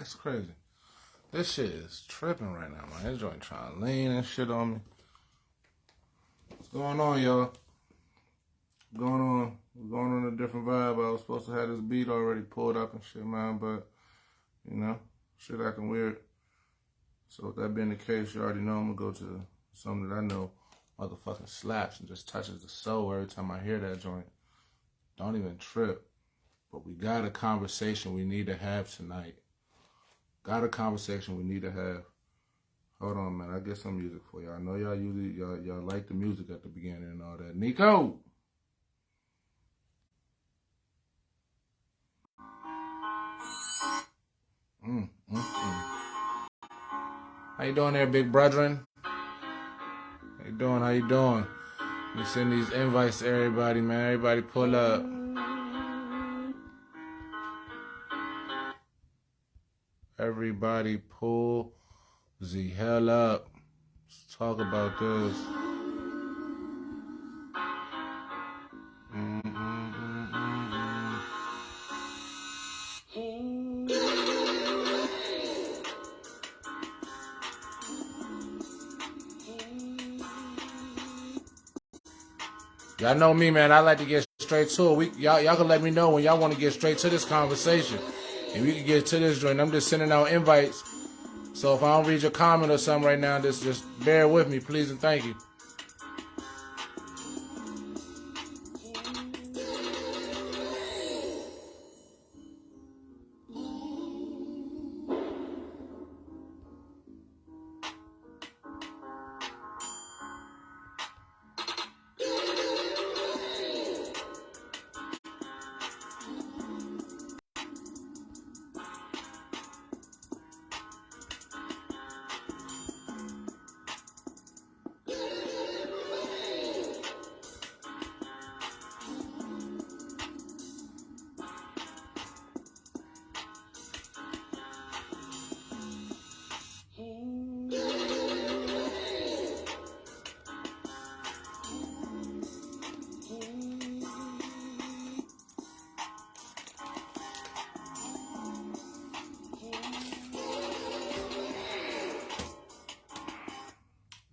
That's crazy. This shit is tripping right now, man. This joint trying to lean and shit on me. What's going on, y'all? What's going on? We're going on a different vibe. I was supposed to have this beat already pulled up and shit, man, but, you know, shit acting weird. So with that being the case, you already know I'm going to go to something that I know motherfucking slaps and just touches the soul every time I hear that joint. Don't even trip. But we got a conversation we need to have tonight. Got a conversation we need to have. Hold on, man. I'll get some music for y'all. I know y'all usually, y'all like the music at the beginning and all that. Nico! How you doing there, big brethren? How you doing? How you doing? We send these invites to everybody, man. Everybody pull up. Everybody pull the hell up. Let's talk about this. Y'all know me, man. I like to get straight to it. Y'all can let me know when y'all want to get straight to this conversation. And we can get to this joint. I'm just sending out invites. So if I don't read your comment or something right now, just bear with me, please and thank you.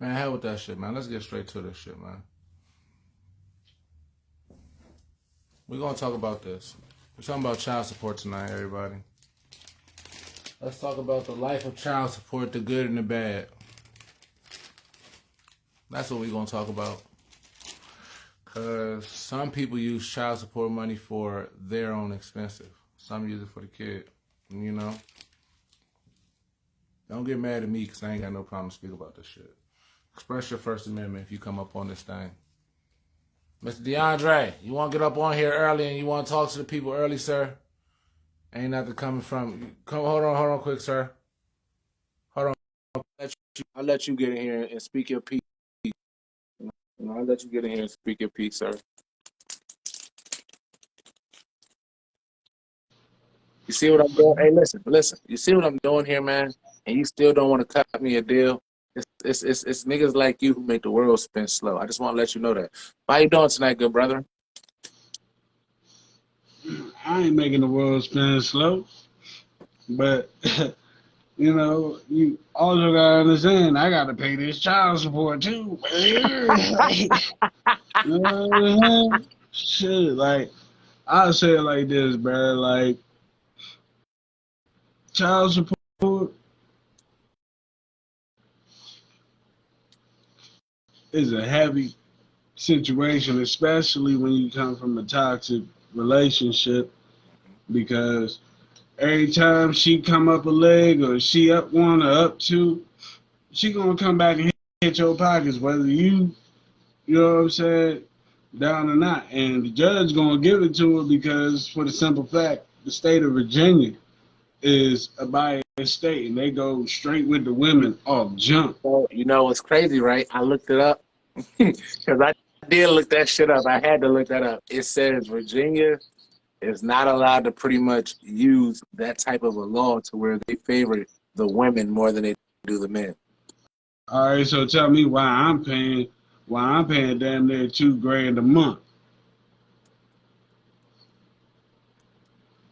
Man, hell with that shit, man. Let's get straight to this shit, man. We're going to talk about this. We're talking about child support tonight, everybody. Let's talk about the life of child support, the good and the bad. That's what we're going to talk about. Because some people use child support money for their own expenses. Some use it for the kid, you know. Don't get mad at me because I ain't got no problem to speak about this shit. Express your First Amendment if you come up on this thing. Mr. DeAndre, you want to get up on here early and you want to talk to the people early, sir? Ain't nothing coming from... Hold on quick, sir. Hold on. I'll let you get in here and speak your piece. I'll let you get in here and speak your piece, sir. You see what I'm doing? Hey, listen. You see what I'm doing here, man? And you still don't want to cut me a deal? It's niggas like you who make the world spin slow. I just want to let you know that. How you doing tonight, good brother? I ain't making the world spin slow, but you know, you also gotta understand I gotta pay this child support too. You know what I'm saying? Shit, like I'll say it like this, bro. Like child support is a heavy situation, especially when you come from a toxic relationship, because every time she come up a leg or she up one or up two, she gonna come back and hit your pockets, whether you know what I'm saying, down or not. And the judge gonna give it to her because, for the simple fact, the state of Virginia is a biased state, and they go straight with the women off jump. So, you know what's crazy, right? I looked it up because I did look that shit up. I had to look that up. It says Virginia is not allowed to pretty much use that type of a law to where they favor the women more than they do the men. All right, so tell me why I'm paying damn near $2,000 a month.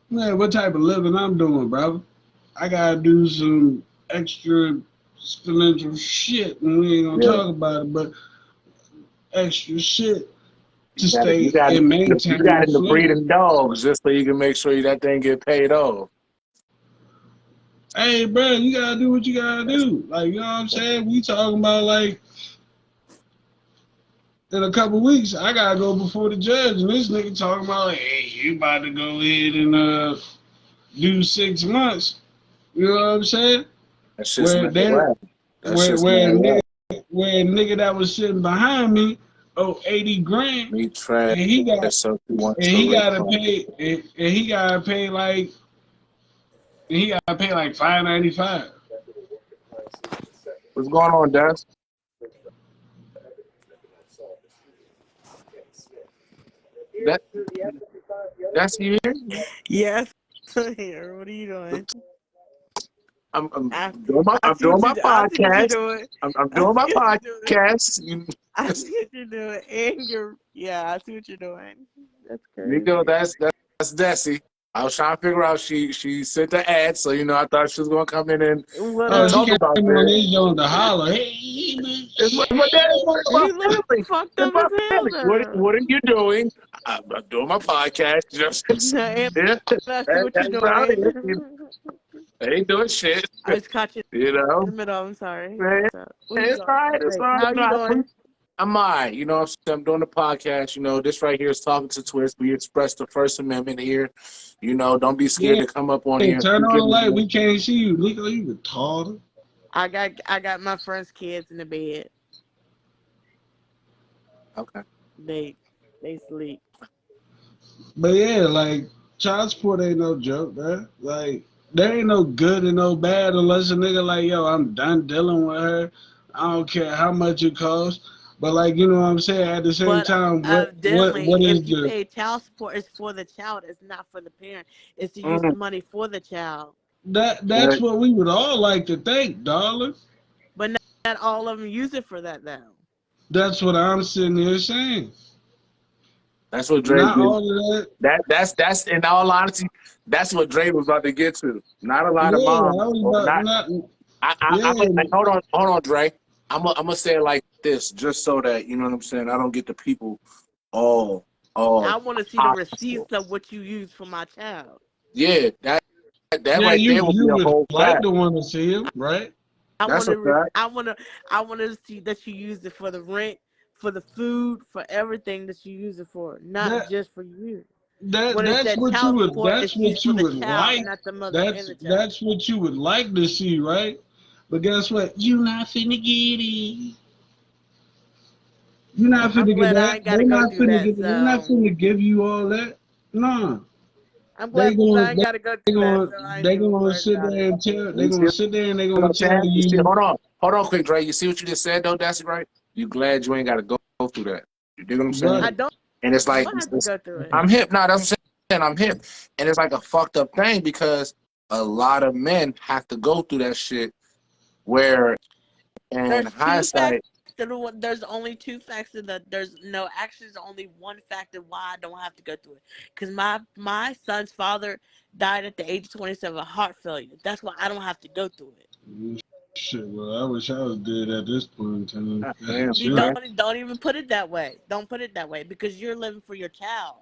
Man, what type of living I'm doing, brother? I gotta do some extra exponential shit, and we ain't gonna Yeah. talk about it, but extra shit to You stay got and you maintain got the into flow. breeding dogs just so you can make sure that thing get paid off. Hey, bro, you gotta do what you gotta That's, do. Like, you know what I'm saying? We talking about like in a couple weeks, I gotta go before the judge, and this nigga talking about like, hey, you about to go ahead and do 6 months. You know what I'm saying? that shit's Where not they, right. That where shit's where not a nigga, right. where a nigga that was sitting behind me, oh, 80 grand, Me trash. and he got So he wants and to he live gotta from. pay and he gotta pay like $595. What's going on, Dust? That that's you here? Yes, I'm here. What are you doing? I'm I, doing my I see what you do. I see what you're podcast. doing. I'm I doing my see what you're doing. podcast. You, I see what you're doing. And I see what you're doing. That's Nico, crazy. that's Desi. I was trying to figure out she sent the ad, so I thought she was gonna come in What and Oh, up? she talk came about on this. this joint to holler. Hey, man. It's my dad. It's my You look family. fucked It's up my as hell, family. though. What are you doing? I'm doing my podcast. Just And yeah, I see what you're that's about doing. it. I ain't doing shit. I just caught you You in know, the middle. I'm sorry. man, What's up? What are you it's doing? all right. It's Like, all right. how are you doing? I'm all right. You know what I'm saying? I'm doing the podcast. This right here is talking to Twist. We express the First Amendment here. Don't be scared Yeah, to come up on hey, here and turn speak on your the light. mind. We can't see you. Nico, you retarded. I got my friend's kids in the bed. Okay. They sleep. But yeah, like child support ain't no joke, man. Like there ain't no good and no bad unless a nigga like, yo, I'm done dealing with her. I don't care how much it costs. But like, you know what I'm saying? At the same But time, evidently, what is if you the pay child support, it's for the child. It's not for the parent. It's to use Mm, the money for the child. that's that- what we would all like to think, darling. But not all of them use it for that, though. That's what I'm sitting here saying. that's what Dre Not did. all of that. That's in all honesty, that's what Dre was about to get to. Not a lot of Yeah, moms, I was or about not. not. I'm Yeah, hold on, Dre. I'm gonna say it like this, just so that you know what I'm saying. I don't get the people all I want to see the hostile. receipts of what you use for my child. Yeah, that yeah. right You there would be you a would whole like fact. to want to see him, right? I want That's a to. fact. I want to see that you use it for the rent, for the food, for everything that you use it for, not That just for you. that When it that's said what you child would support, it's used for the would child, like. not the mother and the child. That's what you would like to see, right? But guess what? You not finna get it. You're not I'm finna get glad I that. ain't got to go through that. They're not So finna give you all that. Nah. I'm They glad I going ain't got to go they through that. going So I ain't they even gonna worried sit about there it. and tell they You see gonna sit there and they what gonna I'm saying? tell You see, you hold on, quick, Dre. You see what you just said though? That's right. You glad you ain't got to go through that. You dig what I'm saying? I right. don't And it's like have to go through it. I'm hip. Nah, that's what I'm saying. I'm hip, and it's like a fucked up thing because a lot of men have to go through that shit. Where in There's two facts. hindsight, There's only two facts in that. There's no. Actually, there's only one factor why I don't have to go through it. Because my son's father died at the age of 27 of heart failure. That's why I don't have to go through it. Shit, well, I wish I was dead at this point in God time. damn, See, Shit. Dre. don't even put it that way. Don't put it that way because you're living for your child.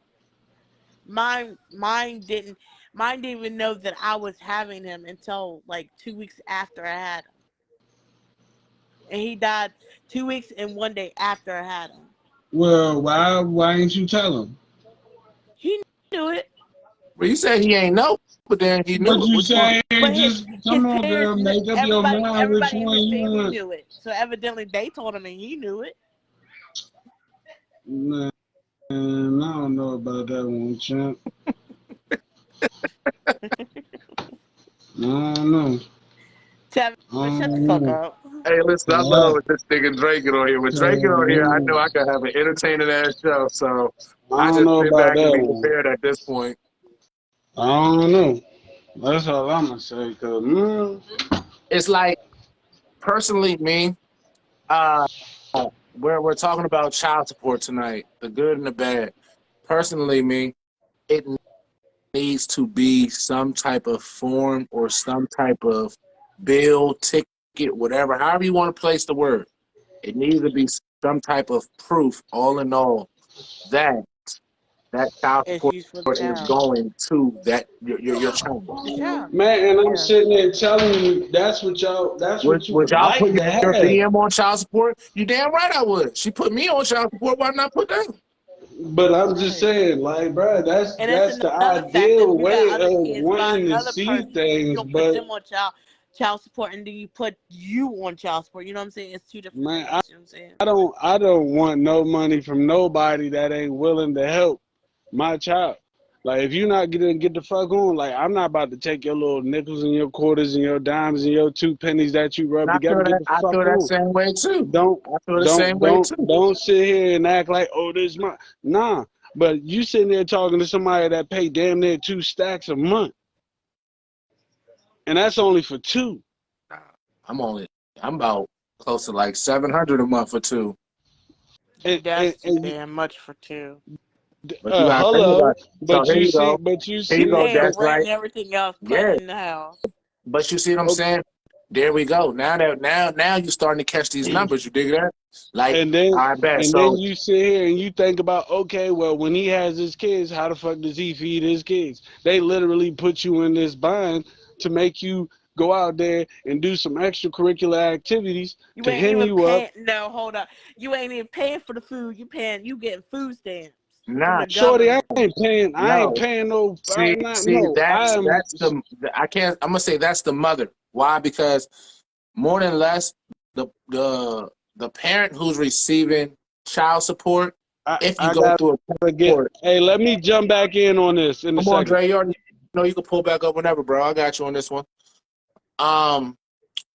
Mine didn't even know that I was having him until like 2 weeks after I had him, and he died 2 weeks and one day after I had him. Well, why ain't you tell him? He knew it, Well, you said he ain't know, but then he But knew it. you Which one? say but just his come on, parents, girl, make up your mind which everybody in one his you family want. knew it. So evidently they told him, and he knew it. Man, I don't know about that one, champ. I don't know. Tavin, I shut the don't fuck know. up. Hey, listen, I love Yeah. when this nigga Drake get on here. When Drake get on here, I know I can have an entertaining ass show. So I I don't just know sit about back and that be one. prepared at this point. I don't know. That's all I'm gonna say. Cause It's like personally, me, uh, we're talking about child support tonight, the good and the bad. Personally, me, it needs to be some type of form or some type of bill, ticket, whatever, however you want to place the word. It needs to be some type of proof, all in all, that that child It's support used for the is child. going to that your child. The child. Man, and I'm Yeah. sitting there telling you that's what you Would would y'all like put to your have. BM on child support? You damn right I would. She put me on child support. Why not put them? But I'm just Right. saying, like, bro, And that's it's the another fact that ideal if you got way other of kids by wanting to another see person, you things. don't put But them on child support, and then you put you on child support. You know what I'm saying? It's two different man, things. You know what I'm saying? I don't want no money from nobody that ain't willing to help my child. Like, if you're not gonna get the fuck on, like, I'm not about to take your little nickels and your quarters and your dimes and your 2 pennies that you rub And together. Get the I fuck feel that on. same way too. Don't I feel the same way too. don't sit here and act like, oh, this my nah. But you sitting there talking to somebody that pay damn near 2 stacks a month, and that's only for two. Nah, I'm about close to like 700 a month for two. And, That's too and damn much for two. But you gotta think hello, about it. So here you go. but you Here you go. see, Paying but That's rent right. and everything else, Yeah. putting in the house. But you see what I'm okay, saying? There we go. Now you're starting to catch these numbers. You dig that? Like, and then I bet. and then So you sit here and you think about, okay, well, when he has his kids, how the fuck does he feed his kids? They literally put you in this bind to make you go out there and do some extracurricular activities You to ain't hem even you up. paying. No, hold up. You ain't even paying for the food. You getting food stamps from nah, the Shorty, government. I ain't no. paying no. See, I'm not. see, No, I am. that's I can't. I'm gonna say that's the mother. Why? Because more than less, the parent who's receiving child support, if you I go gotta through a get. court, Hey, let me jump back in on this in a come on, second. Dre, you already know you can pull back up whenever, bro. I got you on this one. Um,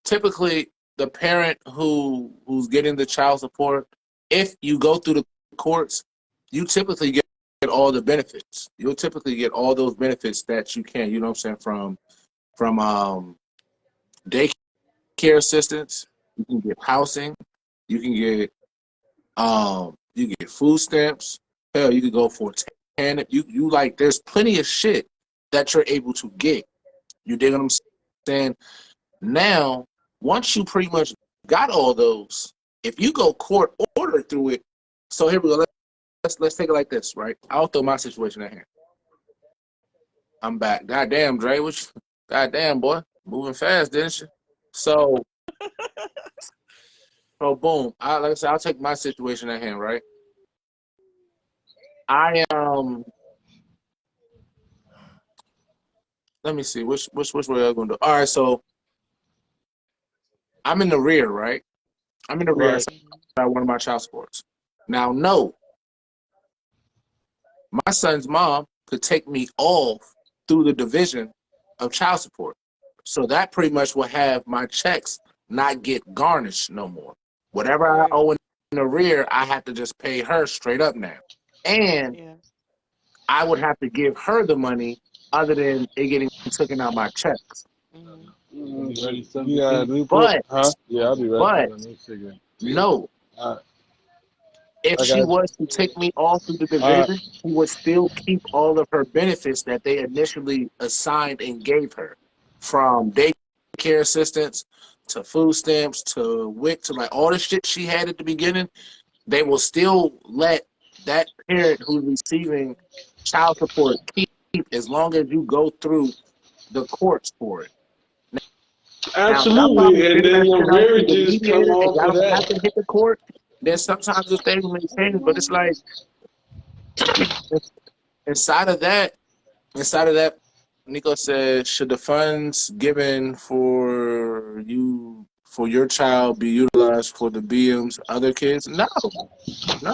typically, the parent who's getting the child support, if you go through the courts, you typically get all the benefits. You'll typically get all those benefits that you can. You know what I'm saying? From daycare assistance, you can get housing, you can get you get food stamps. Hell, you could go for TANF. You like there's plenty of shit that you're able to get. You dig what I'm saying? Now, once you pretty much got all those, if you go court order through it, so here we go. Let's take it like this, right? I'll throw my situation at here. I'm back. Goddamn, Dre, goddamn boy, moving fast, didn't you? So boom. Like I said, I'll take my situation at hand, right? I am. Let me see which way I'm going to do. All right, so I'm in the rear, right? I'm in the rear Right. inside one of my child supports. Now, no, my son's mom could take me off through the division of child support, so that pretty much will have my checks not get garnished no more. Whatever I Right. owe in the rear, I have to just pay her straight up now, and Yeah. I would have to give her the money other than it getting taken out my checks. You got a Newport? But Huh? Yeah, I'll be ready. but no, Uh, if I she got you. was to take me off of the Uh, division, she would still keep all of her benefits that they initially assigned and gave her, from daycare assistance to food stamps to WIC to like all the shit she had at the beginning. They will still let that parent who's receiving child support keep as long as you go through the courts for it. Now, if y'all probably absolutely, and figure then that the shit out through the rearages come mediator and off y'all of don't have that. to hit the court, then sometimes the thing makes sense, but it's like inside of that, Nico said, should the funds given for your child be utilized for the BM's other kids? No, no.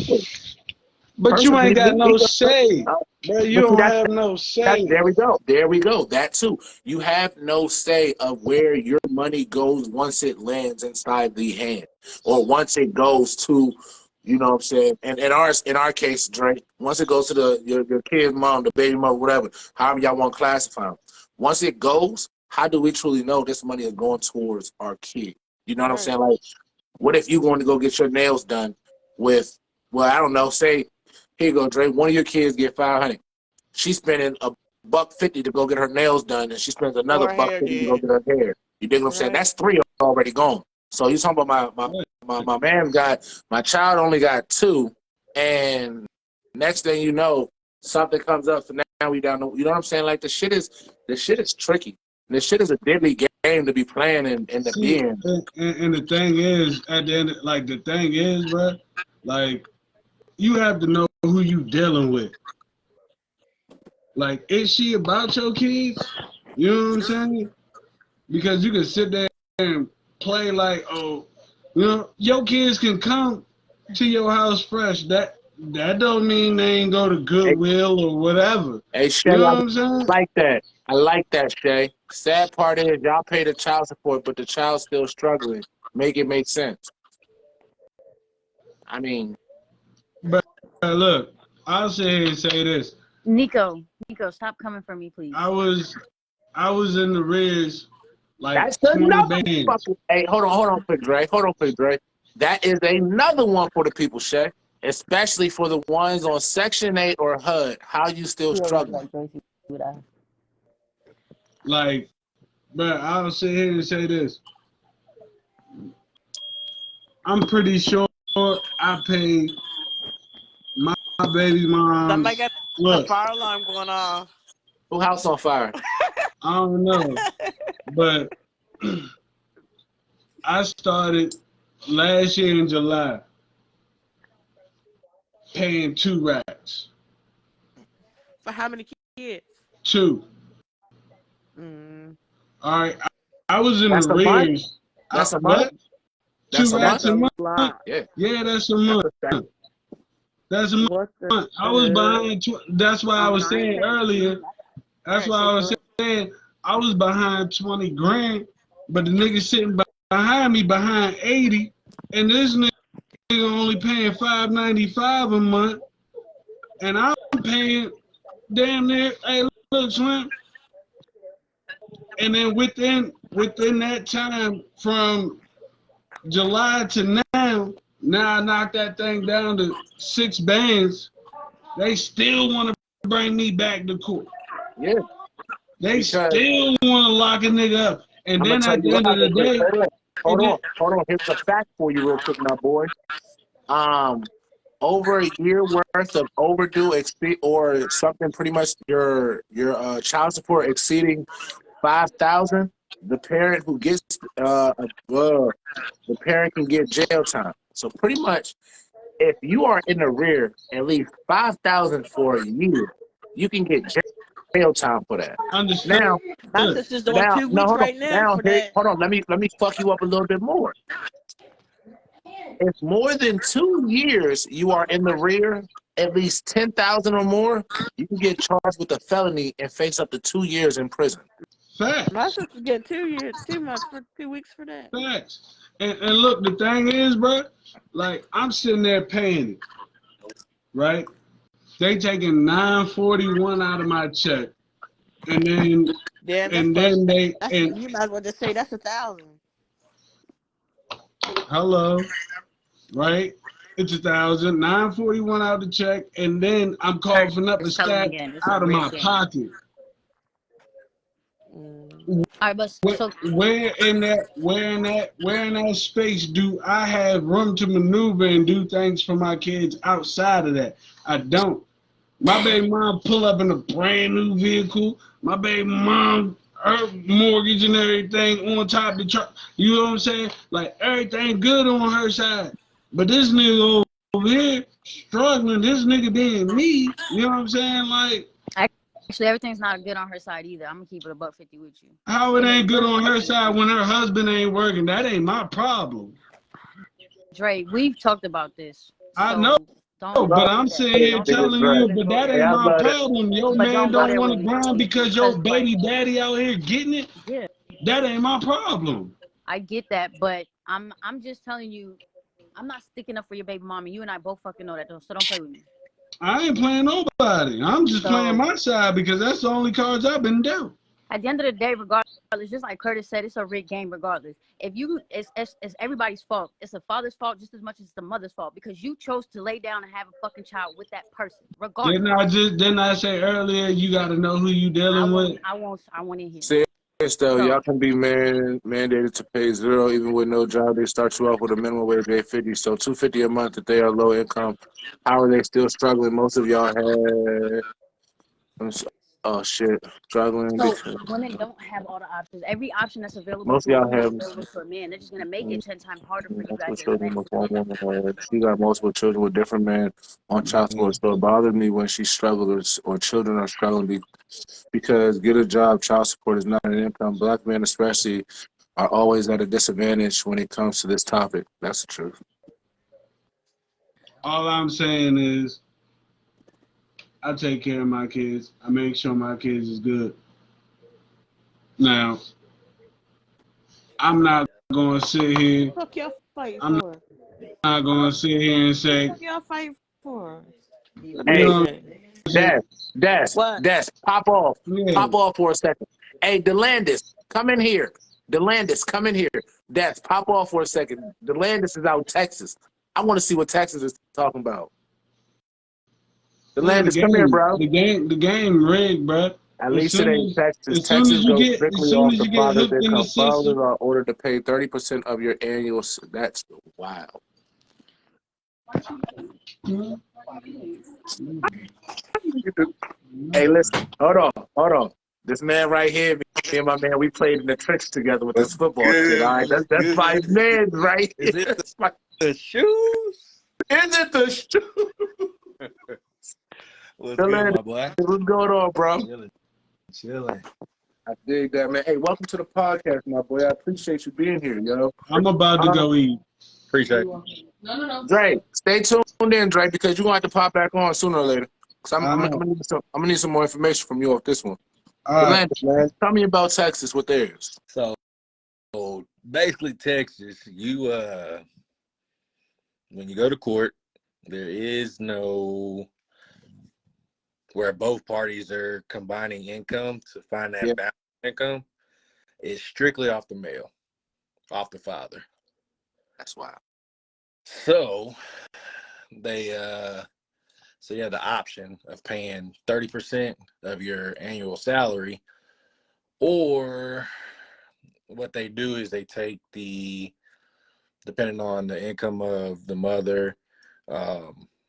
But you Personally, ain't got no Nico, say, no. bro. You But see, don't have no say. there we go. There we go. That too. You have no say of where your money goes once it lands inside the hand, or once it goes to, you know what I'm saying. And in our case, Drake, once it goes to your kid's mom, the baby mother, whatever, however y'all want to classify them. Once it goes, how do we truly know this money is going towards our kid? You know what I'm Right. saying? Like, what if you going to go get your nails done with, well, I don't know, say, here you go, Drake. One of your kids get 500. She's spending $150 to go get her nails done, and she spends another Or hair $150 to go did. get her hair. You dig what I'm saying? Right. That's 3 already gone. So you talking about my man my child only got 2, and next thing you know, something comes up. So now we down. You know what I'm saying? Like the shit is tricky. This shit is a deadly game to be playing and to be in. And the thing is, at the end, like the thing is, bro, like you have to know who you dealing with. Like, is she about your kids? You know what I'm saying? Because you can sit there and play like, oh, you know, your kids can come to your house fresh. That don't mean they ain't go to Goodwill or whatever. Hey, Shay, You know what I'm saying? I like that, Shay. Sad part is y'all pay the child support, but the child's still struggling. Make it make sense. I mean, But look, I'll sit here and say this. Nico, stop coming for me, please. I was in the rears like that's 20 another bands. fucking. Hey, hold on, quick, Dre. That is another one for the people, Shay. Especially for the ones on Section 8 or HUD. How you still struggling? Like, but I'll sit here and say this. I'm pretty sure I paid my baby mom. Somebody got a Look, fire alarm going off. Who house on fire? I don't know, but I started last year in July paying 2 racks. For how many kids? 2. All right, I was in That's the a month? rears. That's a What? month? 2 That's a racks a month? Yeah. Yeah, that's a month. That's a month. What the I was behind. That's why I was saying earlier. That's why I was saying I was behind 20 grand, but the nigga sitting behind me behind 80, and this nigga only paying $5.95 a month, and I'm paying damn near. Hey, look, Slim. And then within that time from July to now I knocked that thing down to 6 bands. They still want to bring me back to court. Yeah. They still want to lock a nigga up. And then at the end of the day, hold on. Here's a fact for you, real quick, my boy. Over a year worth of overdue or something, pretty much your child support exceeding 5,000. The parent who gets the parent can get jail time. So pretty much, if you are in the rear at least 5,000 for a year, you can get jail time for that. Understood. Now, my sister's doing 2 weeks right now for that. hold on. Let me fuck you up a little bit more. If more than 2 years you are in the rear, at least 10,000 or more, you can get charged with a felony and face up to 2 years in prison. Facts. My sister get 2 months for 2 weeks for that. Facts. And look, the thing is, bro, like I'm sitting there paying it, right? They taking $941 out of my check, and then you might as well just say that's 1,000. Hello, right? It's 1,000, $941 out of the check, and then I'm coughing up the stack out of my pocket. All right, but so Where in that space do I have room to maneuver and do things for my kids outside of that? I don't. My baby mom pull up in a brand new vehicle. My baby mom, her mortgage and everything on top of the truck. You know what I'm saying? Like everything good on her side. But this nigga over here struggling. This nigga being me. You know what I'm saying? Like. Actually, everything's not good on her side either. I'm gonna keep it $150 with you. How it ain't good on her side when her husband ain't working? That ain't my problem. Dre, we've talked about this. I know, but I'm sitting here telling you, but that ain't my problem. Your man don't want to grind because your baby daddy out here getting it. Yeah. That ain't my problem. I get that, but I'm just telling you, I'm not sticking up for your baby mama. You and I both fucking know that, so don't play with me. I ain't playing nobody. I'm just playing my side because that's the only cards I've been dealt. At the end of the day, regardless, just like Curtis said, it's a rigged game regardless. If you, it's everybody's fault. It's the father's fault just as much as it's the mother's fault because you chose to lay down and have a fucking child with that person, regardless. Didn't I say earlier you got to know who you dealing with? I won't in here. See, though, So, y'all can be mandated to pay zero even with no job. They start you off with a minimum wage of $8.50, so $2.50 a month if they are low income. How are they still struggling? Most of y'all had struggling. So Because women don't have all the options. Every option that's available most to of a y'all woman is have available to a man. They're just gonna make it 10 times harder for you multiple guys as children men. with one woman. She got multiple children with different men on child support. So it bothers me when she struggles or children are struggling because get a job, child support is not an income. Black men especially are always at a disadvantage when it comes to this topic. That's the truth. All I'm saying is I take care of my kids. I make sure my kids is good. Now, I'm not going to sit here. Fuck y'all fighting I'm for? not going to sit here and say, Fuck y'all fighting for? you Hey, know what I'm saying? Des, pop off. Yeah. Pop off for a second. Hey, DeLandis, come in here. DeLandis, come in here. Des, pop off for a second. DeLandis is out in Texas. I want to see what Texas is talking about. Yeah, DeLandis, come here, bro. the game rigged, bro. At As least it soon ain't as, Texas. as soon Texas as you goes get, as strictly soon off as the you get father's hooked in the income. Fathers system, are ordered to pay 30% of your annual. That's wild. Hey, listen, hold on. This man right here, me and my man, we played in the tricks together with this football shit. All right, that's my man, right? Is it That's my, the shoes? is it the shoe? What's good, my boy? What's going on, bro? Chilling. I dig that, man. Hey, welcome to the podcast, my boy. I appreciate you being here, yo. I'm about to go eat. Appreciate it. No. Dre, stay tuned in, Dre, because you're going to have to pop back on sooner or later. Because I'm gonna need some more information from you off this one. All right. Landis, man, tell me about Texas, what theirs. So basically, Texas, you when you go to court, there is no where both parties are combining income to find that balance income. It's strictly off the male, off the father. That's wild. So they so you have the option of paying 30% of your annual salary, or what they do is they take depending on the income of the mother,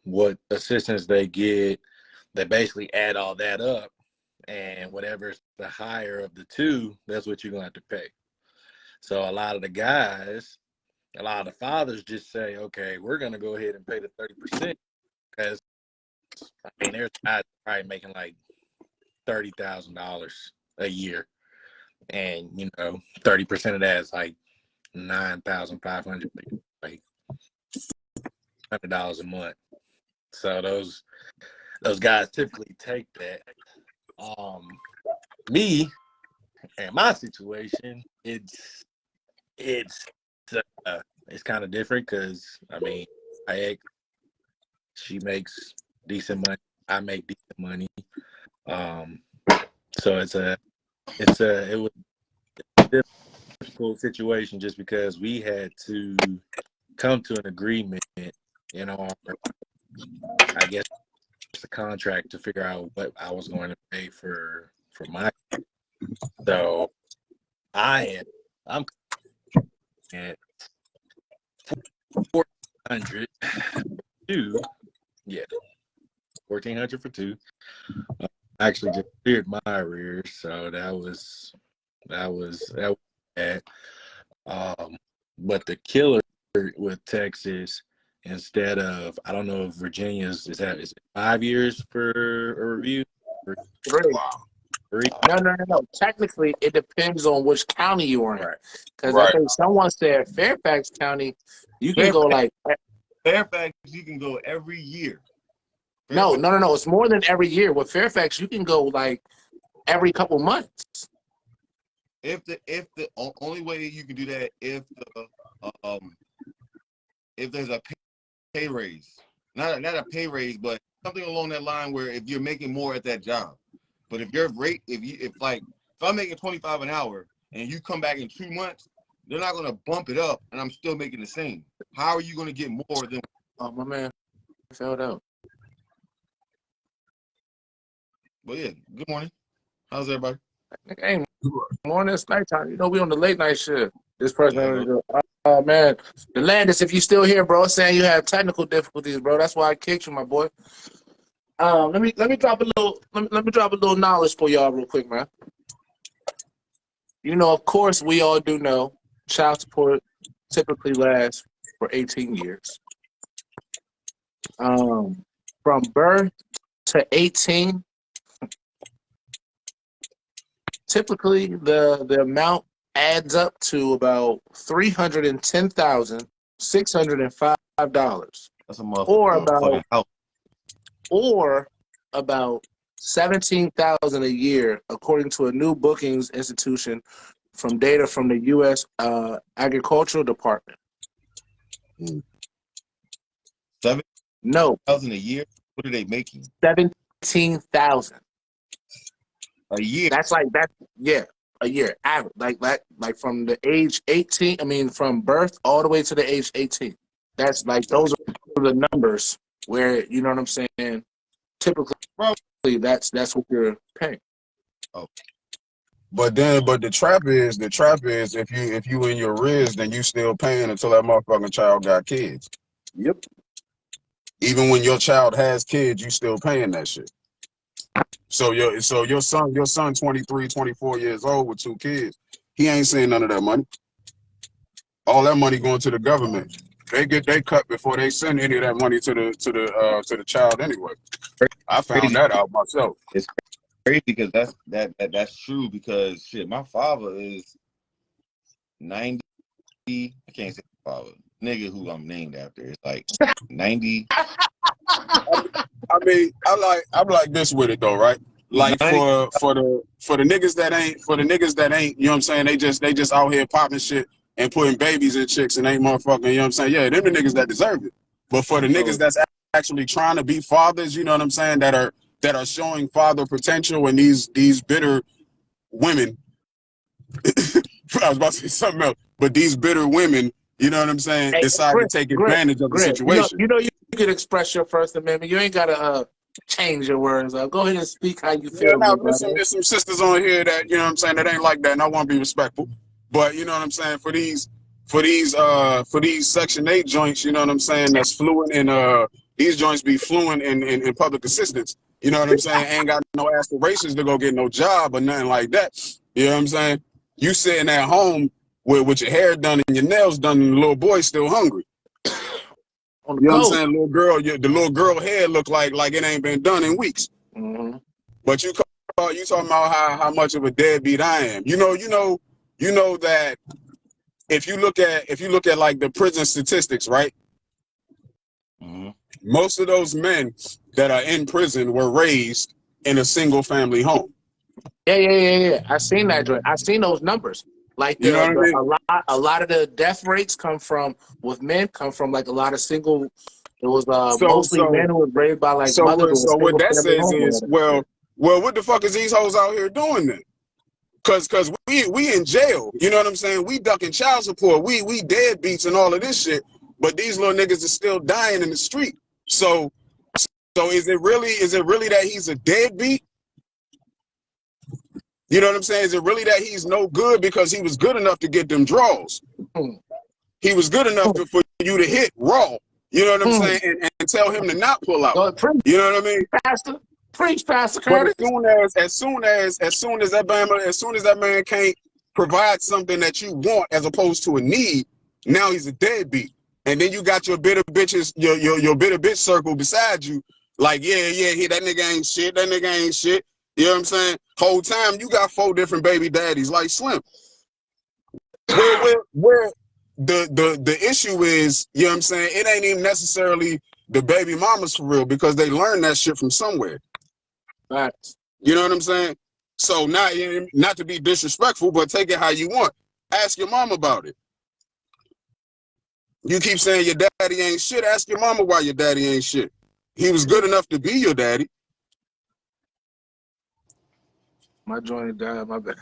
what assistance they get, they basically add all that up, and whatever's the higher of the two, that's what you're going to have to pay. So a lot of the fathers just say, okay, we're going to go ahead and pay the 30% because, I mean, there's guys probably making like $30,000 a year. And, 30% of that is like $9,500, like $100 a month. So those guys typically take that. Me and my situation, it's kind of different because I mean, she makes decent money, I make decent money. So it was a difficult situation just because we had to come to an agreement in our, I guess, the contract to figure out what I was going to pay for my. So I'm at 1,400 two. Yeah, 1,400 for two. I actually just cleared my arrears, so that was bad. But the killer with Texas, instead of, I don't know if Virginia's is it 5 years for a review? 3. No. Technically, it depends on which county you're in. Right. Because I think someone said Fairfax County, you can go like. Fairfax, you can go every year. No. It's more than every year. With Fairfax, you can go like every couple months. If the only way you can do that if there's a pay raise, not a pay raise, but something along that line where if you're making more at that job. But if your rate, if like if I'm making 25 an hour and you come back in 2 months, they're not gonna bump it up, and I'm still making the same. How are you gonna get more than? Oh, my man fell out. But yeah, good morning. How's everybody? Hey, morning, it's nighttime. You know, we on the late night shift. This person, Yeah, oh man, the Landis, if you still here, bro, saying you have technical difficulties, bro. That's why I kicked you, my boy. Let me drop a little let me drop a little knowledge for y'all real quick, man. You know, of course, we all do know child support typically lasts for 18 years. From birth to 18, typically the amount adds up to about $310,605, that's a or motherfucking house. about 17,000 a year, according to a new bookings institution from data from the U.S. Agricultural Department. 7,000 No, a year. What are they making 17,000. a year? That's yeah, a year average. Like from the age 18. I mean, from birth all the way to the age 18. That's like those are the numbers where, you know what I'm saying. Typically, Bro. that's what you're paying. Oh, But the trap is if you in your riz, then you still paying until that motherfucking child got kids. Yep. Even when your child has kids, you still paying that shit. So your son 23, 24 years old with 2 kids, he ain't seeing none of that money. All that money going to the government. They get they cut before they send any of that money to the child anyway. I found crazy. that out myself. It's crazy because that's true. Because shit, my father is 90. I can't say father. Nigga who I'm named after is like 90. I mean, I'm like this with it though, right? Like 90. for the niggas that ain't, you know what I'm saying, they just out here popping shit and putting babies in chicks and ain't motherfucking, you know what I'm saying? Yeah, them the niggas that deserve it. But for the niggas that's actually trying to be fathers, you know what I'm saying, that are showing father potential, and these bitter women I was about to say something else, but these bitter women, you know what I'm saying, Hey, decide to take advantage of the situation. You know you can express your First Amendment. You ain't gotta change your words. Go ahead and speak how you feel. Yeah, there's some sisters on here that, you know what I'm saying, that ain't like that, and I want to be respectful. But you know what I'm saying, for these Section 8 joints, you know what I'm saying, that's fluent in these joints be fluent in public assistance. You know what I'm saying? Ain't got no aspirations to go get no job or nothing like that. You know what I'm saying? You sitting at home with your hair done and your nails done, and the little boy still hungry. On the You know what I'm coast. saying? The little girl head look like it ain't been done in weeks. Mm-hmm. But you talking about how much of a deadbeat I am. You know that if you look at like the prison statistics, right? Mm-hmm. Most of those men that are in prison were raised in a single family home. Yeah. I seen that joint. I seen those numbers. Like You know what I mean? a lot of the death rates come from like a lot of single. It was mostly men who were raised by like mothers or what single that family says is, homeowners. well, what the fuck is these hoes out here doing then? Cause we in jail. You know what I'm saying? We ducking child support. We deadbeats and all of this shit. But these little niggas are still dying in the street. So is it really that he's a deadbeat? You know what I'm saying? Is it really that he's no good because he was good enough to get them draws? He was good enough for you to hit raw. You know what I'm saying? And tell him to not pull out. You know what I mean? Preach, Pastor But Curtis. as soon as that man can't provide something that you want as opposed to a need, now he's a deadbeat. And then you got your bitter bitches, your bitter bitch circle beside you, like, yeah, that nigga ain't shit, that nigga ain't shit. You know what I'm saying? Whole time you got 4 different baby daddies like Slim. Where the issue is, you know what I'm saying, it ain't even necessarily the baby mamas for real, because they learned that shit from somewhere. Right. You know what I'm saying? So not to be disrespectful, but take it how you want. Ask your mom about it. You keep saying your daddy ain't shit. Ask your mama why your daddy ain't shit. He was good enough to be your daddy. My joint died. My bad.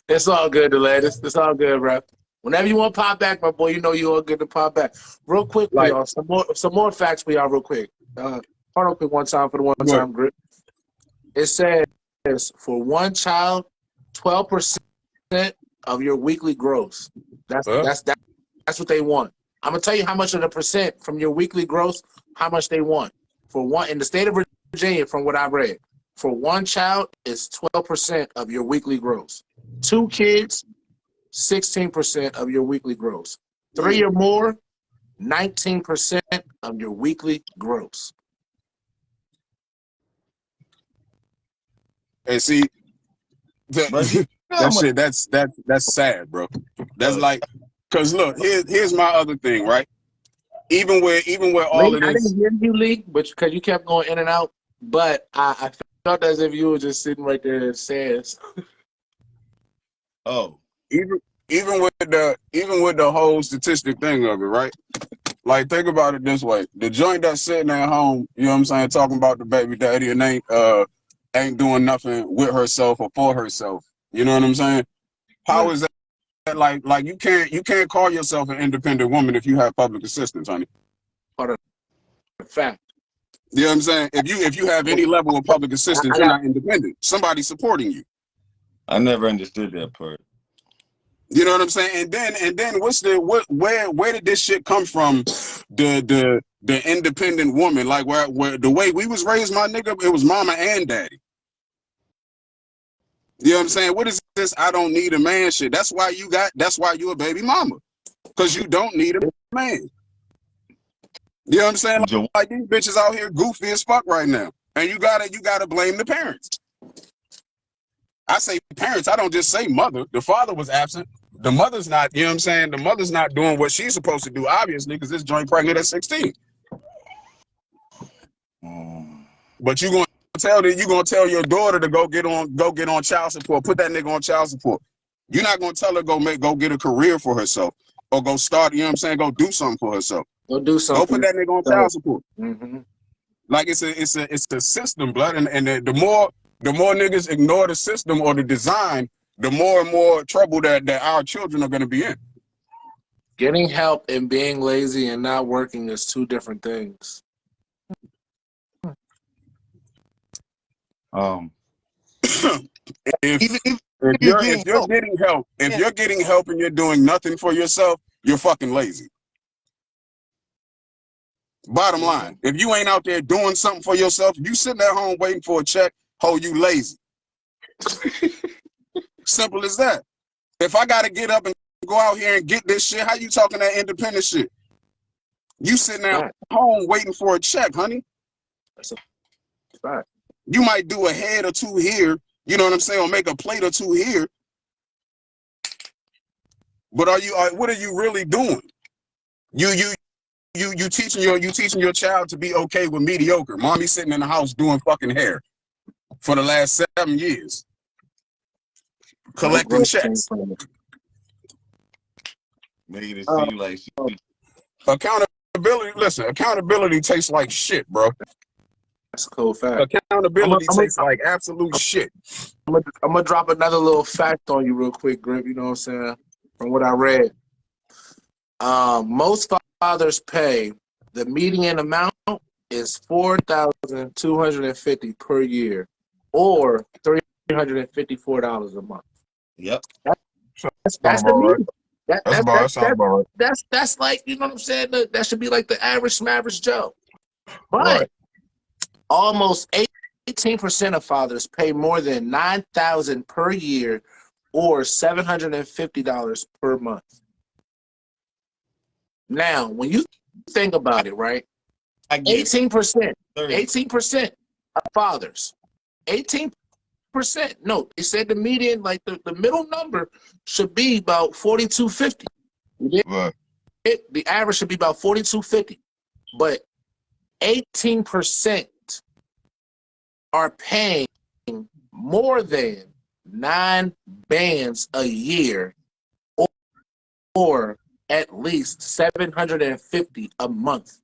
It's all good, the latest. It's all good, bro. Whenever you want to pop back, my boy, you know you all good to pop back. Real quick for Like, y'all. Some more facts for y'all, real quick. Hold on, quick one time for the one what? time grip. It says for one child, 12% of your weekly gross. That's what they want. I'm gonna tell you how much of the percent from your weekly gross, how much they want. For one in the state of Virginia, from what I read, for one child, it's 12% of your weekly gross. 2 kids, 16% of your weekly gross. 3 or more, 19% of your weekly gross. And see, Bro, you know how that much shit, that's sad, bro. That's like, cause look, here's my other thing, right? Even with all Lee, of I this, didn't hear you, Lee, but because you kept going in and out, but I felt as if you were just sitting right there and saying, oh, even with the whole statistic thing of it, right? Like, think about it this way: the joint that's sitting at home, you know what I'm saying, talking about the baby daddy and ain't doing nothing with herself or for herself. You know what I'm saying? How is that like you can't call yourself an independent woman if you have public assistance, honey? part of the fact. You know what I'm saying? If you have any level of public assistance, I you're got not independent. Somebody's supporting you. I never understood that part. You know what I'm saying? And then where did this shit come from? The independent woman, like where the way we was raised, my nigga, it was mama and daddy. You know what I'm saying? What is this? I don't need a man shit. That's why you a baby mama. Because you don't need a man. You know what I'm saying? Like these bitches out here goofy as fuck right now. And you gotta blame the parents. I say parents, I don't just say mother. The father was absent. The mother's not, you know what I'm saying? The mother's not doing what she's supposed to do, obviously, because this joint pregnant at 16. But you gonna tell your daughter to go get on child support, put that nigga on child support. You're not gonna tell her go get a career for herself or go start, you know what I'm saying, go do something for herself. Go do something. Go put that nigga on child support. Mm-hmm. Like it's a system, blood, and the more niggas ignore the system or the design, the more and more trouble that our children are gonna be in. Getting help and being lazy and not working is two different things. If you're getting help, you're getting help and you're doing nothing for yourself, you're fucking lazy. Bottom line, if you ain't out there doing something for yourself, you sitting at home waiting for a check, you lazy. Simple as that. If I gotta get up and go out here and get this shit, how you talking that independent shit? You sitting at home waiting for a check, honey. That's a fact. You might do a head or two here, you know what I'm saying, or make a plate or two here. But what are you really doing? You teaching your child to be okay with mediocre. Mommy sitting in the house doing fucking hair for the last 7 years. Collecting checks. Made it seem like she... Accountability, listen, accountability tastes like shit, bro. That's a cool fact. Accountability tastes like absolute shit. I'm gonna drop another little fact on you real quick, Grip, you know what I'm saying? From what I read. Most fathers pay, the median amount is $4,250 per year or $354 a month. Yep. That's the median. Right. That's like, you know what I'm saying? That should be like the average Joe. But Right. almost 18% of fathers pay more than $9,000 per year or $750 per month. Now, when you think about it, right? 18% of fathers, 18%. No, they said the median, like the middle number should be about 4,250. Right. The average should be about 4,250. But 18% are paying more than 9 bands a year or at least $750 a month.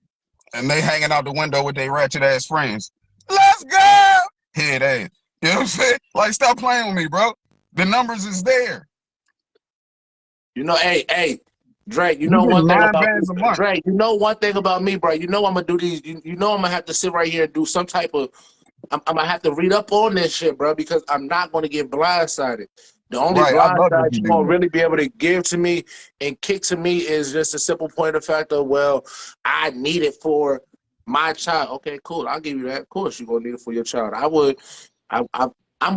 And they hanging out the window with their ratchet ass friends. Let's go! Head ass. You know what I'm saying? Like, stop playing with me, bro. The numbers is there. You know, hey, Drake, you You know get one thing 9 about me, bands a month. Drake, you know one thing about me, bro. You know I'm gonna do these. You know I'm gonna have to sit right here and do some type of. I'm gonna have to read up on this shit, bro, because I'm not gonna get blindsided. The only Right, I love if blindside you you're do gonna that. really be able to give to me and kick to me is just a simple point of fact of, well, I need it for my child. Okay, cool. I'll give you that. Of course, you're gonna need it for your child. I'm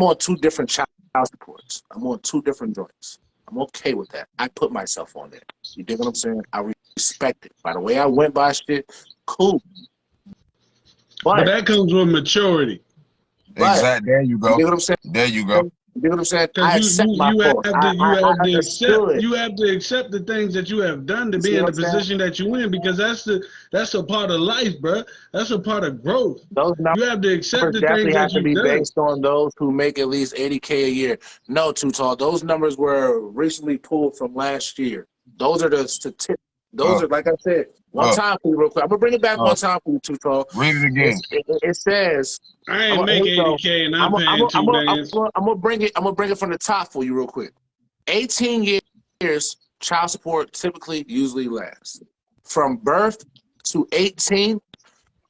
on 2 different child supports. I'm on 2 different joints. I'm okay with that. I put myself on there. You dig what I'm saying? I respect it. By the way I went by shit, cool. But But that comes with maturity. Exactly. There you you go. dig what I'm saying? There you go. You dig what I'm saying? Because I accept my you fault. have to I understood. you have to accept the things that you have done to You see be in what the I'm saying? position that you in, because that's a part of life, bro. That's a part of growth. Those You have to accept numbers the things definitely that have to you've be done. based on those who make at least $80K a year. No, Too Tall. Those numbers were recently pulled from last year. Those are the statistics. Those Uh, are, like I said, one uh, time for you real quick. I'm gonna bring it back uh. one time for you, Too Tall. Read it again. It says, I I'm ain't make here we go. 80K and I'm I'm paying two bands. gonna bring it. I'm gonna bring it from the top for you real quick. 18 years child support typically usually lasts from birth to 18.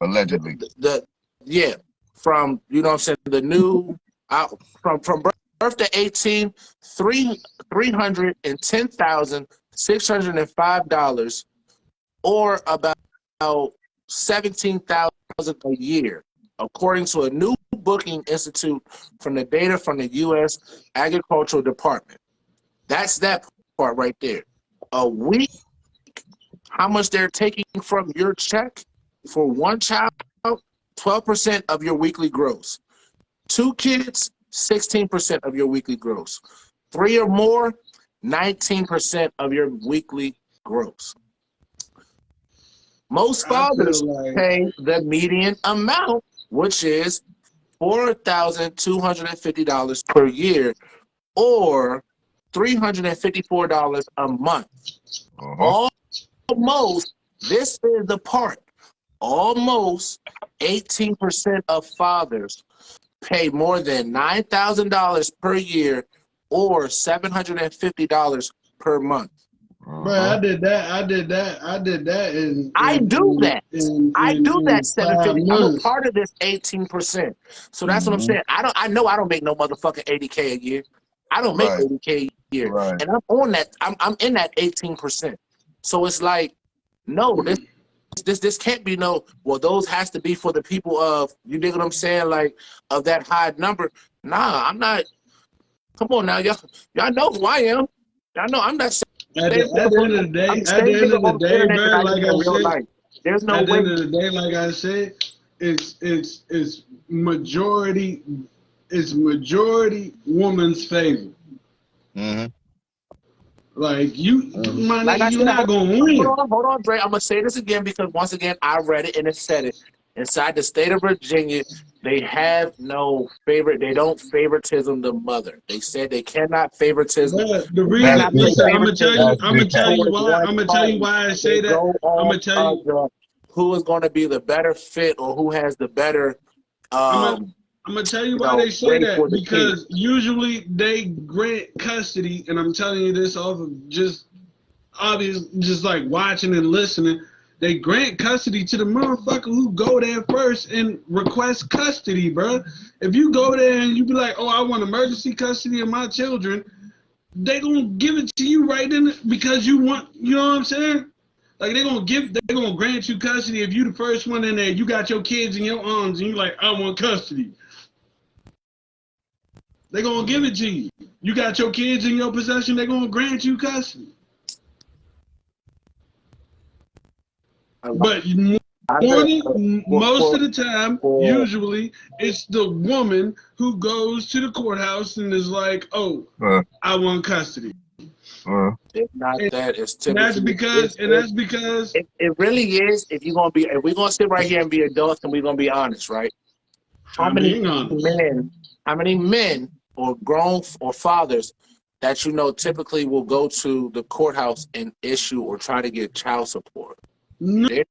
Allegedly. The yeah, from you know what I'm saying, the new from birth to 18, $310,605, or about 17,000 a year, according to a new booking institute from the data from the U.S. Agricultural Department. That's that part right there. A week, how much they're taking from your check for one child, 12% of your weekly gross. 2 kids, 16% of your weekly gross. 3 or more, 19% of your weekly gross. Most I fathers feel like pay the median amount, which is $4,250 per year, or $354 a month. Almost, this is the part, almost 18% of fathers pay more than $9,000 per year, or $750 per month. bro, I did that I do that. in 5 750. I'm a months. part of this 18%. So that's what I'm saying. I know I don't make no motherfucking 80K a year. I don't make Right. 80K a year. Right. And I'm on that. I'm in that 18%. So it's like, no, this can't be no, well, those has to be for the people of, you dig what I'm saying, like, of that high number. Nah, I'm not. Come on now, y'all know who I am. Y'all know I'm not At same the, at the end of the day, I'm the at the same end nigga of the on the day, internet that bro, I am like in I real said, life. There's no at the way. end of the day, like I said, it's majority woman's favor. Mm-hmm. Like you, my Like I nigga, you're said, not gonna win. hold on, Dre. I'm gonna say this again because once again I read it and it said it. Inside the state of Virginia, they have no favorite. They don't favoritism the mother. They said they cannot favoritism. But the They reason, cannot That's big put listen, facts. I'm gonna tell you, favoritism That's I'm big gonna tell facts. you towards why, one I'm gonna tell you party. why I They say that. go I'm off gonna tell you, who is going to be the better fit or who has the better I'm gonna, I'm gonna tell you why they say way for that, the kid. because usually they grant custody, and I'm telling you this off of just obvious, just like watching and listening. They grant custody to the motherfucker who go there first and request custody, bro. If you go there and you be like, "Oh, I want emergency custody of my children," they gonna give it to you right then because you want. You know what I'm saying? Like they gonna grant you custody if you the first one in there. You got your kids in your arms and you like, "I want custody." They gonna give it to you. You got your kids in your possession. They gonna grant you custody. But most of the time, usually, it's the woman who goes to the courthouse and is like, "Oh, I want custody." It's not that. It's And that's typically because it really is. If we're gonna sit right here and be adults and we're gonna be honest, right? How I'm many being honest. men or grown or fathers that you know typically will go to the courthouse and issue or try to get child support? None.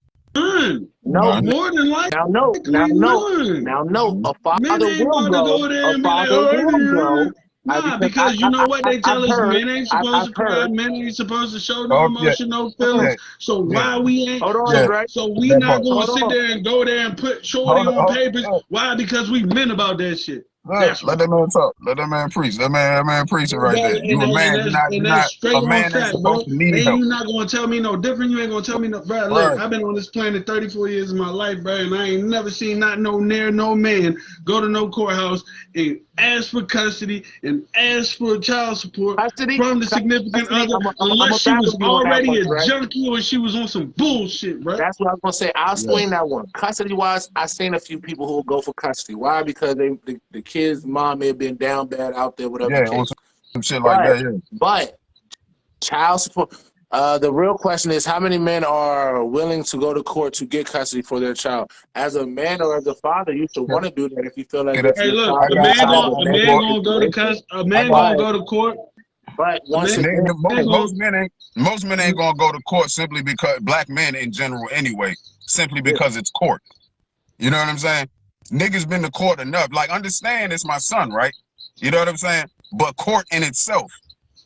No, More than now no, likely none. now no. A Men father ain't will going to go. go there A and be like, father oh, will go. nah, because you know what they I've tell us, heard. men ain't supposed I've to cry, heard. men ain't supposed to show no Oh yeah, emotion, no Hold feelings. yeah, So yeah, why we ain't, on, yeah. so Dre. so we That not part. gonna Hold sit on. there and go there and put shorty Hold on, on papers? hold Why? Because we men about that shit. on. That's Let why. that man talk. Let that man preach. That man preaching right there. You a man. And You're that's not. A straight on man ain't fact, bro. supposed to need And help. you not gonna tell me no different. You ain't gonna tell me no, bro. Look, Right. I've been on this planet 34 years of my life, bro, and I ain't never seen not no near no man go to no courthouse and ask for custody and ask for child support Custody. from the significant Custody. other I'm unless a she back was with you on that already one, a Dre. junkie or she was on some bullshit, bro. That's what I was gonna say. I'll Yeah. swing that one. Custody wise, I've seen a few people who will go for custody. Why? Because the kid's mom may have been down bad out there, whatever the Yeah. On case. some shit like But that. Yeah. but child support. The real question is how many men are willing to go to court to get custody for their child? As a man or as a father, you should want to do that if you feel like Get it. it's Hey, your look, I child a and got. your man I child got is gonna a a one man negative for. gonna go to situation. a I man got. gonna But go to court. A once man, again, Most gonna men ain't. Most men ain't gonna go to court simply because black men in general anyway. Simply yeah, because it's court. You know what I'm saying? Niggas been to court enough. Like, understand it's my son, right? You know what I'm saying? But court in itself,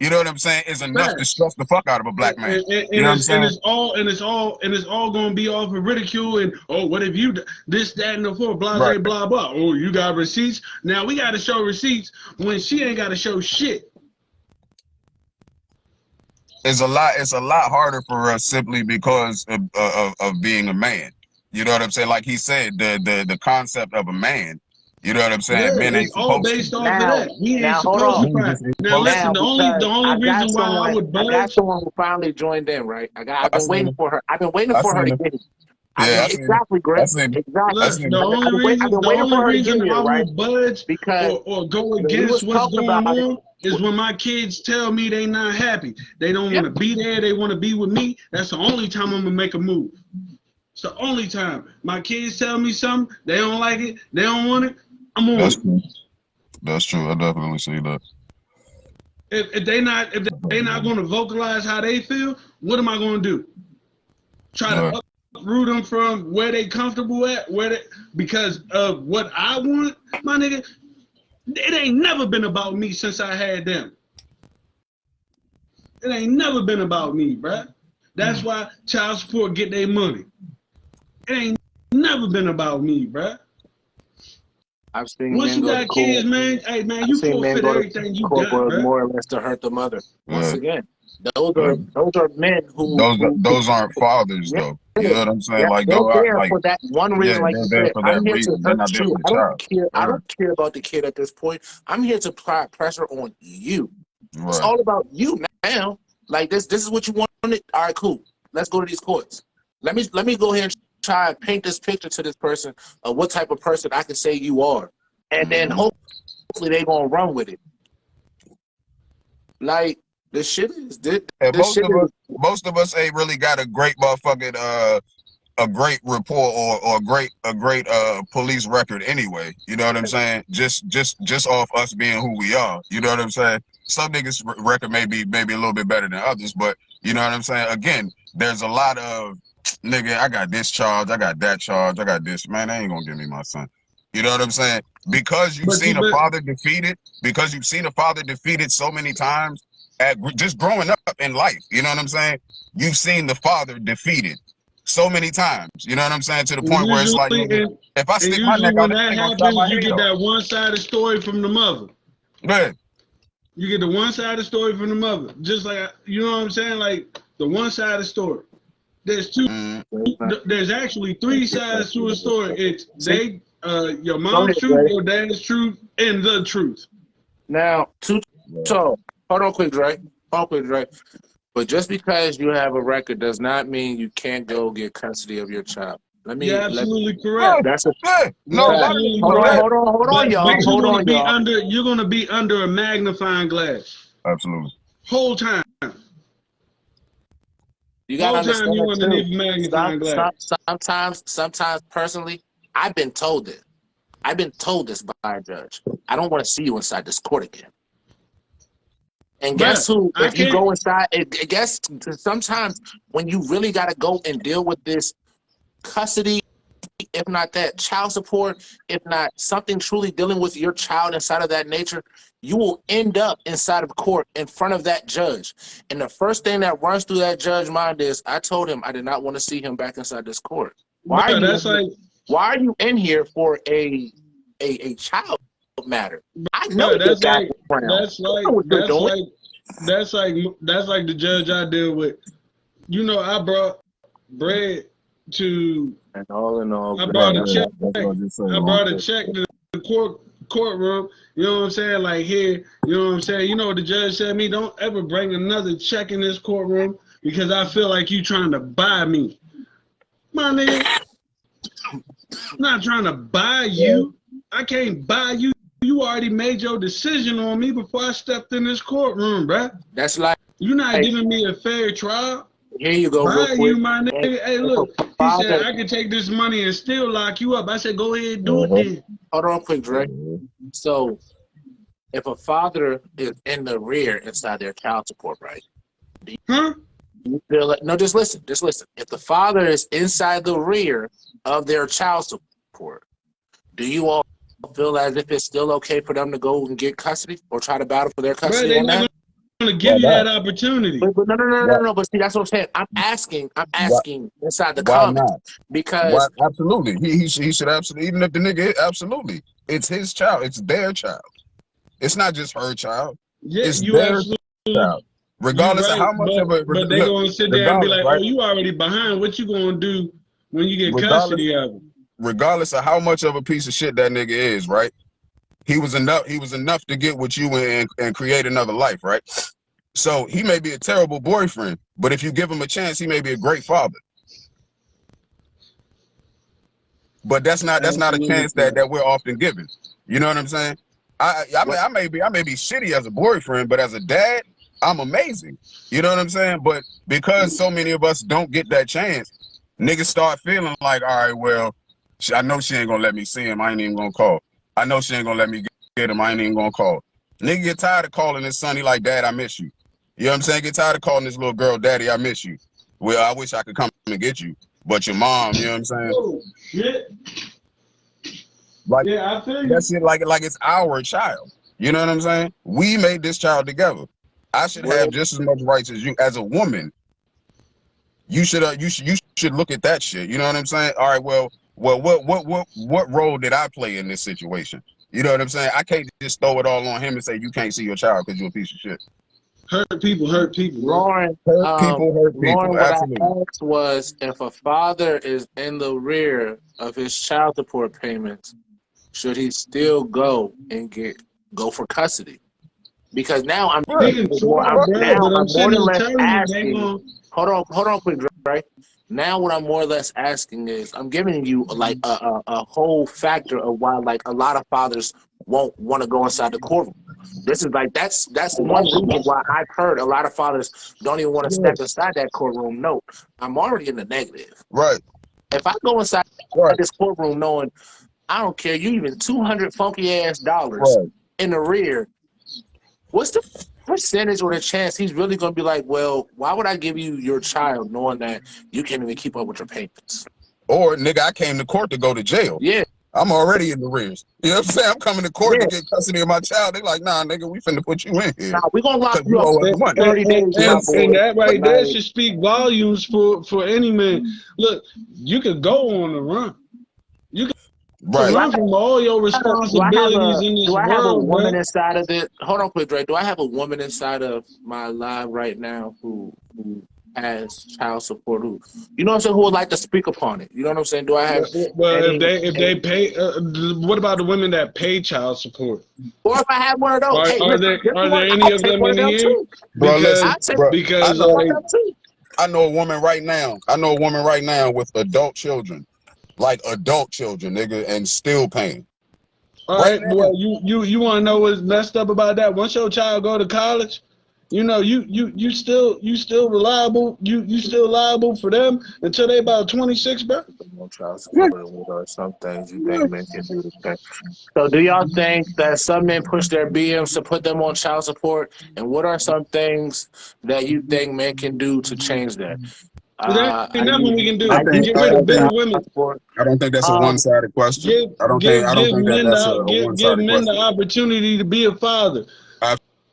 you know what I'm saying, is enough to facts. stress the fuck out of a black man. You And know what I'm it's and saying? it's all gonna be off of ridicule and oh, what have you this, that, and the fourth, blah Right. blah blah. Oh, you got receipts. Now we gotta show receipts when she ain't gotta show shit. It's a lot harder for us simply because of being a man. You know what I'm saying? Like he said, the concept of a man. You know what I'm saying? Yeah, Men it's ain't all supposed to. based off of now that. We ain't hold supposed on. to Men cry. just ain't Now supposed listen, Now the because only reason why I would I got budge. someone who finally joined in, right? I've to. I been seen waiting it. for her. I've been waiting I for her seen to it. get it. Yeah, I seen it. Exactly, I Greg. seen it. I Exactly. Look, seen it. I've been the waiting for only her to get reason here, I right? will budge Because or go when we against was what's talking going about it, on is when my kids tell me they not happy. They don't yep, want to be there. They want to be with me. That's the only time I'm gonna make a move. It's the only time my kids tell me something. They don't like it. They don't want it. I'm on That's it. true. That's true. I definitely see that. If they not gonna vocalize how they feel, what am I gonna do? Try Right. to uproot them from where they comfortable at, because of what I want, my nigga. It ain't never been about me since I had them. It ain't never been about me, bruh. That's why child support get their money. It ain't never been about me, bruh. I've seen Once men you go to got kids, court. man, hey man, I've you seen men forfeit go to everything you court got, for bruh. more or less to hurt the mother. Once Yeah. again, those Yeah. are men who Those aren't fathers yeah, though. You know what I'm saying? yeah, Like they're those are there like for that one yeah, reason, like they're you there said. for that I'm here to reason. They're hurt not there you. for the child. I Right. don't care about the kid at this point. I'm here to apply pressure on you. It's Right. all about you now. Like this is what you wanted. All right, cool. Let's go to these courts. Let me go ahead and try and paint this picture to this person of what type of person I can say you are, and then Mm-hmm. hopefully they gonna run with it. Like this shit is And this shit is most of us ain't really got a great motherfucking a great report or a great police record anyway. You know what I'm saying? Just off us being who we are. You know what I'm saying? Some niggas record maybe a little bit better than others, but you know what I'm saying? Again, there's a lot of nigga, I got this charge, I got that charge, I got this. Man, they ain't gonna give me my son. You know what I'm saying? Because you've But you seen a but father defeated, because you've seen a father defeated so many times at just growing up in life. You know what I'm saying? You've seen the father defeated so many times. You know what I'm saying? To the point where it's like, usually nigga, if I and stick my usually neck out, when they that ain't gonna chop happens, my you head get off. that one-sided story from the mother. Man, You get the one-sided story from the mother. Just like you know what I'm saying? Like the one-sided story. There's two mm, there's actually three sides to a story. It's see. your Go mom's ahead, truth, Dre. your dad's truth, and the truth. Now, yeah, so hold on, quick, Dre. Hold on, quick, Dre. But just because you have a record does not mean you can't go get custody of your child. You're Let absolutely yeah, correct. that's a yeah. You're No, a fact. lot of absolutely niggas Hold know on, correct. that. hold on, hold on, y'all. But Hold on, y'all. you're gonna be under a magnifying glass. Absolutely. Whole time. You gotta Whole time you understand too. underneath a magnifying glass. Sometimes personally, I've been told this. I've been told this by a judge. I don't want to see you inside this court again. And Bruh, guess who? I If you can't go inside, I guess sometimes when you really got to go and deal with this custody, if not that, child support, if not something truly dealing with your child inside of that nature, you will end up inside of court in front of that judge. And the first thing that runs through that judge's mind is, I told him I did not want to see him back inside this court. Why are you in here for a child matter? I know that's like the judge I deal with. You know, I brought bread to. And all in all, I brought a check. I brought a check to the courtroom. You know what I'm saying? Like here, you know what I'm saying? You know what the judge said to me? Don't ever bring another check in this courtroom because I feel like you trying to buy me. My nigga, I'm not trying to buy you. I can't buy you. You already made your decision on me before I stepped in this courtroom, bruh. That's like you're not giving me a fair trial. Here you go. Buy you, my nigga. Hey, look. He said I could take this money and still lock you up. I said, go ahead and do it then. Hold on quick, Dre. So, if a father is in the rear inside their child support, right? Huh? You feel like, no, just listen. If the father is inside the rear of their child support, do you all feel as if it's still okay for them to go and get custody or try to battle for their custody on that? To give you that opportunity. But no. But see, that's what I'm saying. I'm asking inside the comments because absolutely, he should absolutely. Even if the nigga, absolutely, it's his child. It's their child. It's not just her child. Yeah, it's their child. Regardless of how much of it. But they gonna sit there and be like, "Oh, you already behind. What you gonna do when you get custody of him?" Regardless of how much of a piece of shit that nigga is, right? He was enough to get with you and create another life, right? So he may be a terrible boyfriend, but if you give him a chance, he may be a great father. But that's not a chance that we're often given. You know what I'm saying? I may be shitty as a boyfriend, but as a dad, I'm amazing. You know what I'm saying? But because so many of us don't get that chance, niggas start feeling like, all right, well, I know she ain't gonna let me see him. I ain't even gonna call. I know she ain't gonna let me get him. I ain't even gonna call. Nigga get tired of calling his son. He like, Dad, I miss you. You know what I'm saying? Get tired of calling this little girl, Daddy, I miss you. Well, I wish I could come and get you. But your mom, you know what I'm saying? Oh, shit. Like, yeah, I feel you. That's it, like it's our child. You know what I'm saying? We made this child together. I should have just as much rights as you. As a woman, you should look at that shit. You know what I'm saying? All right, well, what role did I play in this situation? You know what I'm saying? I can't just throw it all on him and say you can't see your child because you're a piece of shit. Hurt people. Lauren, hurt people. Lauren, Absolutely. what I asked was if a father is in the rear of his child support payments, should he still go for custody? Because now I'm more than less asking. Hold on, quick, right? Now what I'm more or less asking is, I'm giving you like a whole factor of why like a lot of fathers won't want to go inside the courtroom. This is like that's one reason why I've heard a lot of fathers don't even want to step inside that courtroom. No, I'm already in the negative. Right. If I go inside this courtroom knowing I don't care, you even $200 funky ass dollars in the rear, what's the percentage or the chance he's really going to be like, well, why would I give you your child knowing that you can't even keep up with your payments? Or, nigga, I came to court to go to jail. Yeah. I'm already in the rears. You know what I'm saying? I'm coming to court to get custody of my child. They like, nah, nigga, we finna put you in here. Nah, we going to lock you up for 30 days. And that right there should speak volumes for any man. Look, you could go on the run. You can run from all your responsibilities in this world. Do I have a woman inside of it? Hold on quick, Dre. Do I have a woman inside of my live right now who has child support, who, you know what I'm saying, who would like to speak upon it? You know what I'm saying? Do I have if they pay what about the women that pay child support? Or if I have one of those, are there any of them in here? Because I know a woman right now. With adult children. Like adult children, nigga, and still paying. All right, boy, you want to know what's messed up about that? Once your child go to college, you know, you still reliable. You still liable for them until they about 26, bro. What are some things you think men can do to pay? So, do y'all think that some men push their BMs to put them on child support? And what are some things that you think men can do to change that? There ain't nothing we can do. I I think use Get I rid of don't bitter think women. I don't think that's a um one-sided question. I don't Give think men that's a give one-sided men the question. opportunity to be a father.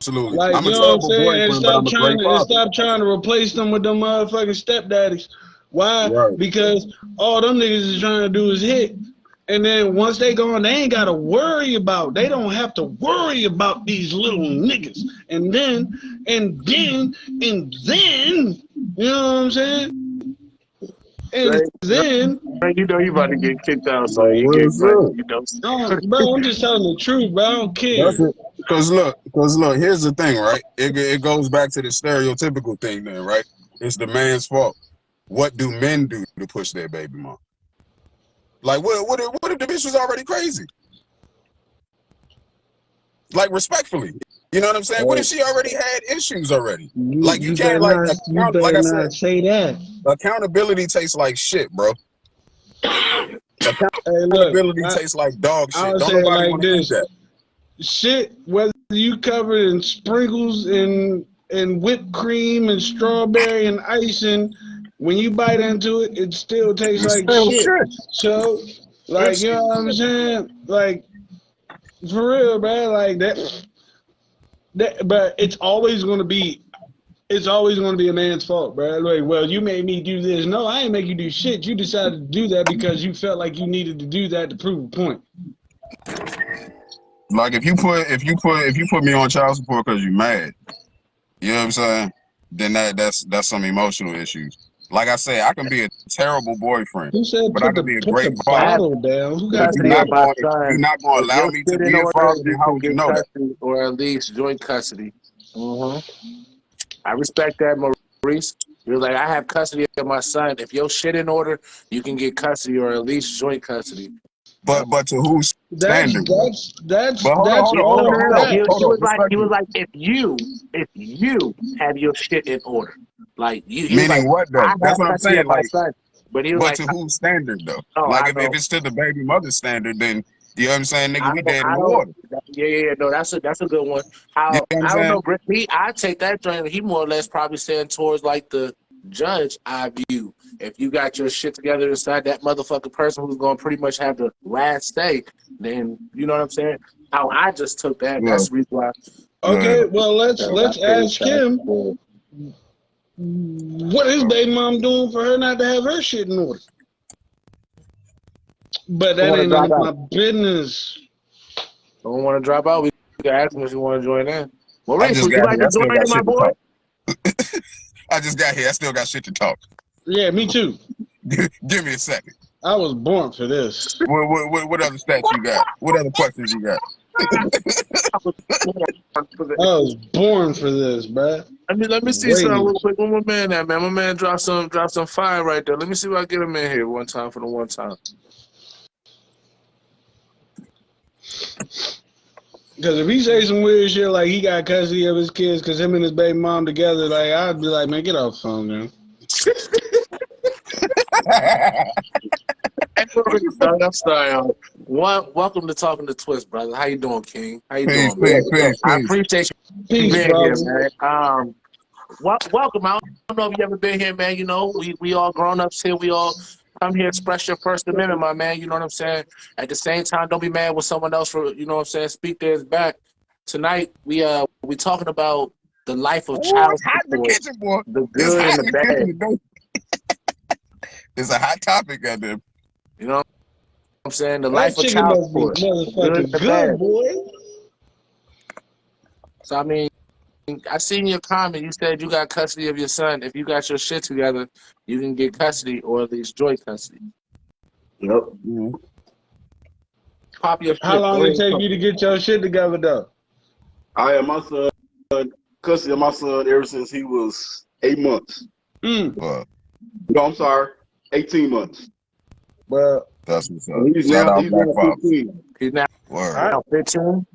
Absolutely. Like, I'm you a know what I'm terrible saying? And boyfriend, but I'm a great father. stop trying to replace them with them motherfucking stepdaddies. Why? Right. Because all them niggas is trying to do is hit. And then once they gone, they ain't gotta worry about. They don't have to worry about these little niggas. And then, you know what I'm saying? And then, you know you about to get kicked out, so No, you real get money, shit. you know. bro, I'm just telling the truth, bro. I don't care. That's it. Cause look, here's the thing, right? It goes back to the stereotypical thing then, right? It's the man's fault. What do men do to push their baby mom? Like what if the bitch was already crazy? Like respectfully. You know what I'm saying? What if she already had issues already? Like you can't like account like I said, Say that. accountability tastes like shit, bro. Hey, look, Accountability tastes like dog shit. I'll Don't say it nobody like want to eat this. that. Shit, whether you covered in sprinkles and whipped cream and strawberry and icing, when you bite into it, it still tastes It's like still shit. shit. So, like, It's you know what I'm saying? Like, for real, man, like that but it's always gonna be a man's fault, bro. Like, well, you made me do this. No, I ain't make you do shit. You decided to do that because you felt like you needed to do that to prove a point. like if you put me on child support because you're mad, you know what I'm saying? Then that's some emotional issues. Like I say, I can be a terrible boyfriend, Who said but I can be a great I father. have bottle down? Who But got if the you're custody of not my bottle? going, if you're son. not going If to allow your me to shit in be a order, father, then you how can would you get know that? custody or at least joint custody. I respect that, Maurice. You're like, I have custody of my son. If your shit in order, you can get custody or at least joint custody. But to whose That's standard though? that's But that's all in No. that. He was like, respectfully. if you have your shit in order, like he was like, Meaning what I though? That's have what I'm custody saying. of my Like, son, but he was but like, to whose standard though? oh, Like I if know. it's to the baby mother's standard, then you know what I'm saying, nigga, I we don't. dead in I the don't. water. Yeah. No, that's a good one. You know How what I'm I don't saying? know. Me, I take that joint. He more or less probably saying towards like the judge. I view if you got your shit together inside that motherfucking person who's gonna pretty much have the last say, then you know what I'm saying. How I just took that. Yeah. That's the reason why. Okay, well I let's paid ask child him support. what his baby mom doing for her not to have her shit in order. But Who that want to ain't none drop of out? my business. Don't want to drop out. We can ask him if you want to join in. I Maurice, just would you got like here. to I still join got in, my shit to boy? talk. I just got here. I still got shit to talk. Yeah, me too. Give me a second. I was born for this. What other stats you got? What other questions you got? I was born for this, bruh. Let me see something Waiting. real quick. Where my man at, man? My man dropped some fire right there. Let me see if I get him in here one time for the one time. Because if he say some weird shit like he got custody of his kids because him and his baby mom together, like I'd be like, man, get off the phone, man. Hey, Maurice, dog, I'm sorry. Welcome to Talking to Twist, brother. How you doing, King? How you Peace, doing, man? peace, peace, I peace. appreciate you Peace, being here, brother. man. Welcome. I don't know if you ever been here, man. You know, we all grown ups here. We all come here, express your First Amendment, my man. You know what I'm saying? At the same time, don't be mad with someone else for, you know what I'm saying, speak theirs back. Tonight, we talking about the life of Ooh, child it's hot in the support, kitchen, boy. the It's good hot and in the the bad. kitchen today. It's a hot topic out there. You know what I'm saying? The That life of chicken child must be support, the good and motherfucking the good, bad. boy. So, I mean, I seen your comment. You said you got custody of your son. If you got your shit together, you can get custody or at least joint custody. Yep. Mm-hmm. Pop your How shit. long Go it ahead. take you to get your shit together, though? I had my son, custody of my son ever since he was 8 months. Well, No, I'm sorry, 18 months. Well, that's what's up. And he's Shout now out he's Black now Pops. 15. He's now Word. 15.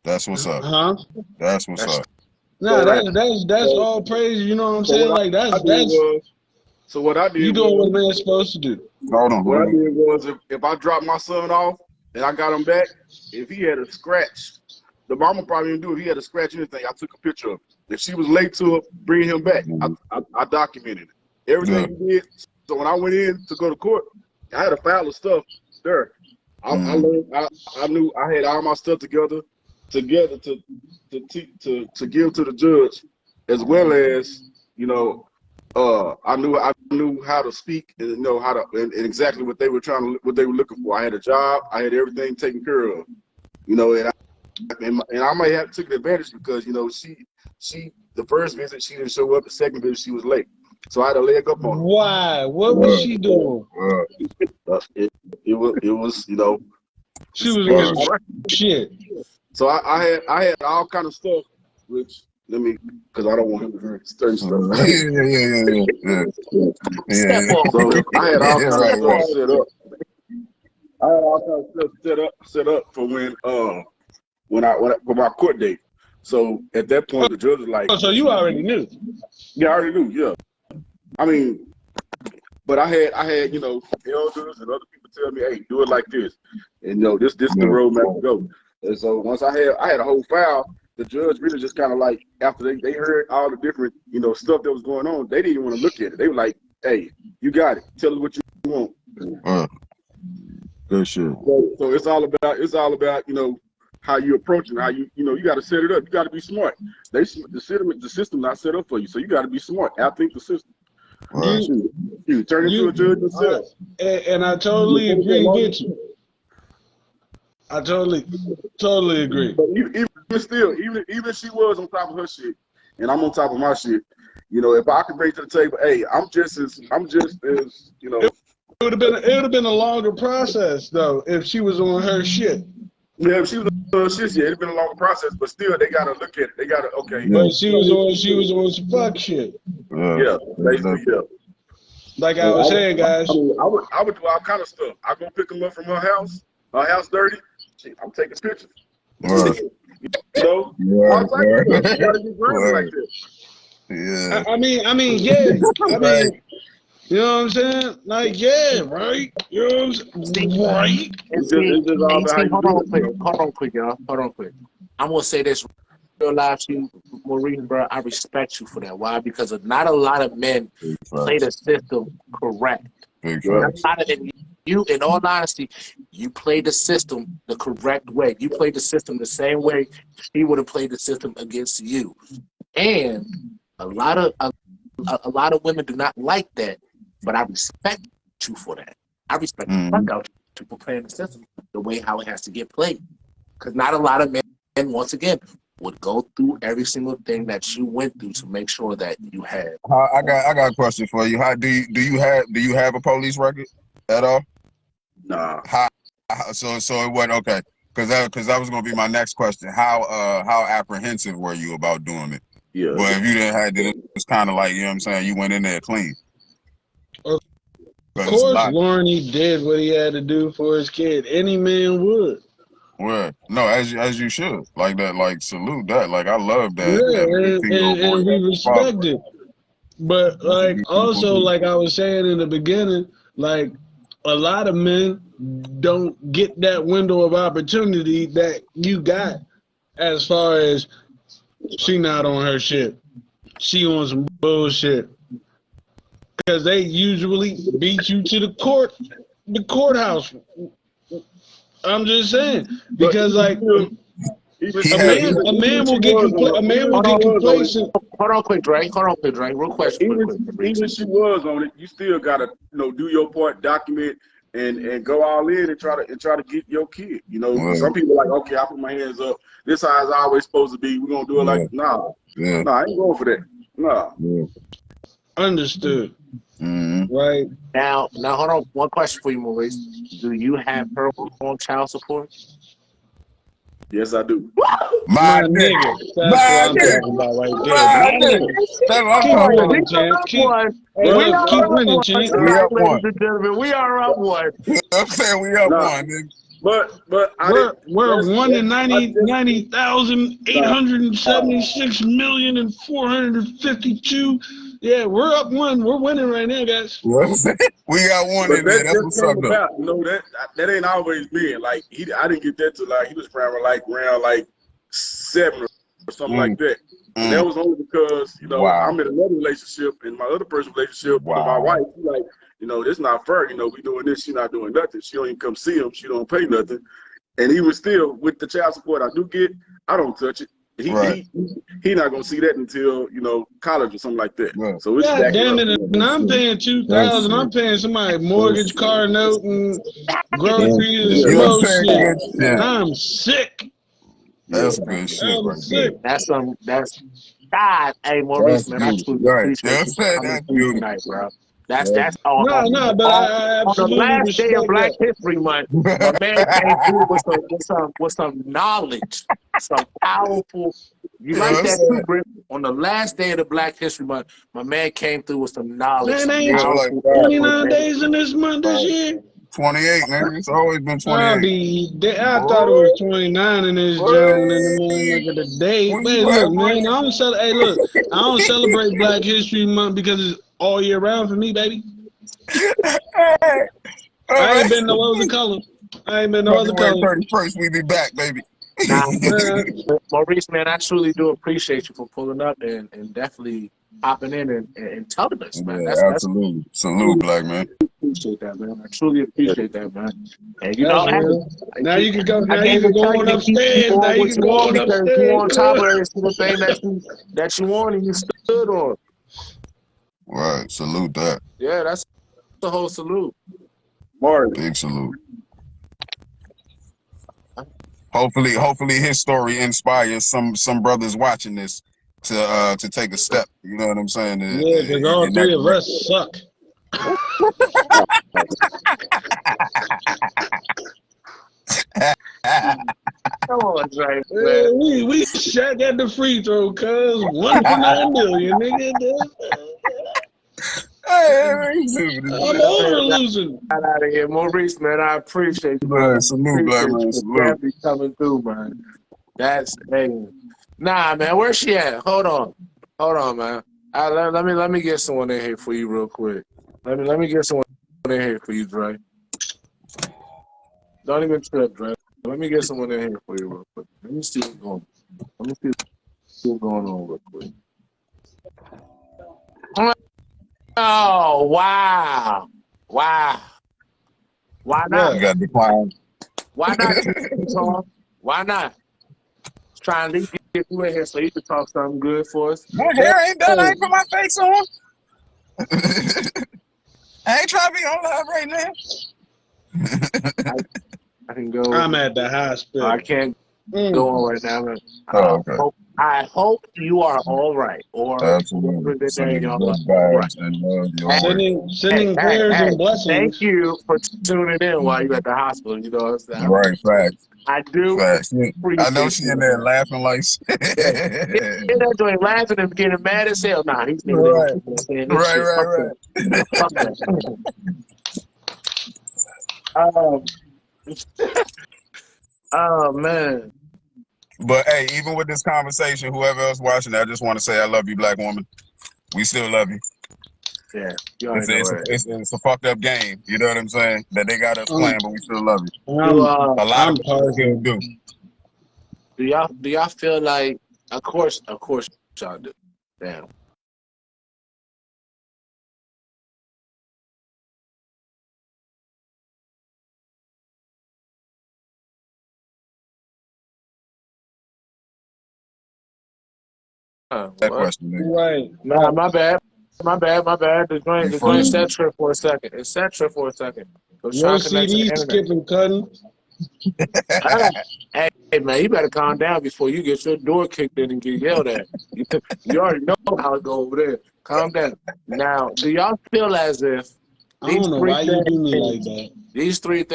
That's what's up. huh? That's what's That's up. Nah, So, that's all praise. You know what I'm so saying? what Like I did was, so what I you did doing what was, a man's supposed to do. Hold on. what I did was, if I dropped my son off and I got him back, if he had a scratch, the mama probably didn't do it. If he had a scratch, anything, I took a picture of it. If she was late to it, bring him back. I documented it. everything you did. So when I went in to go to court, I had a file of stuff there. I learned. I knew I had all my stuff together to give to the judge, as well as I knew how to speak and know how to and exactly what they were looking for. I had a job. I had everything taken care of. And I might have taken advantage because she the first visit she didn't show up. The second visit she was late, so I had a leg up on her. Why? What was she doing? It was She was on some shit. So I had all kind of stuff, which because I don't want him to hear certain stuff. So I had all kind of stuff set up. I had all kind of stuff set up for when for my court date. So at that point, the judge was like, "Oh, so you already knew?" Yeah, I already knew. Yeah, I mean, but I had elders and other people tell me, "Hey, do it like this," and this is the roadmap to go. And so once I had a whole file, the judge really just kind of like after they heard all the different stuff that was going on, they didn't even want to look at it. They were like, "Hey, you got it. Tell us what you want." Good shit. So it's all about how you approach it, how you got to set it up. You got to be smart. The system not set up for you, so you got to be smart. Outthink the system. You turn into a judge yourself. And I totally agree with you. I totally agree. But even if she was on top of her shit, and I'm on top of my shit, if I could bring to the table, hey, I'm just as It would have been a longer process though if she was on her shit. Yeah, if she was on her shit, it'd been a longer process, but still they gotta look at it. They gotta But she was on some fuck shit. Yeah, basically, yeah. Like I was saying, guys. I would do all kind of stuff. I go pick them up from her house dirty. I'm taking pictures. You gotta get grounded like this. Yeah. I mean, yeah. I mean, you know what I'm saying? Like, yeah, right? You know what I'm saying? Right? Hold on quick, y'all. Hold on quick. I'm going to say this real live to you, Maureen, bro. I respect you for that. Why? Because not a lot of men play the system correct. Not a lot of them. You, in all honesty, you play the system the correct way. You played the system the same way he would have played the system against you. And a lot of women do not like that. But I respect you for that. I respect the fuck out you for playing the system the way how it has to get played. Because not a lot of men, once again, would go through every single thing that you went through to make sure that you had. I got a question for you. How do you have a police record at all? Nah. So it wasn't okay. Because that was gonna be my next question. How apprehensive were you about doing it? Yeah. But if you didn't have it, it's kind of like, you know what I'm saying, you went in there clean. Of course, Lorne did what he had to do for his kid. Any man would. Well, no, as you should. Like that, like salute that. Like I love that. Yeah, and we respect it. But like also, like I was saying in the beginning, like a lot of men don't get that window of opportunity that you got as far as she not on her shit. She on some bullshit. Because they usually beat you to the courthouse. I'm just saying. Because like a man will get complacent. Hold on quick, Drake. Real question. Even if she was on it, you still gotta do your part, document and go all in and try to get your kid. Some people are like, okay, I put my hands up. This how it's always supposed to be. We're gonna do it like nah, I ain't going for that. Nah. Yeah. Understood. Right. Now hold on. One question for you, Maurice. Do you have her on child support? Yes, I do. My nigga. That's what I'm talking about right there. Keep winning, champ. Keep winning, champ. We up one. Ladies and gentlemen, we are up one. I'm saying we up one, nigga. But we're 1,876,452. Yeah, we're up one. We're winning right now, guys. We got one in there. That's what's up, though. That ain't always been like I didn't get that till like he was probably like around like 7 or something like that. And that was only because, you know, Wow. I'm in another relationship, and my other person's relationship with my wife, she like, you know, this not fair. You know, we doing this, she not doing nothing. She don't even come see him. She don't pay nothing. And even still, with the child support I do get, I don't touch it. He not gonna see that until, you know, college or something like that. Right. So it's God back damn up. it! And I'm paying $2,000. I'm paying somebody mortgage, car note, and groceries, You and know what I'm more saying? shit. Good shit. I'm sick. That's good shit I'm right sick. there. That's God. Hey, Maurice, That's man, I beautiful. truly Right. appreciate you for coming That's through beautiful. tonight, bro. That's No, but I on the absolutely last day of respect Black that. History Month. My man came through with some knowledge, some powerful. You You know what like I'm that saying? too, Britt? On the last day of the Black History Month, my man came through with some knowledge, Man, some ain't Yeah, like powerful that. input, 29 man. days in this month this year. 28, nigga. It's always been I 28. thought it was 29 in this Joan and the motherfucker today. Wait, look, man, I don't celebrate Black History Month because it's all year round for me, baby. I ain't been no other color. February 31st, we be back, baby. Nah, Maurice, man, I truly do appreciate you for pulling up and definitely hopping in and telling us, man. Yeah, That's absolutely. Salute, black man. appreciate that, man. I truly appreciate that, man. And you That's know, real. Now you can go. I Now you came can to tell go you on to keep upstairs. Now on you what can you go want on because you upstairs. on top of every single thing that you want and you stood on. Right. Salute that. Yeah, that's the whole salute. Big salute. Hopefully his story inspires some brothers watching this to take a step. You know what I'm saying? Yeah, because all In that three of direction. us suck. Come on, Dre, man. We shot at the free throw, cuz 1 for 9 million, nigga. I'm over losing. Out of here, Maurice, man. I appreciate you, Man, brother. salute, black Appreciate man. you for Salute. definitely coming through, man. That's nah, man. Where's she at? Hold on, man. Let me get someone in here for you real quick. Let me get someone in here for you, Dre. Don't even trip, Dre. Let me get someone in here for you real quick. Let me see what's going on. Let me see what's going on real quick. Oh, wow. Why not? You got decline. Why not, Tom? Why not? Try and at least get you in here so you can talk something good for us. My hair ain't done. I ain't put my face on. I ain't trying to be on live right now. I can go. I'm at the hospital. I can't go on right now. Okay. I hope you are all right. Or Absolutely. Sending good vibes and love your way. Sending prayers and blessings. Thank you for tuning in while you're at the hospital. You know what I'm saying? Right, facts. I do. Facts. I know she in there laughing like In that joint laughing and getting mad as hell. Nah, these niggas ain't saying this shit. Right. Fuck that. Oh man. But hey, even with this conversation, whoever else watching, I just want to say I love you, black woman. We still love you. Yeah, you already know it. It's a fucked up game. You know what I'm saying? That they got us playing, but we still love you. A lot of people still do. Do y'all feel like? Of course, y'all do. Damn. That question, nigga. Right. Nah, my bad. The joint set trip for a second. It set trip for a second. I was trying Your to connect to the CD internet. skipping, cutting. Hey man, you better calm down before you get your door kicked in and get yelled at. You already know how it go over there. Calm down. Now, do y'all feel as if I don't know why you do me like that. These three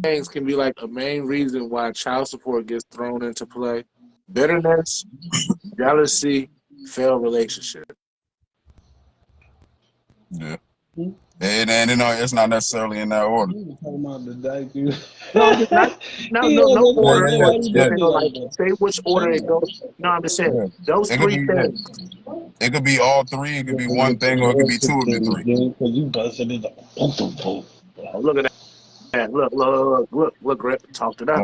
things can be like a main reason why child support gets thrown into play? Bitterness, jealousy, failed relationship. Yeah. And you know, it's not necessarily in that order. Talking about the diaper. No order. Yeah. Like, say which order it goes. No, I'm just saying those three things. It could be all three. It could be one thing, or it could be two of the three. You busted it up. Oh, look at that! Look! Grip talked it up.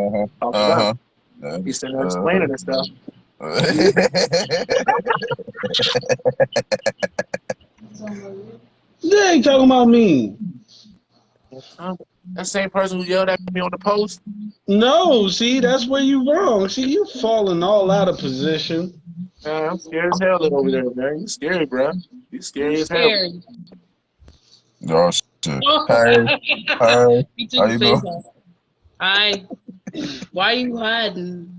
Yeah. He's sitting there explaining and stuff. They ain't talking about me. That same person who yelled at me on the post. No, see, that's where you wrong. See, you falling all out of position. Man, I'm scared as hell over there, man. You scary, bro. You scary as hell. Oh shit. Oh, Hey, hey, he how took you the face doing? off. Hi. Why you hiding?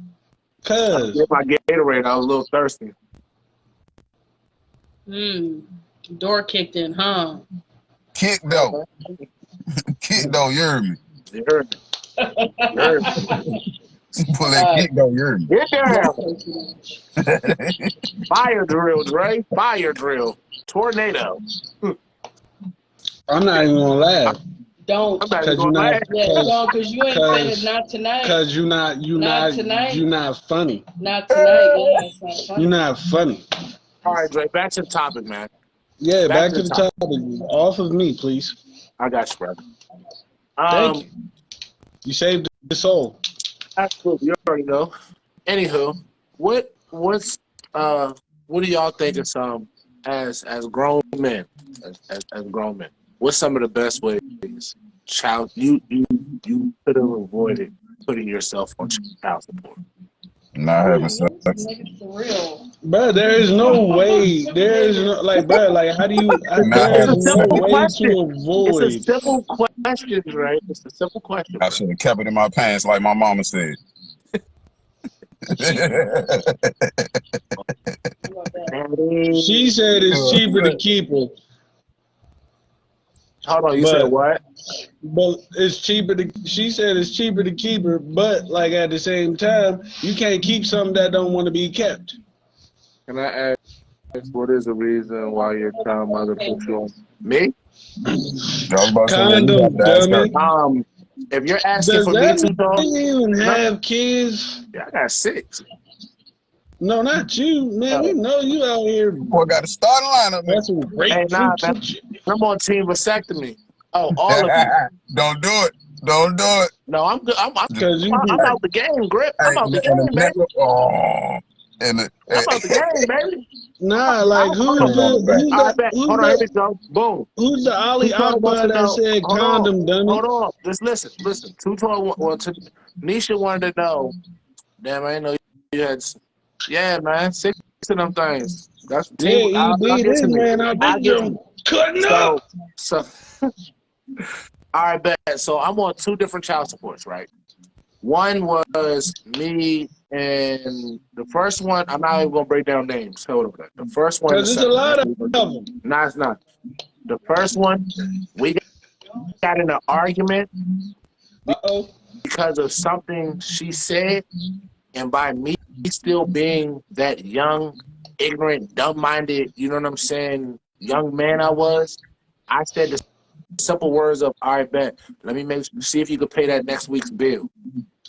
Cuz. Get my Gatorade. I was a little thirsty. Door kicked in, huh? Kick though. Kick though, you heard me. You heard me. You heard me. Pull that kick though, you heard me. Get down. Fire drill, Dre. Fire drill. Tornado. I'm not even gonna laugh. Don't. I'm not Cause even you gonna not laugh. Yeah, no, because you ain't finna, not tonight. Cause you not tonight. you not funny. Not tonight, yeah, it's not funny. You not funny. All right, Dre, back to the topic, man. Yeah, back to the topic. Off of me, please. I got you, brother. Thank you. You saved the soul. Absolutely, you already know. Anywho, what do y'all think of some as grown men, as grown men? What's some of the best ways you could have avoided putting yourself on child support? Not having sex. For real. Bro, there is no way. There is no bro. Like, how do you? There is no way to avoid. It's a simple question, right? It's a simple question. I should have kept it in my pants like my mama said. She said it's cheaper to keep her. Hold on, you said what? But it's cheaper to. She said it's cheaper to keep her, but like at the same time, you can't keep something that don't want to be kept. Can I ask what is the reason why your child mother put you on? Me? Condom, dummy. If you're asking Does for me that to go, even have kids? Yeah, I got 6. No, not you, man. We know you out here. Boy, got a starting lineup. That's some great hey, nah, man, I'm on team vasectomy. Oh, all of you. Don't do it. Don't do it. No, I'm good. I'm out the game, Grip. I'm out the game, baby. I'm out the game, baby. Nah, like who's Hold on, here we go. Boom. Who's the Ali Akbar that said condom, dummy? Hold on. Just listen. Nisha wanted to know. Damn, I didn't know you had. Yeah, man, 6 of them things. That's team. Yeah, ED is, man. I think you're cutting up. So, all right, bet. So I'm on 2 different child supports, right? One was me, and the first one, I'm not even gonna break down names. Hold on. The first one, because there's a lot of them. Nah, it's not. The first one, we got in an argument because of something she said, and by me still being that young, ignorant, dumb-minded, you know what I'm saying, young man I was, I said the simple words of, all right, bet, let me see if you could pay that next week's bill.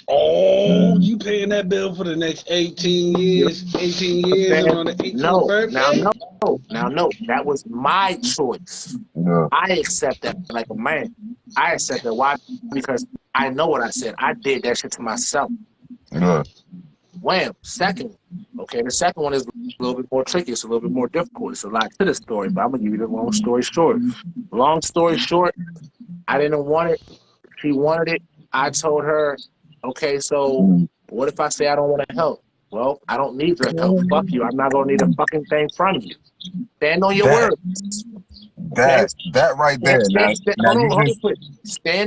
Oh, you paying that bill for the next 18 years? 18 years and on the 18th birthday? No. That was my choice. Yeah. I accept that like a man. I accept that. Why? Because I know what I said. I did that shit to myself. Yeah. Wham. Second. Okay, the second one is a little bit more tricky. It's a little bit more difficult. It's a lot to the story, but I'm going to give you the long story short. Long story short, I didn't want it. She wanted it. I told her, okay, so what if I say I don't want to help? Well, I don't need your help. Fuck you. I'm not going to need a fucking thing from you. Stand on your words. That right there. Stand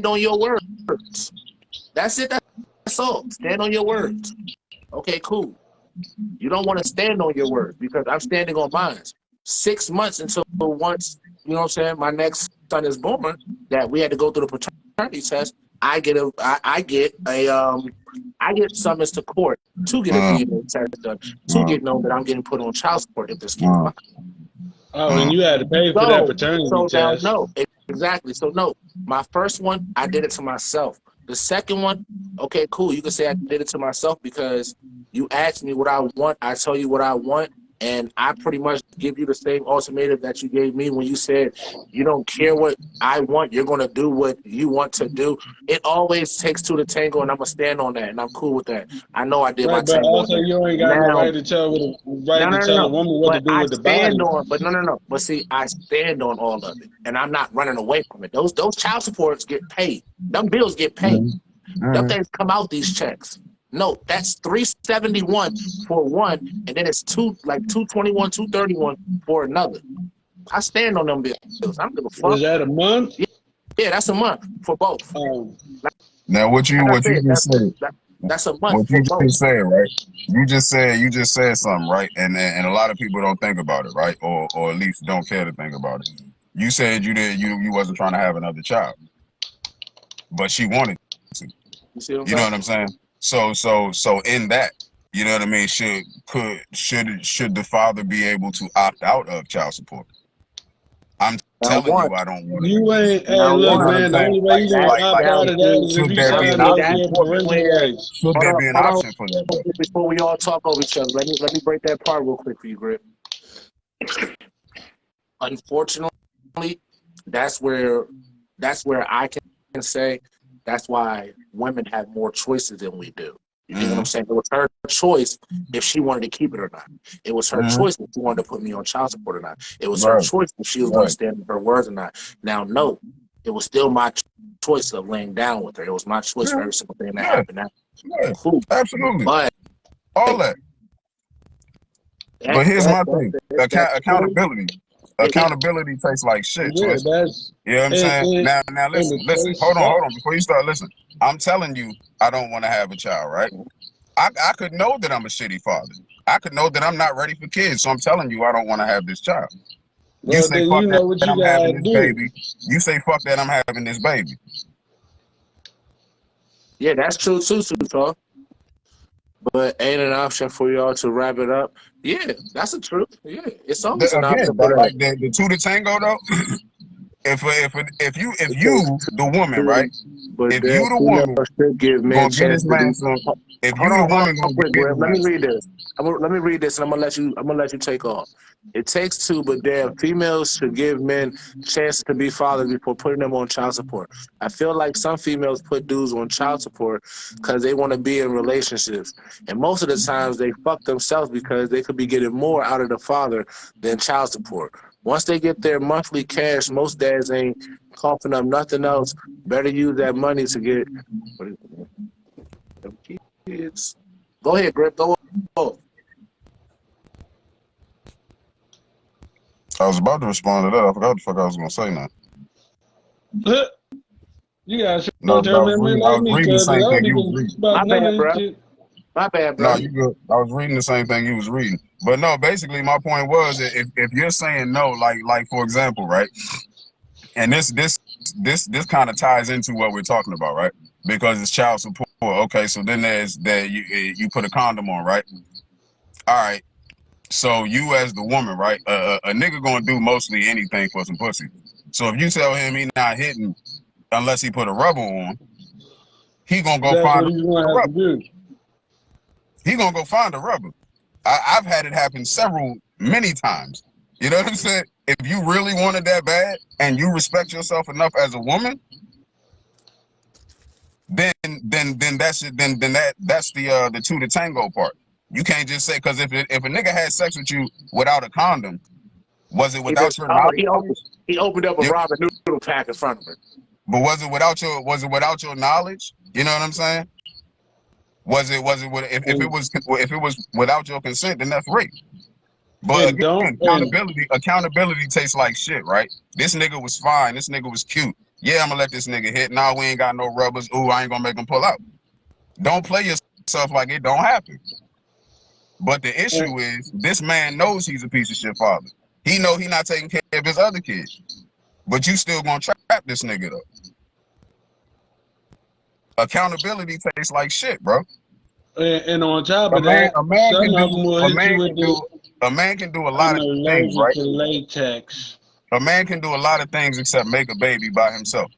on your words. That's it. That's all. Stand on your words. Okay, cool. You don't want to stand on your words because I'm standing on mine. 6 months until once, you know what I'm saying, my next son is born, that we had to go through the paternity test. I get summons to court to get a DNA test done to get known that I'm getting put on child support if this kid's mine. Oh, and you had to pay for that paternity test. No, exactly. So no, my first one, I did it to myself. The second one, okay, cool. You can say I did it to myself because you asked me what I want. I tell you what I want. And I pretty much give you the same ultimatum that you gave me when you said you don't care what I want, you're gonna do what you want to do. It always takes two to tango, and I'm gonna stand on that, and I'm cool with that. I know I did my Right, but tango on also that. you ain't got no Now, right to tell no, no, no, a no. woman what to But do I with the stand body. on, but no, no, no. But see, I stand on all of it, and I'm not running away from it. Those child supports get paid. Them bills get paid. Them things come out these checks. No, that's 371 for one, and then it's 221, 231 for another. I stand on them bills. I don't give a fuck. Is that a month? Yeah, that's a month for both. Now, what you Like I said, just said, that's a month what for you both. just said, right? You just said something, right? And a lot of people don't think about it, right? Or at least don't care to think about it. You said you wasn't trying to have another child, but she wanted to. You see what I'm You know saying? what I'm saying? So in that, you know what I mean? Should the father be able to opt out of child support? I'm Now telling one, you, I don't want You it. ain't, hey, now You look, know one. what I'm man, the saying? only way you gonna opt That's out of that down is if Should you there now be sign an see your that's option? parental where rights. Should there be an hold on option for that though? before we all talk over each other. Let me break that part real quick for you, Grip. Unfortunately, that's where I can say that's why women have more choices than we do. You dig what I'm saying? It was her choice if she wanted to keep it or not. It was her choice if she wanted to put me on child support or not. It was her Right, choice if she was going to right. stand on her words or not. Now, no, it was still my choice of laying down with her. It was my choice for Yeah, every single thing that yeah, happened. Now, yeah. cool, Absolutely. but All that. that But here's that my that thing. that, that choice, Accountability. yeah, go ahead. Accountability tastes like shit, Yeah, twist. that's You know what I'm saying? it, Now and listen, the listen. choice Hold on. sucks. Before you start listening, I'm telling you, I don't want to have a child, right? I could know that I'm a shitty father. I could know that I'm not ready for kids. So I'm telling you, I don't want to have this child. You Well, say then fuck you that, know what that you I'm having gotta this do. baby. You say fuck that I'm having this baby. Yeah, that's true too, Sutar. But ain't an option for y'all to wrap it up. Yeah, that's the truth. Yeah, it's always an option Again, for that. like the two to tango though. If It takes you the woman, right? two, but If then you the females woman should give men gonna get chance this to man be. some, if Hold you the on, woman real gonna quick, get Graham. this Let me man read this. Let me read this, and I'm gonna let you take off. It takes two, but damn, females should give men chances to be fathers before putting them on child support. I feel like some females put dudes on child support because they want to be in relationships, and most of the times they fuck themselves because they could be getting more out of the father than child support. Once they get their monthly cash, most dads ain't coughing up nothing else. Better use that money to get them kids. Go ahead, Greg. Go on. I was about to respond to that. I forgot what the fuck I was gonna say now. You got No, short 'cause I term was memory reading. I like was me, reading the cuz I same don't thing you was even think reading. about My none bad, of this bro. shit. My bad, No, bro. you good. I was reading the same thing you was reading. But no, basically my point was that if you're saying no, like for example, right? And this kind of ties into what we're talking about, right? Because it's child support. Okay, so then there's that you put a condom on, right? All right. So you as the woman, right? A nigga gonna do mostly anything for some pussy. So if you tell him he not hitting unless he put a rubber on, he gonna go That's find what a he's gonna have to rubber. do. He gonna go find a rubber. I've had it happen many times. You know what I'm saying? If you really want it that bad and you respect yourself enough as a woman, then that's it. That's the two to tango part. You can't just say because if a nigga had sex with you without a condom, was it He just without your knowledge? he opened up a You, ramen noodle pack in front of her. but was it without your knowledge? You know what I'm saying? And If it was without your consent, then that's rape. But and again, don't and accountability tastes like shit, right? This nigga was fine. This nigga was cute. Yeah, I'm gonna let this nigga hit. Nah, we ain't got no rubbers. Ooh, I ain't gonna make him pull out. Don't play yourself like it don't happen. But the and, issue is, this man knows he's a piece of shit father. He know he not taking care of his other kids. But you still gonna trap this nigga though. Accountability tastes like shit, bro. and on top A of man, that, a man some can of do, them will a hit you man with can the do, a man can do a lot I'm of things, allergic right? to latex. A man can do a lot of things except make a baby by himself.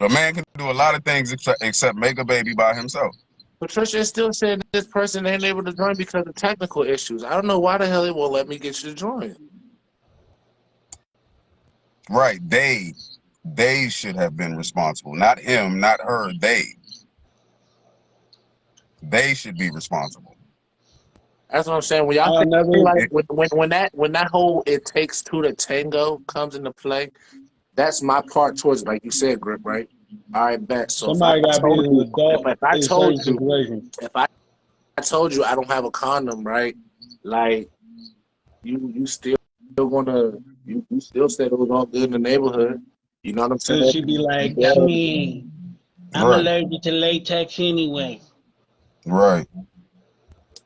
A man can do a lot of things except make a baby by himself. Patricia still said this person ain't able to join because of technical issues. I don't know why the hell they won't let me get you to join. Right. They should have been responsible. Not him, not her. They should be responsible. That's what I'm saying. When y'all I think never. like when that whole "it takes two to tango" comes into play, that's my part towards it. Like you said, Grip, right? All right, bet. So if I Somebody got to be told an you, adult if I in told certain you, situations. if I told you I don't have a condom, right? Like you still gonna you still said it was all good in the neighborhood. You know what I'm And saying? she'd be like, Yeah. come in. I'm Right. allergic to latex anyway. Right.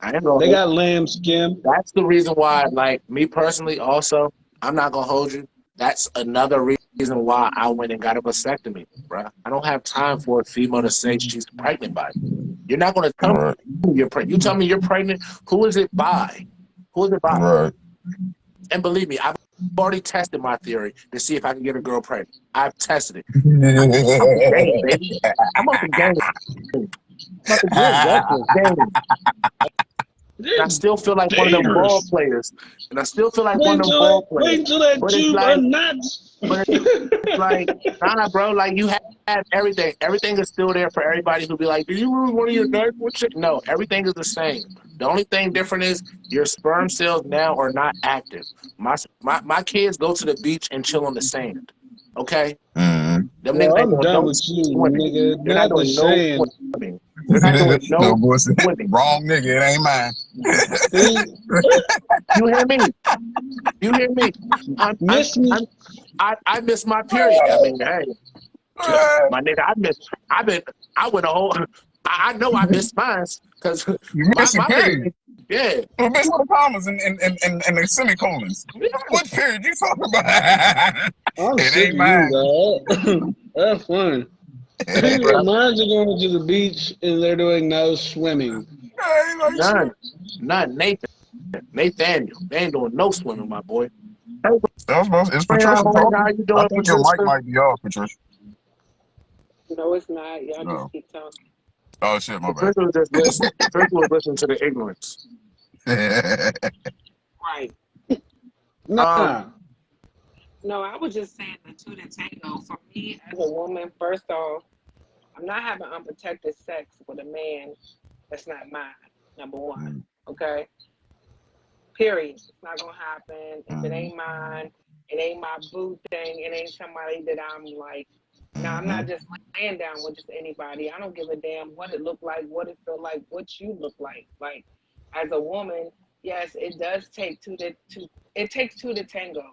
I ain't gonna They hold got lamb skin. That's the reason why, like me personally, also, I'm not gonna hold you. That's another reason why I went and got a vasectomy, bruh. I don't have time for a female to say she's pregnant by me. You're not gonna tell Right. me you're pregnant. You tell me you're pregnant. Who is it by? Who is it by? Right. And believe me, I've already tested my theory to see if I can get a girl pregnant. I've tested it. I'm the game, baby. I'm up the game. I'm up the You're aggressive. game. And I still feel like one of them ball Dangerous. players. And I still feel like one Wait of them till ball that, players. wait till that But it's tube like, unnuts. but it's like, nah, bro. Like you have everything. Everything is still there for everybody who be like, "Do you lose one of your nuts?" No, everything is the same. The only thing different is your sperm cells now are not active. My kids go to the beach and chill on the sand. Okay, Mm-hmm. them niggas Well, ain't I'm doing done no with you, swimming. nigga. They're not Not the doing no sand. swimming. They're not doing No no bullshit. swimming. Wrong nigga. It ain't mine. See? You hear me? You hear me? Miss me. I miss my period. I mean, hey, my nigga, I went a whole. I know I missed mine because You missed a my period. period. Yeah, You missed the commas and the semicolons. What period you talking about? I'm It sick ain't of you, mine. dog. That's fun. hey, bro, Mine's are going to the beach and they're doing no swimming. I ain't like none, shit. none. Nathaniel, they ain't doing no swimming, my boy. Hey, It's how Patricia talking. you I doing, think your mic Patricia? might be off, Patricia. No, it's not. Y'all just No. keep talking. Oh shit, my bad. Patricia was just listening. Patricia was listening to the ignorance. Right. Um, Nah. No, I was just saying the two to tango. For me as a woman, first off, I'm not having unprotected sex with a man that's not mine. Number one. Mm, Okay. Period. It's not gonna happen. If it mm, ain't mine, it ain't my boo thing. It ain't somebody that I'm like. No, I'm mm-hmm. not just laying down with just anybody. I don't give a damn what it look like, what it feel like, what you look like. Like, as a woman, yes, it does take two to two. It takes two to tango.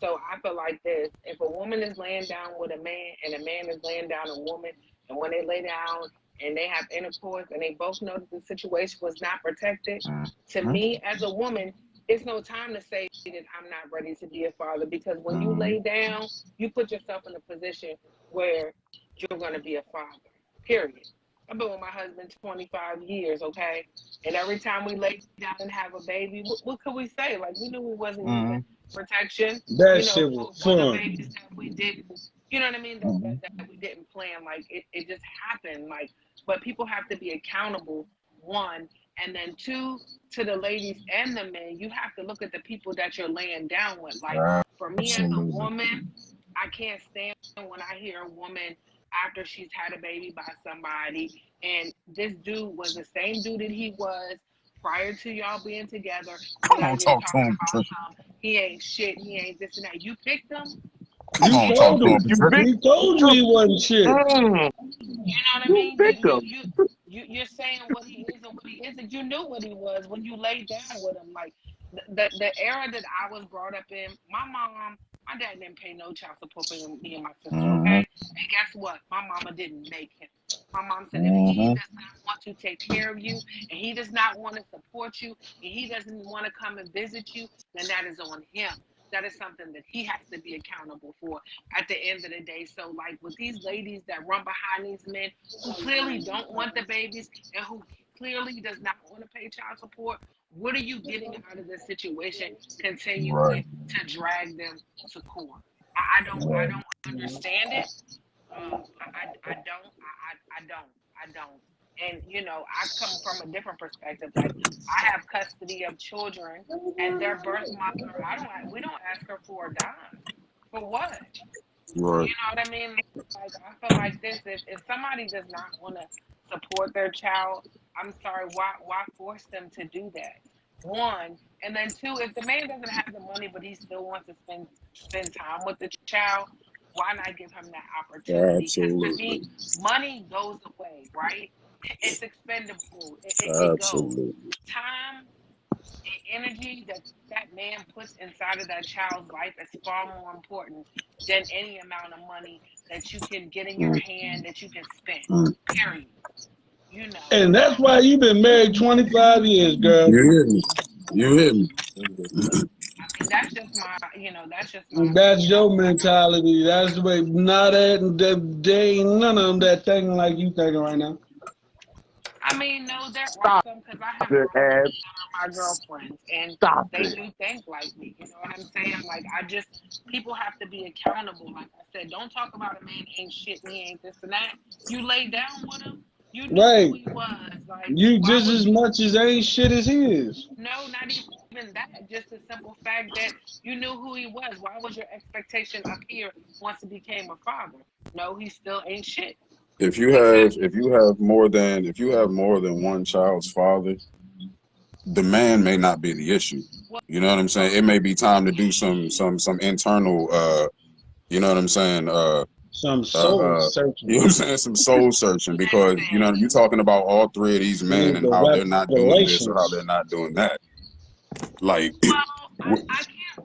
So I feel like this: if a woman is laying down with a man, and a man is laying down a woman, and when they lay down and they have intercourse, and they both know that the situation was not protected, to Mm-hmm. me as a woman, it's no time to say that I'm not ready to be a father, because when you Mm-hmm. lay down, you put yourself in a position where you're going to be a father. Period. I've been with my husband 25 years, okay? And every time we lay down and have a baby, what could we say? Like, we knew we wasn't Mm-hmm. using protection, That shit was for the fun. babies that we didn't, you know what I mean? Mm-hmm. That we didn't plan. Like, it just happened. Like, but people have to be accountable, one. And then two, to the ladies and the men, you have to look at the people that you're laying down with. Like, for me as a Absolutely. woman, I can't stand when I hear a woman after she's had a baby by somebody, and this dude was the same dude that he was prior to y'all being together. Come We out on, here talk to talking him, about Patricia. he ain't shit, he ain't this and that. You picked him. Come You on, talk told to him, him. you Patricia. big, We told you he wasn't shit. You know what I you mean? victim. You're saying what he is and what he isn't. You knew what he was when you laid down with him. Like the era that I was brought up in, my dad didn't pay no child support for me and my sister. Mm-hmm. Okay, and guess what? My mama didn't make him. My mom said if he Mm-hmm. does not want to take care of you, and he does not want to support you, and he doesn't want to come and visit you, then that is on him. That is something that he has to be accountable for at the end of the day. So, like with these ladies that run behind these men who clearly don't want the babies and who clearly does not want to pay child support, what are you getting out of this situation? Right. Continuing to drag them to court. I don't understand it. I don't. I don't. I don't. And I come from a different perspective. Like, I have custody of children, and their birth mother, we don't ask her for a dime. For what? Right. You know what I mean? Like, I feel like this. If somebody does not want to support their child, I'm sorry. Why force them to do that? One, and then two. If the man doesn't have the money, but he still wants to spend time with the child, why not give him that opportunity? Because to me, Absolutely. money goes away, right? It's expendable. It goes. Absolutely. Time and energy that man puts inside of that child's life is far more important than any amount of money that you can get in your Mm, hand that you can spend. mm. Period. And So that's why you've been married 25 years, girl. You hear me? You hear me? I mean, that's just my That's opinion. your mentality. That's the way. Not that they ain't none of them that thinking like you thinking right now. I mean, no, there are Stop some, because I have it, girlfriends Ed. that are my girlfriends, and Stop they it. do think like me. You know what I'm saying? Like, people have to be accountable. Like I said, don't talk about a man ain't shit and he ain't this and that. You laid down with him. You knew who Right. he was. Like, You why just would as you? much as ain't shit as his. No, not even that. Just the simple fact that you knew who he was. Why was your expectation up here once he became a father? No, he still ain't shit. If you Because have more than one child's father, the man may not be the issue. well, You know what I'm saying? It may be time to do some internal you know what I'm saying, Some uh, soul uh, searching. you know what I'm saying, some soul searching, because you're talking about all three of these men Need and the how they're not doing this or how revelations. they're not doing that. Like, well,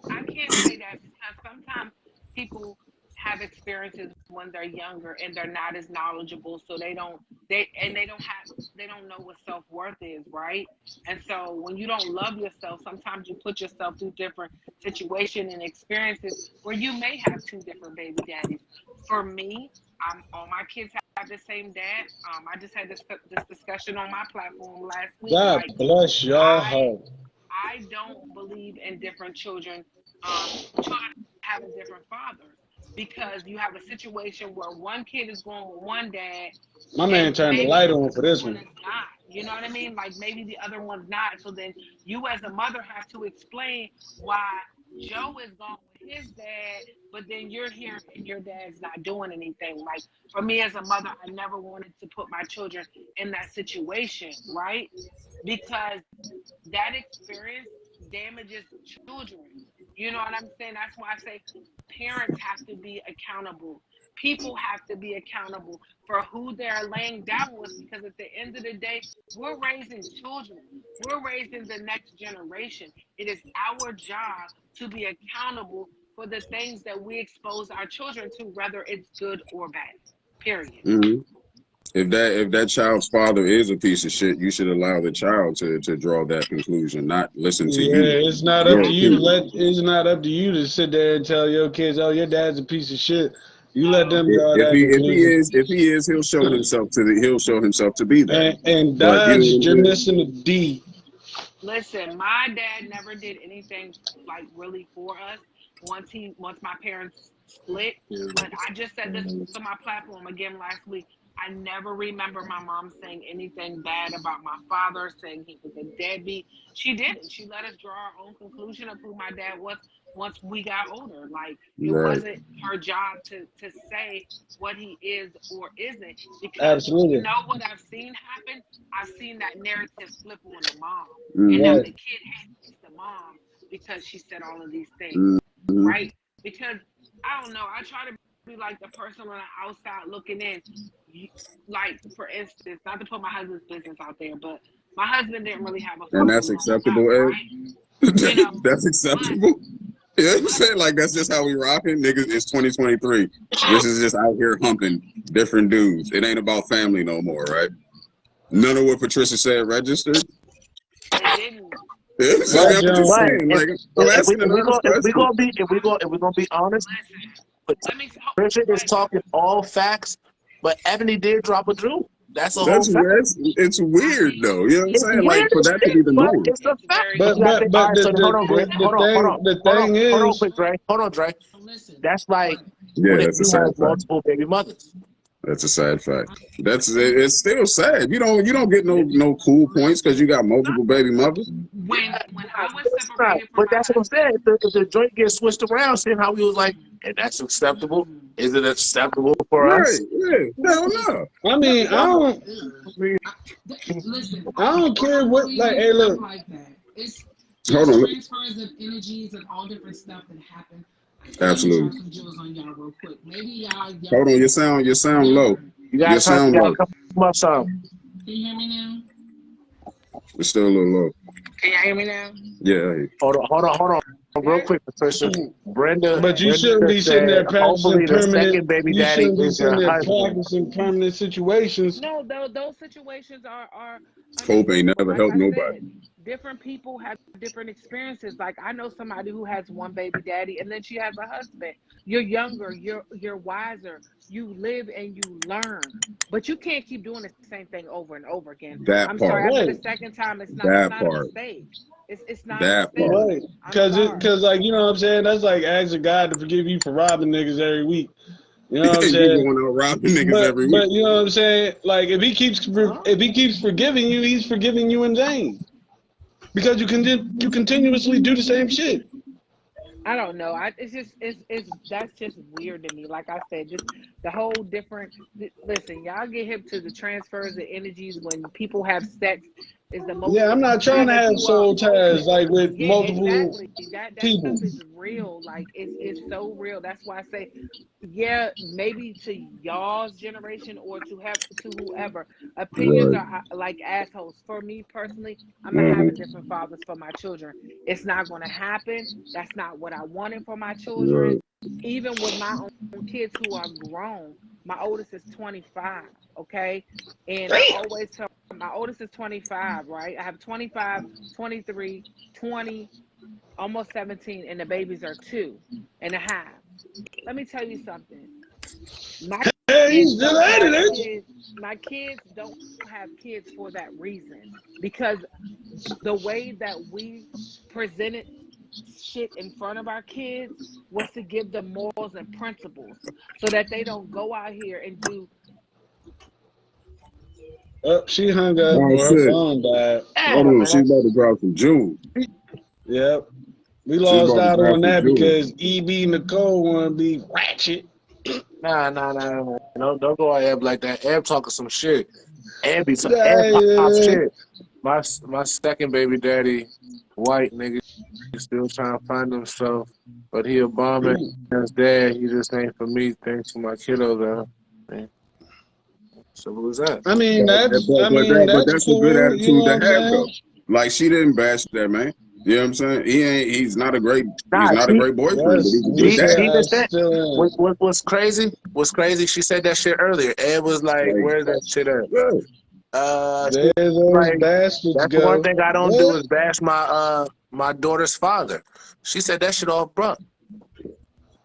I can't say that, because sometimes people have experiences when they're younger and they're not as knowledgeable, so they don't know what self-worth is, right? And so when you don't love yourself, sometimes you put yourself through different situations and experiences where you may have two different baby daddies. For me, all my kids have the same dad. I just had this discussion on my platform last week. God Like, bless your I heart. I don't believe in different children. Children having different fathers, because you have a situation where one kid is going with one dad, My man and turned the maybe light the on for other this one one. is not. You know what I mean? Like, maybe the other one's not. So then you, as a mother, have to explain why Joe is going with his dad, but then you're here and your dad's not doing anything. Like, for me as a mother, I never wanted to put my children in that situation, right? Because that experience damages children. You know what I'm saying? That's why I say parents have to be accountable. People have to be accountable for who they're laying down with, because at the end of the day, we're raising children. We're raising the next generation. It is our job to be accountable for the things that we expose our children to, whether it's good or bad. Period. mhm. If that child's father is a piece of shit, you should allow the child to draw that conclusion, not listen to you. Yeah, it's not up Your to you to opinion. let. It's not up to you to sit there and tell your kids, "Oh, your dad's a piece of shit." You let No. them draw that conclusion. If he is, he'll show himself to be that. And But you know Dodge, what I'm you're saying? missing a D. Listen, my dad never did anything like really for us once my parents split. But I just said this on my platform again last week. I never remember my mom saying anything bad about my father, saying he was a deadbeat. She didn't. She let us draw our own conclusion of who my dad was once we got older. Like, it Right. wasn't her job to say what he is or isn't, because Absolutely. what I've seen happen? I've seen that narrative flip on the mom, and now Mm-hmm. Right. the kid hates the mom because she said all of these things, Mm-hmm. right? Because I don't know, I try to be like the person on the outside looking in. Like, for instance, not to put my husband's business out there, but my husband didn't really have a And father that's growing acceptable, up, Ed. right? You know, That's but acceptable. You know what I'm saying? Like, that's just how we rocking. Niggas, it's 2023. This is just out here humping different dudes. It ain't about family no more, right? None of what Patricia said registered. it didn't. So That I'm just Jones. But saying, if like, I'm asking an honest we question. gonna be if we gonna be honest, Listen, but let me. Richard Go is ahead, Joe. talking all facts. But Ebony did drop a jewel. That's a whole That's fact. it's I weird mean, though. You know what I'm It's saying? Like weird for as that to shit, be the but norm. it's a it's fact. very But But you have true. to. but All but right. So hold on, Greg. the the thing Hold on, is, quick, Dre. Hold on, Dre. That's like Yeah, what if that's a you sad have fact. multiple baby mothers? That's a sad fact. It's still sad. You don't get no cool points because you got multiple baby mothers. When I was It's not. separated from But my that's what I'm saying. husband. If the joint gets switched around, seeing how we was like, and that's acceptable. Is it acceptable for Right? us? Yeah. Hell no. I mean, I don't. Listen, I don't I care don't what. believe Like, in hey, stuff look. like that. It's Hold there's on. transfers of energies and all different stuff that happen. Let me Absolutely. drop some jewels on y'all real quick. Maybe y'all Hold on. You sound low. You You gotta sound low. come up some. Can you hear me now? It's still a little low. Can y'all hear me now? Yeah. Hold on. Real quick, Patricia. Brenda But you shouldn't just be sitting there said, practicing hopefully the permanent. second baby You daddy shouldn't be is sitting your there husband. practicing permanent situations. No, those situations are Hope ain't understandable. never Like helped I nobody. said, different people have different experiences. Like I know somebody who has one baby daddy and then she has a husband. You're younger, you're wiser, you live and you learn. But you can't keep doing the same thing over and over again. That I'm sorry, part. after the Right. second time it's That not a part. mistake. It's not a That mistake. part. Right. I'm sorry. Because like, you know what I'm saying? That's like asking God to forgive you for robbing niggas every week. You know what I'm You saying? going out robbing niggas every week. But you know what I'm saying? Like if he keeps forgiving you, he's forgiving you in vain. Because you continuously do the same shit. I don't know. It's that's just weird to me. Like I said, just the whole different. Listen, y'all get hip to the transfers of energies when people have sex. Is the most Yeah, I'm not trying time to that have you are soul ties open. like with Yeah, multiple exactly. That people. stuff is real. Like it's so real. That's why I say, yeah, maybe to y'all's generation or to whoever, opinions Right. are like assholes. For me personally, I'm gonna Uh-huh. have different fathers for my children. It's not gonna happen. That's not what I wanted for my children. Right. Even with my own kids who are grown, my oldest is 25, okay? And I always tell my oldest is 25, right? I have 25, 23, 20, almost 17, and the babies are 2.5. Let me tell you something. My Hey, kids he's still don't at have it, ain't you? kids. My kids don't have kids for that reason. Because the way that we presented shit in front of our kids was to give them morals and principles so that they don't go out here and do Oh, she hung up Oh or her shit. phone died. Hold Damn, on. man. She's about to drop some jewels. Yep. We She's lost about to out drop on some that jewels. because EB Nicole wanna be ratchet. Nah. Don't go ahead like that. Eb talking some shit. Eb pop Yeah. shit. My second baby daddy, white nigga, still trying to find himself, but he a bomb ass dad. He just ain't for me. Thanks for my kiddo though. Man, simple was that. I mean that's That's a good cool, you know attitude what to I'm have saying? though. Like she didn't bash that man. You know what I'm saying? He's not a great Nah, boyfriend, but Yes, he's a you good said dad. she I just said still am. what's crazy? What's crazy? She said that shit earlier. Ed was like, Like, "Where's that shit at?" yeah. She There was those like, bastards "That's one go. thing I don't do What? is bash my daughter's father." She said that shit all bruh.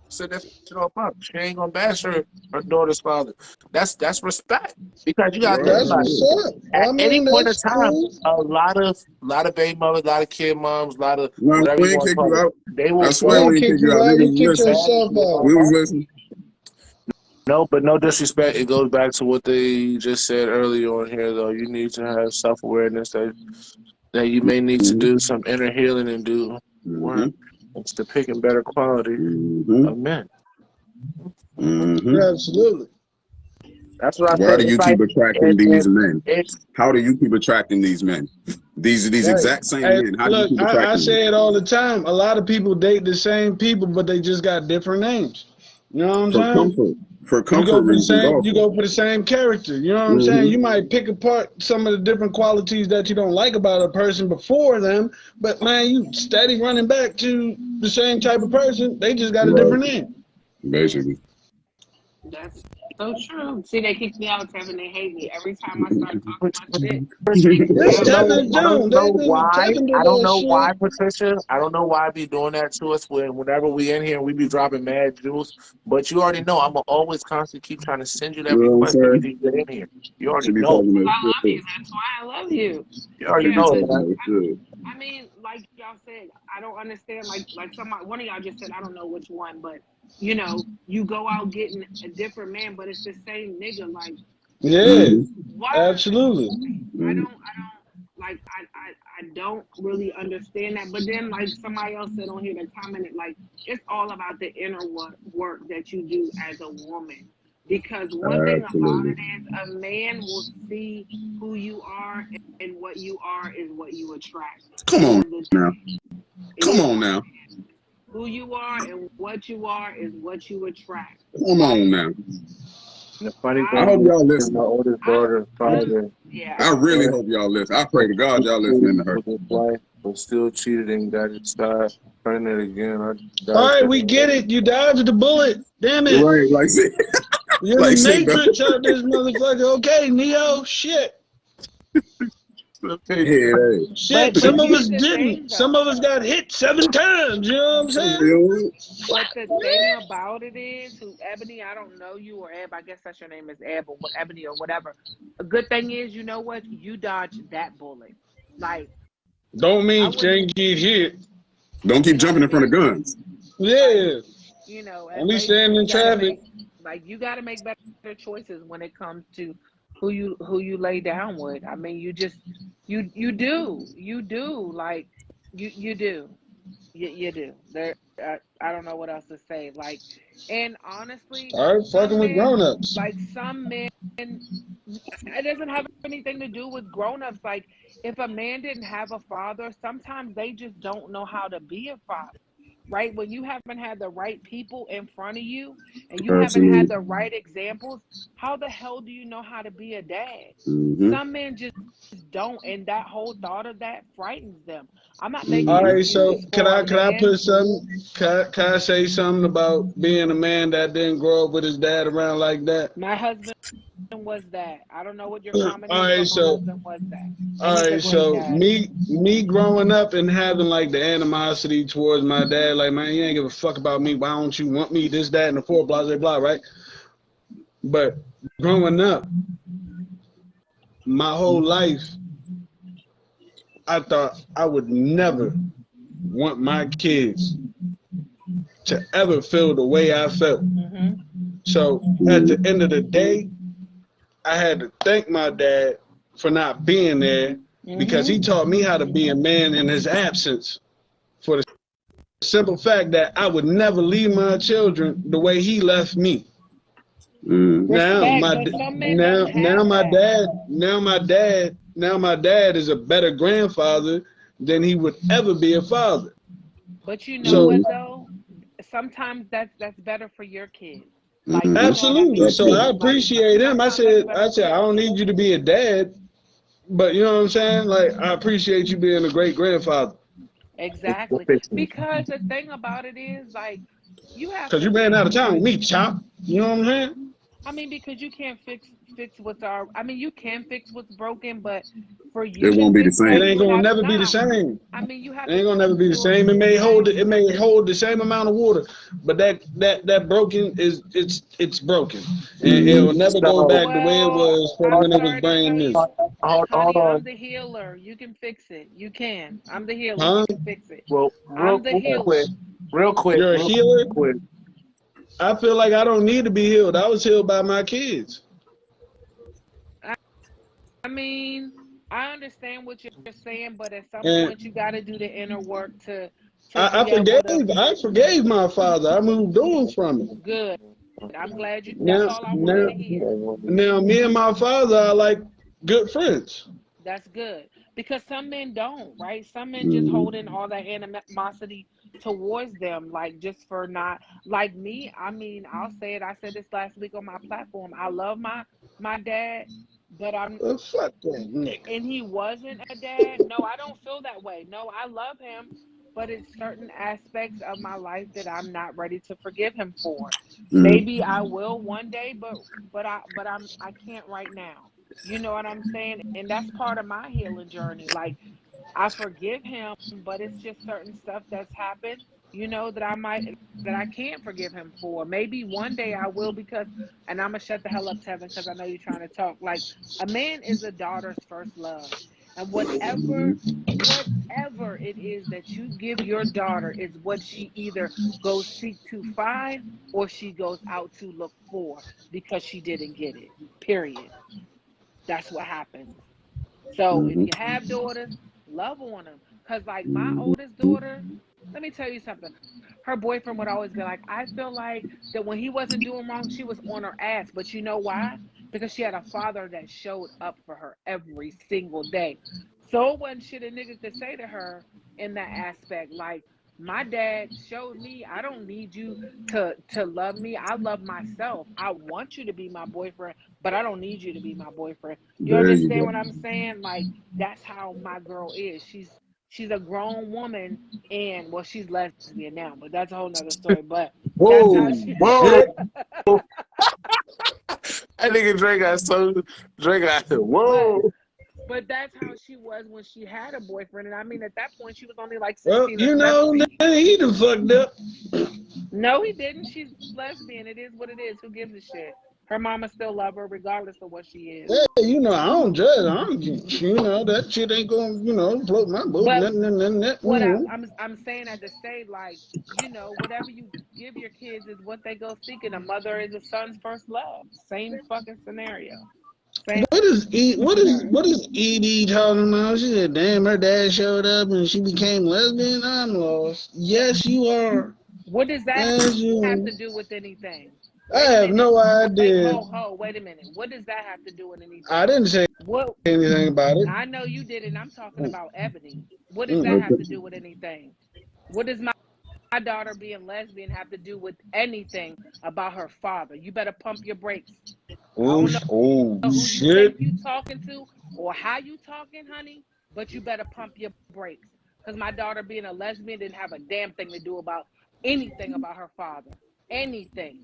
Said that shit all bruh. She ain't gonna bash her daughter's father. That's respect because you gotta think Right. That's about it. what's up. At I any mean, point in that's time, cool. a lot of baby mothers, a lot of kid moms, a lot of No, whatever you we ain't want to kick call you it, out. they I will We swear fall we ain't ain't kick kick you you out. out, Niggas you was kicked listening. back yourself to out. We was all listening. No, but no disrespect. It goes back to what they just said earlier on here, though. You need to have self awareness that you may need to Mm-hmm. do some inner healing and do Mm-hmm. work. It's to picking better quality Mm-hmm. of men. Mm-hmm. Absolutely. That's what I Why said. do It's you like keep attracting these men? it's How do you keep attracting these men? These Right. exact same Hey, men. How do you look, keep I attracting them? say it all the time. A lot of people date the same people, but they just got different names. You know what I'm For saying? comfort. For You go comfort for the reasons same. You also. go for the same character. You know what I'm saying? Mm-hmm. You might pick apart some of the different qualities that you don't like about a person before them, but man, you steady running back to the same type of person. They just got a Right. different name. Basically. that's so true. See, they kick me out, Tevin. They hate me. Every time I start talking but, my but shit, Patricia, they kick me This I out. don't Tevin know. I don't Jones, know why. Tevin do I don't that know why, shit. Patricia. I don't know why I be doing that to us whenever we in here and we be dropping mad jewels. But you already know I'm always constantly keep trying to send you that You know what I'm request that we saying? need to get in here. You She already be know. talking that I love shit. you. That's why I love you. You She already Yeah, be know, but talking man. that shit. I mean, like y'all said, I don't understand. Like one of y'all just said, I don't know which one, but you know, you go out getting a different man, but it's the same nigga. Like, Yeah, Mm-hmm. why? absolutely. Mm-hmm. Like, I don't really understand that. But then, like somebody else said on here that commented, like, it's all about the inner work that you do as a woman. Because one thing about Absolutely. it is, a man will see who you are, and what you are is what you attract. Come End on of the now. day, it Come is on what now. who you are and what you are is what you attract. Come on Like, now. And the funny I I thing hope is, y'all my listening. oldest I daughter's I'm father, yeah, I I'm really uh, hope y'all listen. I pray to God he y'all listening cheated to her. with his wife, but still cheated and got his side pregnant again. I All dodged right, that we get bullet. it. You dodged the bullet. Damn it. Right, You're in the like shit, bro. matrix out this motherfucker. Okay, Neo. Shit. Okay. Head Shit. but Some of us here's the didn't. thing Some of though. us got hit 7 times. You know what I'm saying? But the thing about it is, who Ebony, I don't know you or Eb, I guess that's your name is Eb or what Ebony or whatever. A good thing is, you know what? You dodged that bullet. Like, Don't I mean wouldn't, can't get hit. Don't you keep know what jumping I in front of mean? guns. Like, Yeah. you know, as Only ladies, standing in traffic. you gotta make better choices when it comes to who you lay down with. I mean, you do like you do. You do. There, I don't know what else to say. Like, and honestly, Start fucking some with men, grown-ups. some men, it doesn't have anything to do with grown-ups. Like, if a man didn't have a father, sometimes they just don't know how to be a father. Right? When you haven't had the right people in front of you and you haven't had Absolutely. the right examples, how the hell do you know how to be a dad? Mm-hmm. Some men just don't, and that whole thought of that frightens them. I'm not making All Mm-hmm. right, so excuses can for a I man. put some can I say something about being a man that didn't grow up with his dad around like that? My husband was that. I don't know what your All comment is, right, but my so husband was that. And all he's a right, great so dad. me growing up and having like the animosity towards my dad, like man, you ain't give a fuck about me. Why don't you want me? This, that, and the four, blah, blah, blah, right? But growing up, my whole life, I thought I would never want my kids to ever feel the way I felt. Mm-hmm. So at the end of the day, I had to thank my dad for not being there because Mm-hmm. he taught me how to be a man in his absence for the simple fact that I would never leave my children the way he left me. Mm-hmm. Now Respect, my but some men don't now have that. now my dad is a better grandfather than he would ever be a father. But you know So what Mm-hmm. though? Sometimes that's better for your kids. Like, you Mm-hmm. know what I absolutely. mean? So I Absolutely. Like, appreciate him. sometimes that's better I for said I your don't kids. need you to be a dad, but you know what I'm saying? Like I appreciate you being a great grandfather Exactly. Because the thing about it is, like, you have because to you ran out think, of time with me, chop. You know what I'm saying? I mean, because you can't fix what's I mean, you can fix what's broken, but for It you to won't be the fix It that, same. you ain't would gonna have never be the nah. same. I mean, you have It to ain't gonna never be the absorb same. the It pain. may hold the same amount of water, but that broken is it's broken, and it Mm-hmm. will never go So, back the way it Well, was from I'm when it was sorry to brand tell new. you, hold honey, I'm on. the healer. You can fix it. You can. I'm the healer. You Huh? can fix it. Well, I'm the healer. You're a real healer. quick. I feel like I don't need to be healed. I was healed by my kids. I, I mean, I understand what you're saying, but at some And point you got to do the inner work to be I able to. forgave my father. I moved on from it. Good. I'm glad you. That's Now, all I wanted now, to hear. me and my father are like good friends. That's good because some men don't, right? Some men just Mm-hmm. hold in all that animosity towards them, like just for not like me. I mean, I'll say it. I said this last week on my platform. I love my dad, but Fuck that nigga. and he wasn't a dad. No, I don't feel that way. No, I love him, but it's certain aspects of my life that I'm not ready to forgive him for. Mm-hmm. Maybe I will one day, but I can't right now. You know what I'm saying? And that's part of my healing journey. Like, I forgive him, but it's just certain stuff that's happened, that I can't forgive him for. Maybe one day I will because, and I'm gonna shut the hell up, Tevin, because I know you're trying to talk. Like, a man is a daughter's first love, And Mhm. whatever it is that you give your daughter is what she either goes seek to find or she goes out to look for because she didn't get it. Period. That's what happens. So if Mhm. you have daughters, love on them. Cause like my Mhm. oldest daughter, let me tell you something. Her boyfriend would always be like, I feel like that when he wasn't doing wrong, she was on her ass. But you know why? Because she had a father that showed up for her every single day. So it wasn't shit a nigga could say to her in that aspect. Like my dad showed me I don't need you to love me. I love myself. I want you to be my boyfriend, but I don't need you to be my boyfriend. You There you understand go. what I'm saying? Like that's how my girl is. She's a grown woman and well she's lesbian now, but that's a whole nother story. But that's how Whoa, she Whoa! shit. I think Drake got but whoa. but that's how she was when she had a boyfriend. And I mean at that point she was only like Well, 16 or you know, 17. then he done fucked up. No, he didn't. She's lesbian. It is what it is. Who gives a shit? Her mama still love her regardless of what she is. Hey, you know, I don't judge. I don't, you know, that shit ain't gonna, you know, float my boat. But Nothing. what I'm saying at the same like whatever you give your kids is what they go seeking. A mother is a son's first love. Same fucking scenario. Same scenario. What is Edie talking about? She said, "Damn, her dad showed up and she became lesbian." I'm lost. Yes, you are. What does that Yes, have you to do with anything? are. I Wait a have minute. no Wait, idea. ho. Wait a minute. What does that have to do with I anything? didn't say What anything about it. I know you did, and I'm talking about Ebony. What does that Mm-mm. have to do with anything? What does my daughter being lesbian have to do with anything about her father? You better pump your brakes. I don't Oh know who you shit. think you talking to or how you talking, honey, but you better pump your brakes. Because my daughter being a lesbian didn't have a damn thing to do about anything about her father. Anything.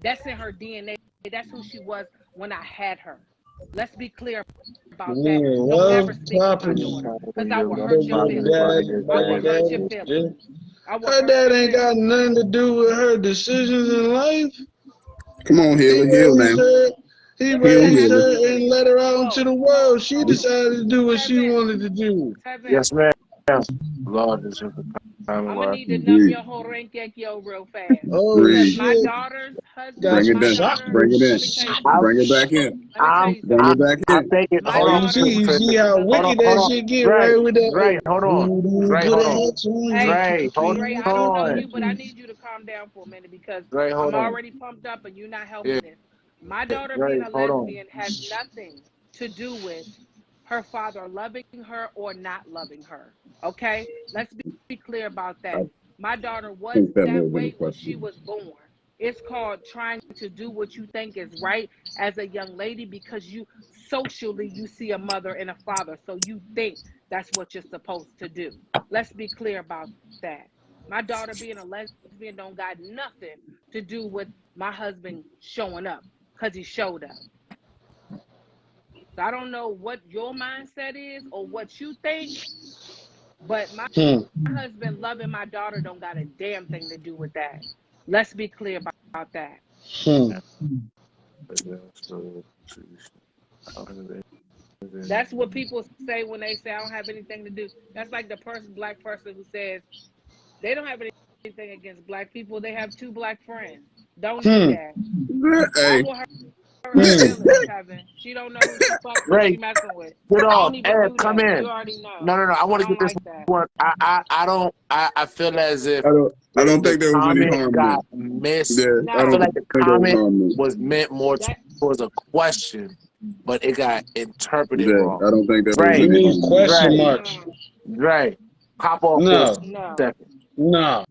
That's in her DNA. That's who she was when I had her. Let's be clear about that. Yeah, Don't love ever speak to my property. daughter because I will hurt Big your baby feelings. daddy, I will baby hurt your daddy. feelings. Shit. I will Her hurt dad your ain't got feelings. nothing to do with her decisions in life. Come on, He heal, raised man. her. He What does Heal, that raised have healer. to her do with and it? let her out into Whoa, the world. She hold on. decided to do what she Tevin, wanted to do. Tevin, Yes, ma'am. Lord, this is the time I'm of gonna life. need to numb Breathe. your whole renkekyo real fast Oh because Breathe. my shit! daughter's husband, Got Bring it some my down. daughter. Bring it Let in. me choppers. tell you I'm, something. Bring it back in. Let me tell I'm, you Bring I'm, it something. back I'm in. thinking. My Hold Oh, on, daughter, you Trippy. see how the Hold on, wicked hold that on. shit get Dre, right with that. Dre, hold on. Dre, Put hold a on. hat on you. hey, Dre, hold Dre, I don't know on. you, but I need you to calm down for a minute because Dre, I'm hold on. already pumped up and you're not Yeah, helping this. My daughter being Dre, a hold on. lesbian has nothing to do with her father loving her or not loving her. Okay? Let's be clear about I that. My daughter was think that may that have been way a when she question. was born. It's called trying to do what you think is right as a young lady because you socially you see a mother and a father, so you think that's what you're supposed to do. Let's be clear about that. My daughter being a lesbian don't got nothing to do with my husband showing up because he showed up. So I don't know what your mindset is or what you think, but my Hmm. husband loving my daughter don't got a damn thing to do with that. Let's be clear about that. Hmm. That's what people say when they say I don't have anything to do. That's like the black person who says they don't have anything against black people. They have two black friends. Don't do Hmm. that. I Hey. will hurt her Hmm. feelings, Tevin. She don't know who she Dre, messing with. get I off. don't even Ev, do come that. You in. already know. No, no, no. I I want to don't get this like that. one. I feel as if I don't the think there was any comment harm got meant. missed. Yeah, I I feel don't Nah, like the think there was comment harm meant. was meant more that towards a question, but it got interpreted Yeah, wrong. I don't think there was You Dre, any need harm meant. question Dre, marks. no, Dre, pop off for a No. no. second. No.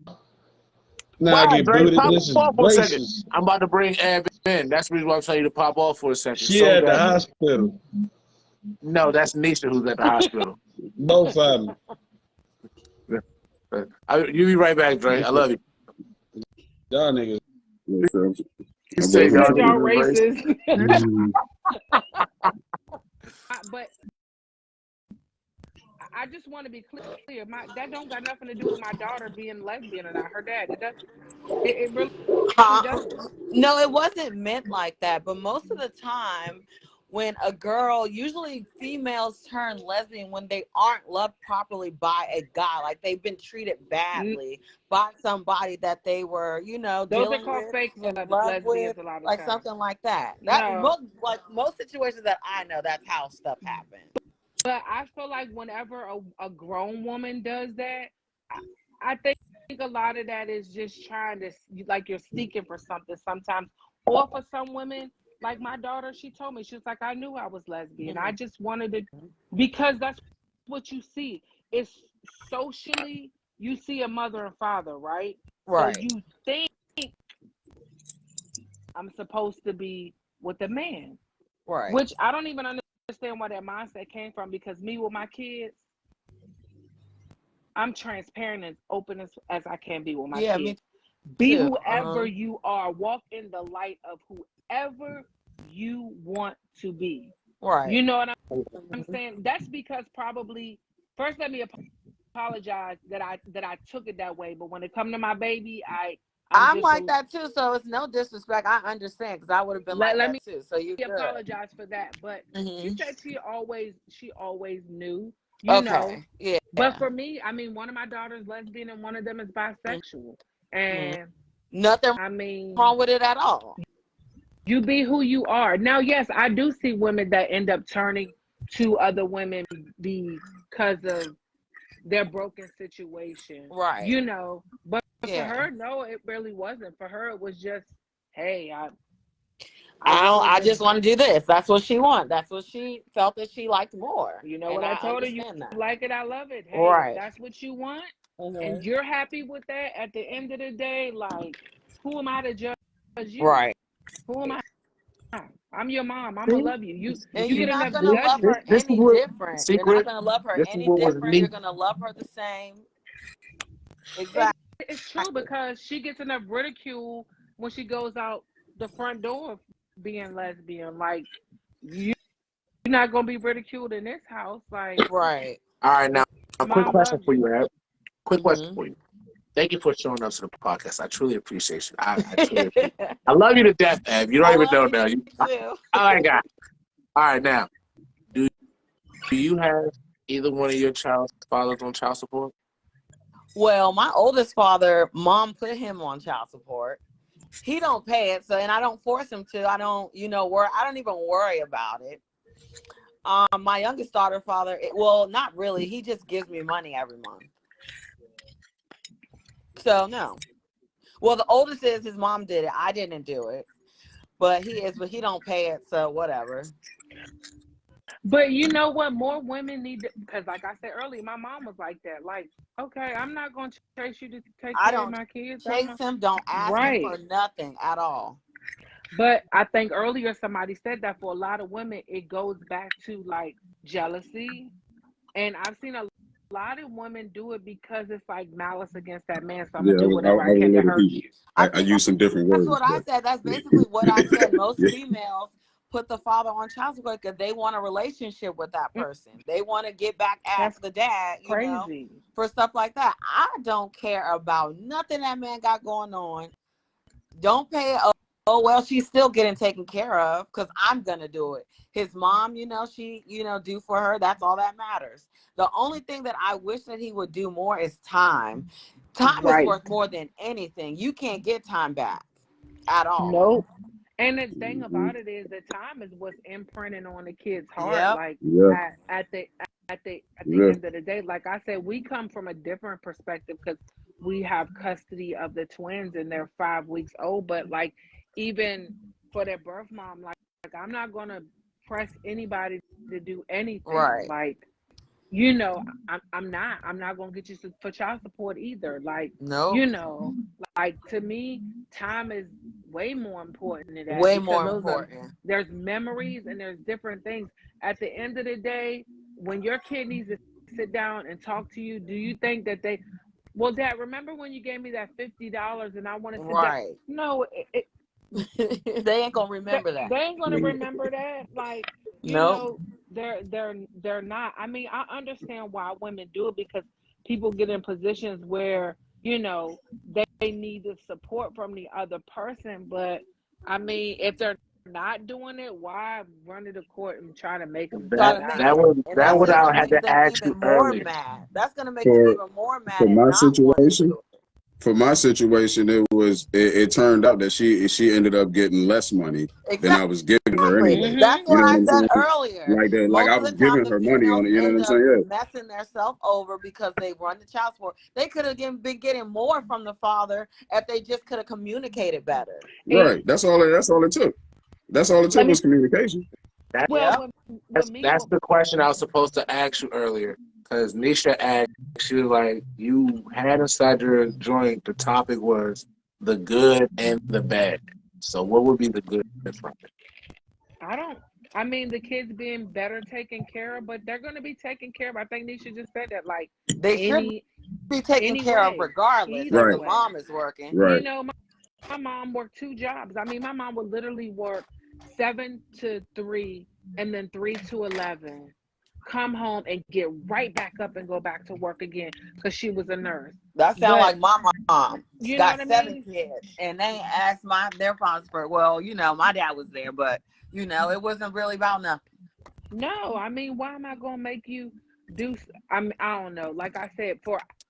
Now I Why, get Dre? booted. Pop This is off for a second. racist. I'm about to bring Ev in. That's the reason why I'm telling you to pop off for a second. She So at the that hospital. no, that's Nisha who's at the hospital. Both of them. You be right back, Dre. I love you. Y'all niggas. Yeah, so You I say He guess y'all said so. y'all niggas is racist. racist. But I just want to be clear. That don't got nothing to do with my daughter being lesbian or not. Her dad. It does. It really Huh? doesn't. No, it wasn't meant like that. But most of the time, when a girl, usually females turn lesbian when they aren't loved properly by a guy, like they've been treated badly by somebody that they were, you know, Those are dealing called with, fake in love with, lesbians a lot of like times. something like that. That No, most situations that I know, that's how stuff happens. but I feel like whenever a grown woman does that, I think a lot of that is just trying to, like, you're seeking for something sometimes. Or for some women, like my daughter, she told me, she was like, I knew I was lesbian. I just wanted to, because that's what you see. It's socially, you see a mother and father, right? So Right. you think I'm supposed to be with a man, Right. which I don't even understand where that mindset came from, because me with my kids, I'm transparent and open as I can be with my Yeah, kids. me Be too. whoever you are. Walk in the light of whoever you want to be. Right. You know what I'm saying? That's because probably, first let me apologize that I took it that way. But when it come to my baby, I'm like that too, so it's no disrespect. I understand, because I would have been like let that me too. So you good. apologize for that. But she said she always knew, Okay. know. Yeah. But for me, I mean, one of my daughters lesbian and one of them is bisexual. And nothing I mean, wrong with it at all. You be who you are. Now, yes, I do see women that end up turning to other women because of their broken situation. Right. You know, but Yeah. for her, no, it really wasn't. For her, it was just, hey, I just want to do this. That's what she wanted. That's what she felt that she liked more. You know and what I told her? You like it, I love it. Hey, if that's what you want and you're happy with that, at the end of the day, like, who am I to judge you? Right. Who am I? I'm your mom. I'm gonna love you. And You you're get not enough gonna love her This is any what different. You're not secret. gonna love her This is any what was different. neat. You're gonna love her the same. Exactly. It's true, because she gets enough ridicule when she goes out the front door of being lesbian. Like, you're not gonna be ridiculed in this house. Like, Right. All right, now a quick mom question loves for you. you, Ab. Quick question for you. Thank you for showing up to the podcast. I truly appreciate you. I truly appreciate you. I love you to death, Ab. You don't even know now. You too. Oh my God. All right, now, do you have either one of your child's fathers on child support? Well, my oldest father, mom put him on child support. He don't pay it, so, and I don't force him to. I don't, I don't even worry about it. My youngest daughter, father, well, not really. He just gives me money every month. So no. Well, the oldest is his mom did it. I didn't do it, but he don't pay it, so whatever. But you know what? More women need to, because like I said earlier, my mom was like that. Like, okay, I'm not going to chase you to take care of my kids. Chase him. Don't ask him for nothing at all. But I think earlier somebody said that for a lot of women, it goes back to like jealousy. And I've seen a lot of women do it because it's like malice against that man. So I'm going to do whatever I can to hurt you. I use some different words. That's what I said. That's basically what I said. Most females put the father on child support because they want a relationship with that person. They want to get back at the dad, for stuff like that. I don't care about nothing that man got going on. Don't pay it. Oh, well, she's still getting taken care of because I'm going to do it. His mom, she, do for her. That's all that matters. The only thing that I wish that he would do more is time. Time is worth more than anything. You can't get time back at all. Nope. And the thing about it is that time is what's imprinted on the kid's heart. Like at the end of the day, like I said, we come from a different perspective because we have custody of the twins and they're 5 weeks old. But like, even for their birth mom, like I'm not gonna press anybody to do anything. Right. Like, I'm not gonna get you for child support either. Like, like to me, time is way more important than that. Way more important. There's memories and there's different things. At the end of the day, when your kid needs to sit down and talk to you, do you think that well, Dad, remember when you gave me that $50 and I wanted to No, they ain't gonna remember that. They ain't gonna remember that. Like, they're not. I mean, I understand why women do it because people get in positions where they need the support from the other person. But I mean, if they're not doing it, why run to the court and try to make them do Try it? to make That them, was and that that's what gonna I had make to them ask even you more earlier. mad. That's gonna make them For even more mad for and my not want to situation, do it. for my situation, it turned out that she ended up getting less money than I was giving her anyway. That's You what know what I I'm said saying? earlier. Like Most I of was the time, giving the her money females on it. You know what end I'm up saying? messing themselves over because they run the child support. They could have been getting more from the father if they just could have communicated better. Yeah. Right. That's all it took. That's all it took was communication. That, Well, with me, that's the question I was supposed to ask you earlier. Because Nisha asked, she was like, you had inside your joint, the topic was the good and the bad. So what would be the good from it? I mean, the kids being better taken care of, but they're going to be taken care of. I think Nisha just said that, like, They should be taken care of regardless if the mom is working. You know, my mom worked 2 jobs. I mean, my mom would literally work 7 to 3 and then 3 to 11. Come home and get right back up and go back to work again because she was a nurse. That sounds like my mom. You got know what 7 I mean? kids, and they asked their fathers for. Well, you know, my dad was there, but you know, it wasn't really about nothing. No, I mean, why am I gonna make you do? I don't know. Like I said,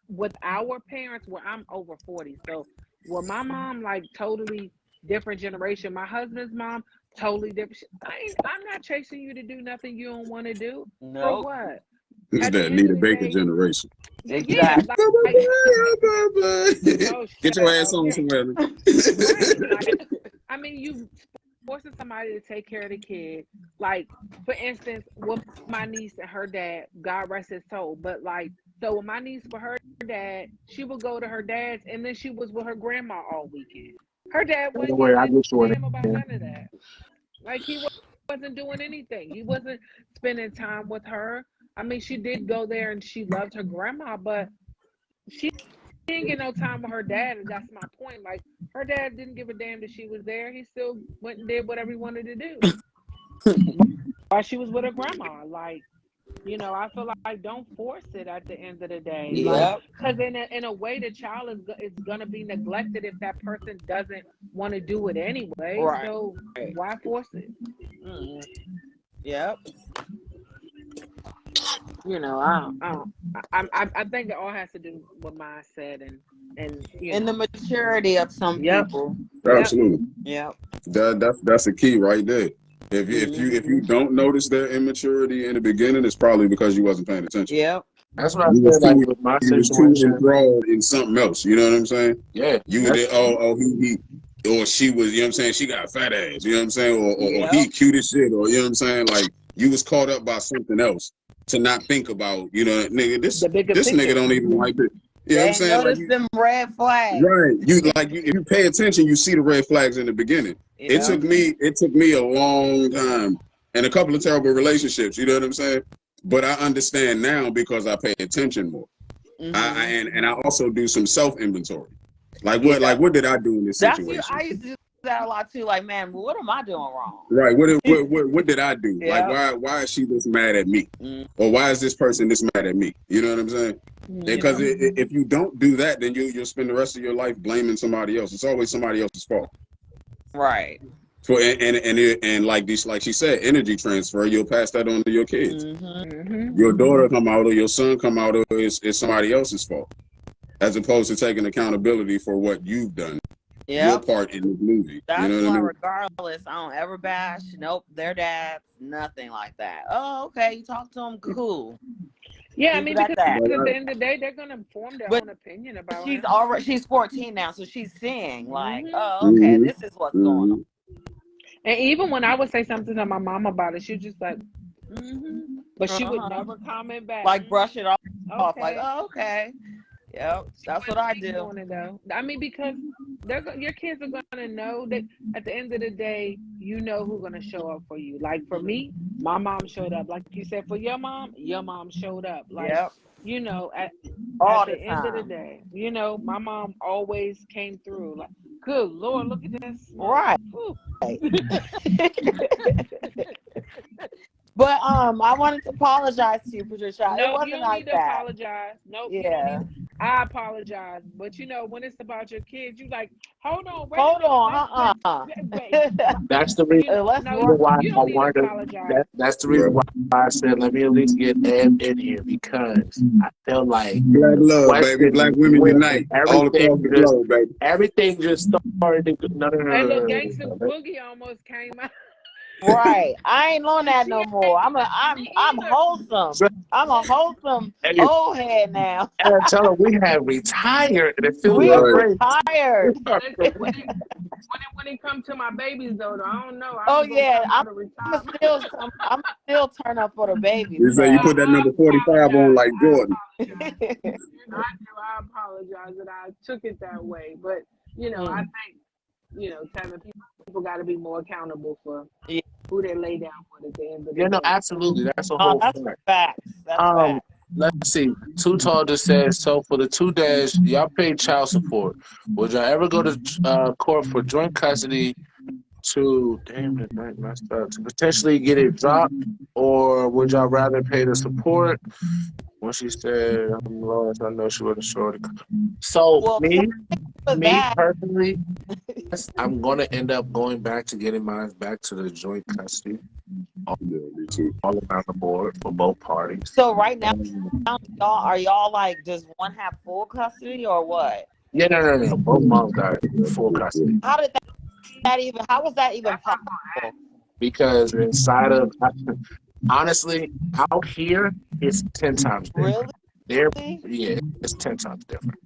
with our parents, where I'm over 40, so with my mom, like totally different generation. My husband's mom, totally different. I'm not chasing you to do nothing you don't want to do. No. For what? It's that Nita Baker generation. Exactly. Yeah, like, oh, get your ass on somewhere. Right. Like, I mean, you forcing somebody to take care of the kid. Like, for instance, with my niece and her dad, God rest his soul. But like, so with my niece for her dad, she would go to her dad's, and then she was with her grandma all weekend. Her dad wasn't Anyway, I giving get you a in damn about it. none of that. Like, he wasn't doing anything. He wasn't spending time with her. I mean, she did go there and she loved her grandma, but she didn't get no time with her dad, and that's my point. Like, her dad didn't give a damn that she was there. He still went and did whatever he wanted to do while she was with her grandma. Like, you know, I feel like don't force it at the end of the day. Yeah. Like, because in a way, the child is gonna be neglected if that person doesn't want to do it anyway. Right. So why force it? Mm-hmm. Yep. You know, I think it all has to do with mindset and the maturity of some people. Absolutely. Yep. That's a key right there. If you don't notice their immaturity in the beginning, it's probably because you wasn't paying attention. Yep. That's what I said. Like with my was too situation, enthralled in something else. You know what I'm saying? Yeah. You did. He or she was. You know what I'm saying? She got a fat ass. You know what I'm saying? Or he cute as shit. Or you know what I'm saying? Like you was caught up by something else to not think about. You know, nigga, this nigga don't even like it. You know what I'm saying? Notice Like, them red flags. Right. If you pay attention, you see the red flags in the beginning. Yeah. It took me a long time and a couple of terrible relationships, you know what I'm saying? But I understand now because I pay attention more. Mm-hmm. I also do some self-inventory. Like what did I do in this situation? I used to do that a lot too. Like, man, what am I doing wrong? Right. What did I do? Yeah. Like why is she this mad at me? Or why is this person this mad at me? You know what I'm saying? Because if you don't do that, then you'll spend the rest of your life blaming somebody else. It's always somebody else's fault. Right. So and like she said, energy transfer, you'll pass that on to your kids. Mm-hmm. Your daughter come out or your son come out, or it's somebody else's fault, as opposed to taking accountability for what you've done. Your part in the movie. That's you know what why, I mean? regardless, I don't ever bash. Nope, their dads, nothing like that. Oh, okay, you talk to them, cool. Yeah, I mean, because at the end of the day, they're gonna form their own opinion about it. She's 14 now, so she's seeing like, oh, okay, this is what's going on. And even when I would say something to my mom about it, she was just like, but she would never comment back. Like brush it off, okay. like, oh, okay. Yep, that's what I do. I mean, because your kids are gonna know that at the end of the day, you know who's gonna show up for you. Like for me, my mom showed up. Like you said, for your mom showed up. Like you know, at the end of the day, you know, my mom always came through. Like, good Lord, look at this. Right. But I wanted to apologize to you, Patricia. No, it wasn't you don't like need to that. apologize. Nope. Yeah. I apologize, but you know when it's about your kids, you like, hold on, wait a Hold minute, on, That's the you know, Let's no, work. why you I don't need to wanted apologize. that's the reason why I said let me at least get Ed in here because I felt like Black the love, baby. Black question women when unite all across everything the just globe, baby. started to no no no Hey, look, no, Gangsta no, no. Boogie almost came out. Right. I ain't on that She no ain't more. I'm me wholesome. So, I'm a wholesome hey, old head now. and I tell her we have retired and it feels We are Right. great. retired. Listen, when it comes to my babies though, I don't know. I Oh was gonna yeah, come out of retirement. I'm still turn up for the babies, They say you but put that I number 45 on apologize. like Jordan. I apologize that I took it that way. But you know, I think TaVin, people got to be more accountable for yeah, who they lay down for at the end of the Yeah, no, day. absolutely. That's a whole that's fact. facts. That's facts. Let's see. Too Tall just says so for the 2 days y'all pay child support. Would y'all ever go to court for joint custody to messed up to potentially get it dropped, or would y'all rather pay the support? When she said, "I'm lost," I know she wasn't sure. So Well, for me that, personally, yes, I'm gonna end up going back to getting mine back to the joint custody all, Yeah, me too. all around the board for both parties. so right now, are y'all like, does one have full custody or what? Yeah, no. Both moms got full custody How did that even? How was that even possible? because inside of honestly out here it's 10 times different. Really? There, yeah, it's 10 times different.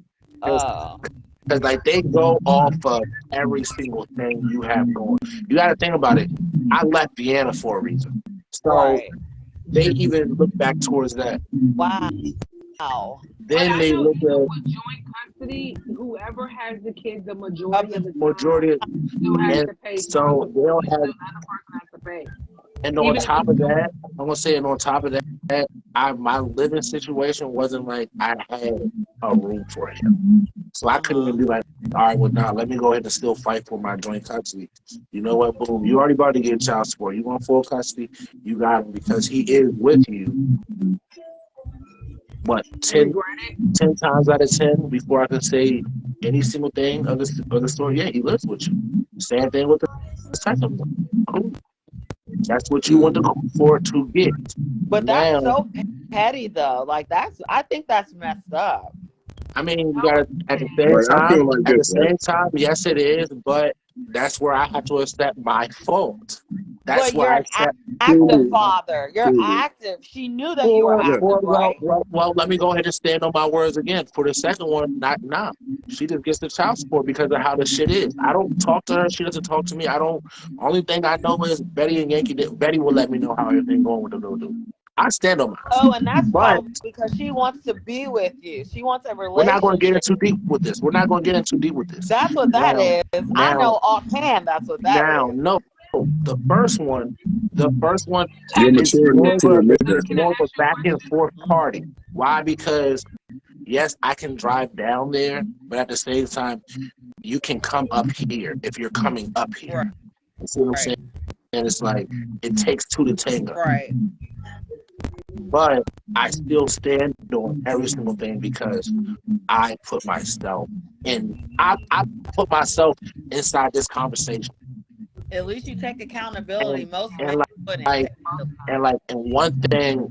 Uh, Because like they go off of every single thing you have going. You got to think about it. I left Vienna for a reason, so right. they even look back towards that. Wow. But Then I they know, look at with joint custody, whoever has the kids the Of majority the of the time majority, still has and to pay child so they support. don't The have. other person has to pay, And on even if top it's of joint. that, I'm gonna say, and on top of that, my living situation wasn't like I had a room for him. So I couldn't even be like, all right, well, now let me go ahead and still fight for my joint custody. You know what? Boom, you already about to get child support. You want full custody? You got him because he is with you. What, You regret it? 10 times out of 10 before I can say any single thing of the story? Yeah, he lives with you. Same thing with the second one. Cool. That's what you went to court for to get. But that's Now, so petty though. Like I think that's messed up. I mean, you gotta Right. I feel like at the this, right? same time, yes, it is, but that's where I have to accept my fault. That's But where you're I an accept. active Truly, father. You're truly. active. She knew that you were Yeah. active, right? Let me go ahead and stand on my words again. For the second one, not nah. She just gets the child support because of how the shit is. I don't talk to her. She doesn't talk to me. I don't. Only thing I know is Betty and Yankee. Betty will let me know how everything going with the little dude. I stand on mine, Oh, and that's but probably because she wants to be with you. She wants a we're not going to get relationship. into deep with this. We're not going to get into deep with this. That's what that is. I Now, know offhand that's what that is. no. The first one You're is mature enough more of to a admit that. back and forth party. Why? Because yes, I can drive down there, but at the same time, you can come up here if you're coming up here. Right. You see what I'm saying? And it's like it takes two to tango. Right. But I still stand on every single thing because I put myself in. I put myself inside this conversation. At least you take accountability. Most men And wouldn't like take accountability. and one thing,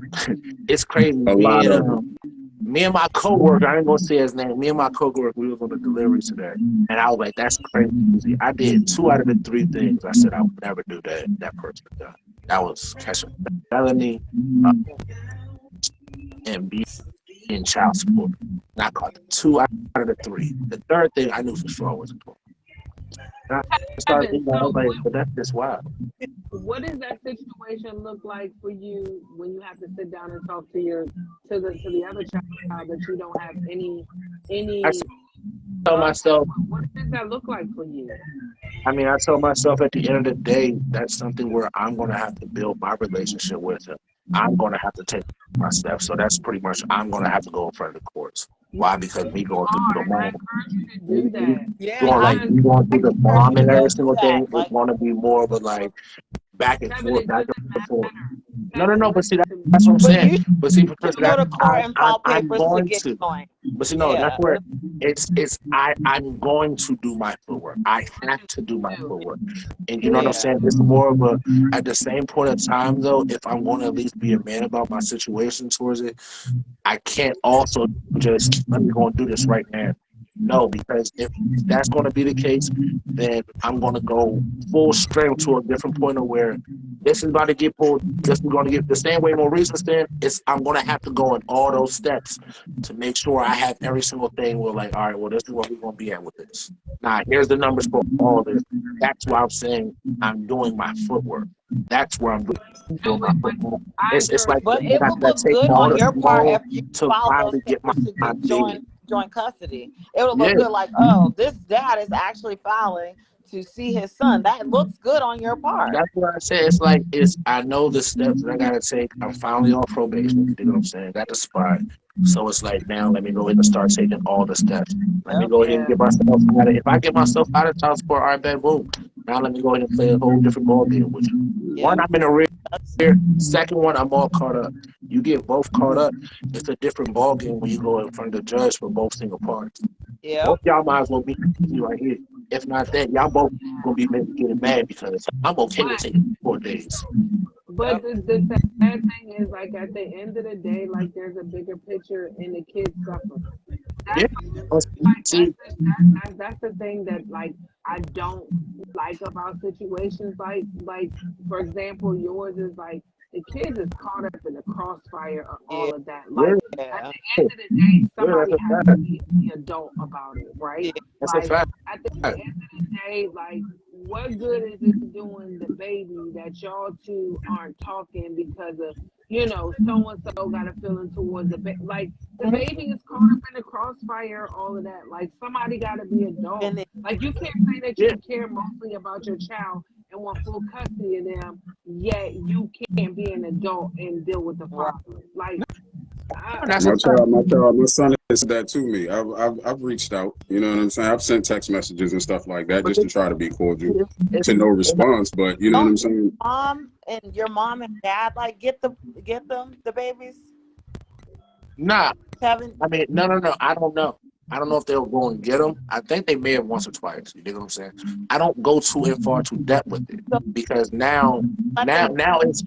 it's crazy. A lot of them. Me and my coworker, I ain't gonna say his name. Me and my coworker, we was on the delivery today, and I was like, "That's crazy." I did 2 out of the 3 things I said I would never do that person done. That was catching a felony and being in child support. And I caught 2 out of the 3. The third thing I knew for sure I wasn't doing. And I started TaVin, thinking, I was like, but that's just wild. what does that situation look like for you when you have to sit down and talk to the other child that you don't have I any tell myself, what does that look like for you? I told myself at the end of the day, that's something where I'm going to have to build my relationship with him. I'm going to have to take my steps. So that's pretty much, I'm going to have to go in front of the courts. Why? Because me going through the mom, Do that. Yeah, me going through the encourage mom you to and go every do single that. thing is Like, going to be more of a like back and TaVin, forth, it back doesn't and forth. matter. No, TaVin, but see, listen to That's what I'm But saying. you But see, can Patricia, go to court and file I'm papers to going get to. joined. But see, no, that's Yeah. where I'm going to do my footwork. I have to do my footwork. And you know what I'm Yeah. saying? It's more of a, at the same point of time, though, if I'm going to at least be a man about my situation towards it, I can't also just, let me go and do this right now. No, because if that's going to be the case, then I'm going to go full strength to a different point of where this is about to get pulled. This is going to get the same way more reasons. Then it's I'm going to have to go in all those steps to make sure I have every single thing. We're like, all right, well, this is what we're going to be at with this. Now, here's the numbers for all this. That's why I'm saying I'm doing my footwork. That's where I'm doing my footwork. It's like But it I will gotta look take good all on the your part small if you to file those finally get papers to my get big. joint custody. It will Yeah, look good, like, oh, this dad is actually filing to see his son. That looks good on your part. that's what I said. It's like I know the steps that I gotta take. I'm finally off probation. You know what I'm saying? Got the spot. So it's like now let me go ahead and start taking all the steps. Let me Yep. go ahead and get myself out of. If I get myself out of child support, all right, bad boom. Now let me go ahead and play a whole different ball game with you. One, Yep. I'm in a rear. Second one, I'm all caught up. You get both caught up. It's a different ball game when you go in front of the judge for both single parts. Yep. Both y'all might as well meet me right here. If not that, y'all both gonna be getting mad because I'm okay with taking 4 days. But Yep. the sad thing is, like, at the end of the day, like, there's a bigger picture and the kids suffer. Yeah. That's See, that's the thing that, like, I don't like about situations like for example yours is like the kids is caught up in the crossfire of Yeah. all of that. yeah, Like at Yeah. the end of the day, yeah, somebody that's a has to fact. be the adult about it, right? Yeah. That's a Like fact. at the end of the day, like what good is it doing the baby that y'all two aren't talking because of so and so got a feeling towards the baby? Like the baby is caught up in the crossfire, all of that. Like somebody got to be adult. Finish. Like you can't say that Yeah, you care mostly about your child and want full custody of them, yet you can't be an adult and deal with the Right. father. Like, that's a fact. My son has said that to me. I've reached out. You know what I'm saying? I've sent text messages and stuff like that But just to try to be cordial. it's, To no it's response, but you know what I'm Don't saying? your mom and dad like get them the babies? nah. TaVin? I mean, no. I don't know. I don't know if they'll go and get them. I think they may have once or twice. You know what I'm saying? I don't go too in far to depth with it So because now, let now, them now it's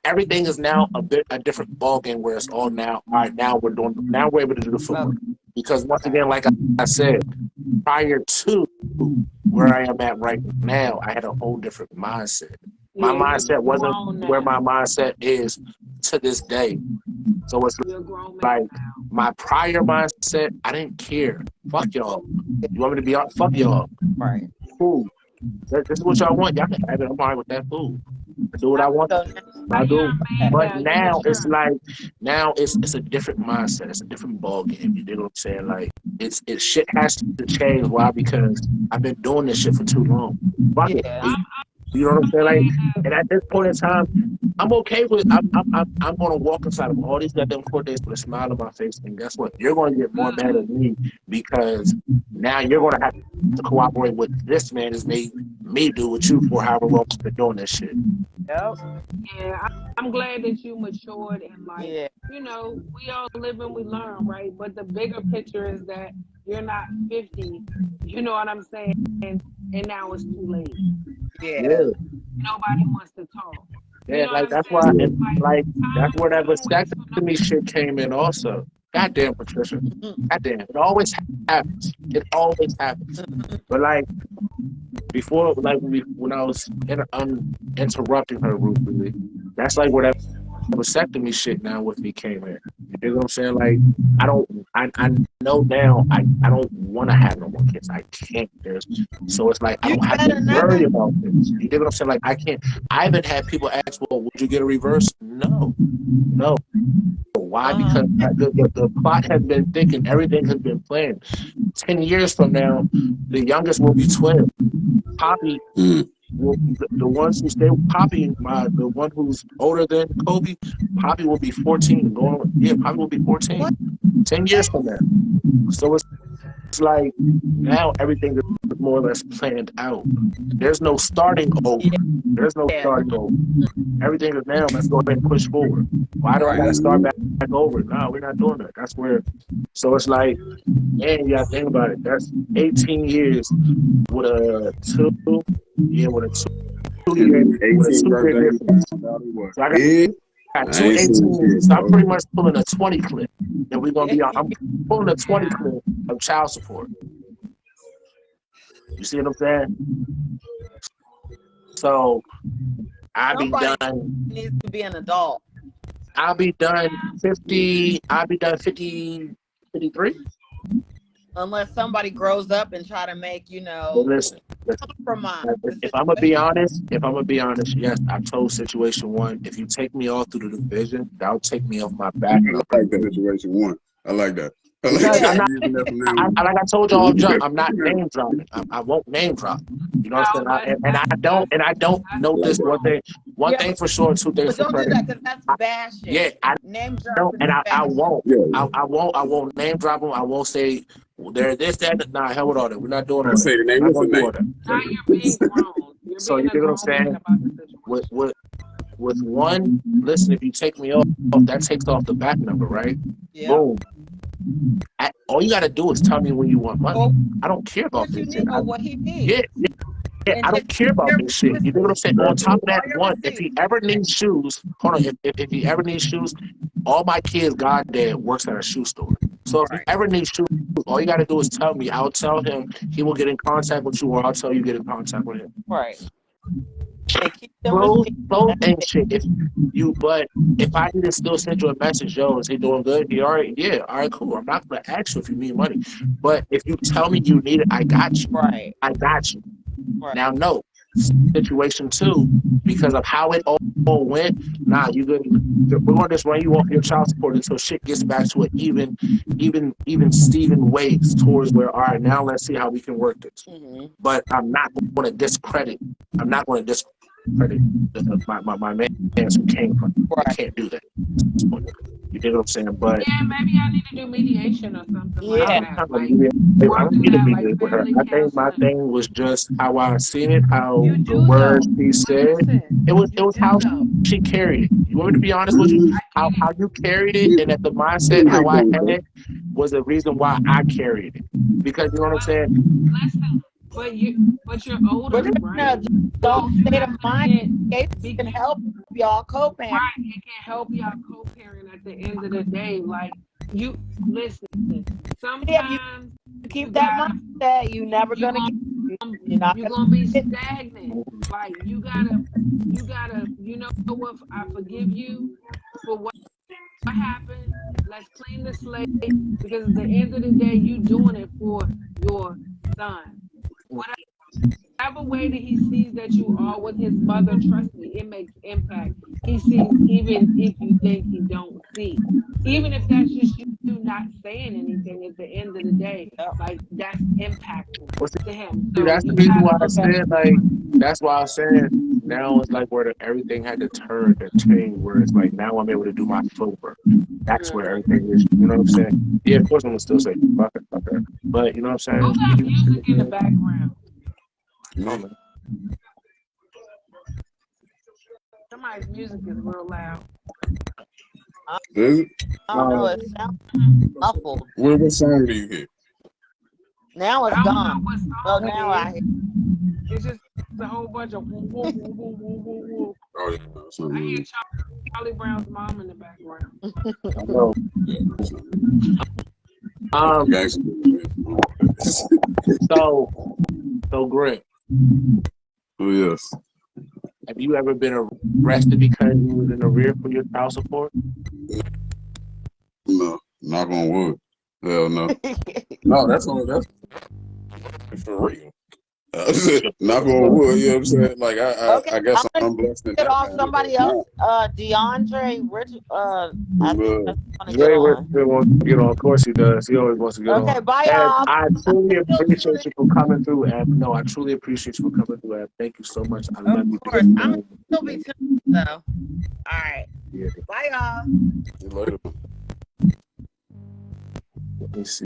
everything is now a different ball game where it's all now. All right, now we're able to do the okay. footwork because once Okay. again, like I said, prior to where I am at right now, I had a whole different mindset. My yeah, mindset you're wasn't grown where my now. mindset is to this day. So it's You're a grown man like now. my prior mindset, I didn't care. Fuck y'all. You want me to be out? Fuck y'all. Right. Cool. This is what y'all want. Y'all can have it. I'm fine with that. Cool. I do what I want to So do. Now I you're do. a man okay. But now. You're now it's mature. like it's a different mindset. It's a different ball game. You know what I'm saying? Like it shit has to change. Why? Because I've been doing this shit for too long. Fuck it. Yeah. You know what I'm saying? Like, and at this point in time, I'm okay with. I'm going to walk inside of all these goddamn court dates with a smile on my face, and guess what? You're going to get more mad at me because now you're going to have to cooperate with this man has made me do with you for however long you've been doing this shit. Yep. Yeah, I'm glad that you matured and like, Yeah. we all live and we learn, right? But the bigger picture is that you're not 50, you know what I'm saying? And now it's too late. Yeah. Yeah, Nobody wants to talk. You yeah. know what Like I'm that's saying? why, So and it's like like that's where that time waits for no. vasectomy shit came in. Also, goddamn Patricia, goddamn, it always happens. It always happens. But like before, like when I was interrupting her rudely, that's like where that vasectomy shit now with me came in. You dig what I'm saying? Like I don't I know now I don't want to have no more kids. I can't. So it's like I You don't have to better worry not. about this. You dig what I'm saying? Like I can't. I haven't had people ask, well, would you get a reverse? No, no. Why? Uh-huh. Because the plot has been thick and everything has been planned. 10 years from now, the youngest will be 12. Poppy will the ones who stay with Poppy, the one who's older than Kobe, Poppy will be 14. Poppy will be 14. What? 10 years from now. So it's like now everything is more or less planned out. There's no starting over. There's no starting over. Everything is now. Let's go ahead and push forward. Why do I got to start back over? No, we're not doing that. That's where. So it's like, man, you got to think about it. That's 18 years with a two. Yeah, with a 2 year, with a 18th 2 year birthday, difference. So I got two 18s. So I'm pretty much pulling a 20 clip. And we're gonna be on. I'm pulling a 20 clip of child support. You see what I'm saying? So Somebody needs to be an adult. I'll be done 50. I'll be done 50, 53. Unless somebody grows up and try to make, Listen, compromise. if I'm gonna be honest, yes, I told Situation One, if you take me off through the division, that'll take me off my back I number. like that Situation One. I like that. Because I'm not, like I told y'all, I'm not name dropping. I won't name drop. You know what I'm saying? And I don't know this one thing. One thing for sure, two things for don't credit. do that because that's bashing. Yeah, I name don't, and I won't. Yeah. I won't name drop them. I won't say they're this, that. Nah, hell with all that. We're not doing all Say the that. name. We're not What's the gonna do all name? that. Now you're being grown. You're So being you a get what I'm grown man saying? about the situation. With one, listen, if you take me off, that takes off the back number, right? Yeah. Boom. All you gotta do is tell me when you want money. I don't care about this shit. What he needs. Yeah, I don't care about this shit. You know what I'm saying? On top of that, one, if he ever needs shoes, hold on, if he ever needs shoes, all my kids' goddad works at a shoe store. So if he ever needs shoes, all you gotta do is tell me. I'll tell him, he will get in contact with you, or I'll tell you get in contact with him. Right. And keep them Clothes ain't shit. But if I need to still send you a message, yo, is he doing good? He all right? Yeah, all right, cool. I'm not gonna ask you if you need money, but if you tell me you need it, I got you. Right. I got you. Right. Now, no, Situation Two, because of how it all went. Nah, you good? We're gonna just run you off your child support until shit gets back to an even Steven ways towards where, all right, now let's see how we can work this. Mm-hmm. But I'm not going to discredit. I'm not going to discredit my man who came from. Right. I can't do that. You get what I'm saying? But yeah, maybe I need to do mediation or something like that. I don't need to mediate with her. I think my thing was just how I seen it, how the words she said. It was how she carried it. You want me to be honest with you? How you carried it, and at the mindset how I had it was the reason why I carried it. Because you know what I'm saying? Listen, but you're older, right? So state of mind can help y'all co-parent. Right, it can help y'all co-parent at the end of the day. Like, you listen. Sometimes you keep that mindset. You never gonna you're gonna be stagnant. Like you gotta. You know what? I forgive you for what happened. Let's clean the slate because at the end of the day, you doing it for your son. Whatever way that he sees that you are with his mother, trust me, it makes impact. He sees even if you think he don't see. Even if that's just you not saying anything at the end of the day, like that's impactful to him. So that's the reason why I said, like, that's why I said now it's like where everything had to change, where it's like now I'm able to do my footwork. That's where everything is. You know what I'm saying? Yeah, of course I'm gonna still say fuck it. But you know what I'm saying? Who got music in the background? No. Somebody's music is real loud. Is it? I don't know. It sounds muffled. What song do you hear? Now it's gone. Oh, now I hear. It's just a whole bunch of woo, woo, woo, woo, woo, woo, woo. Oh, yeah. I hear Charlie Brown's mom in the background. I know. So Greg. Oh yes. Have you ever been arrested because you was in the rear for your child support? No, knock on wood. Hell no. No, that's for real. Knock on wood, you know what I'm saying? Like I guess I'm blessed in get that. off somebody else. DeAndre Richard. Dre wants to get on. Of course he does. He always wants to get on. Okay, bye y'all. I truly appreciate you for coming through, Ab. No, I truly appreciate you for coming through, Ab. Thank you so much. I love you. Of course. I'm still be tuned though. All right. Yeah. Bye y'all. See you later. Let me see.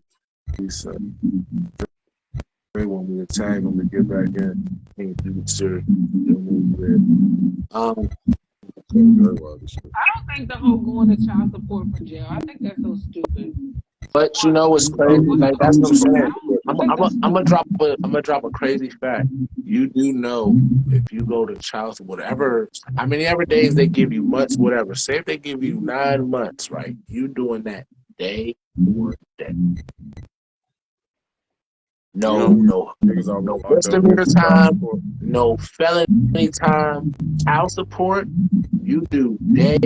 want me to tag him to get back in. Can't do sure. I don't think the whole going to child support for jail. I think that's so stupid. But you know what's crazy? Like that's what I'm saying. I'm gonna drop a crazy fact. You do know if you go to child support, whatever, how many ever days they give you, months, whatever. Say if they give you 9 months, right? You doing that day for day. No misdemeanor time, no felony time, child support. You do day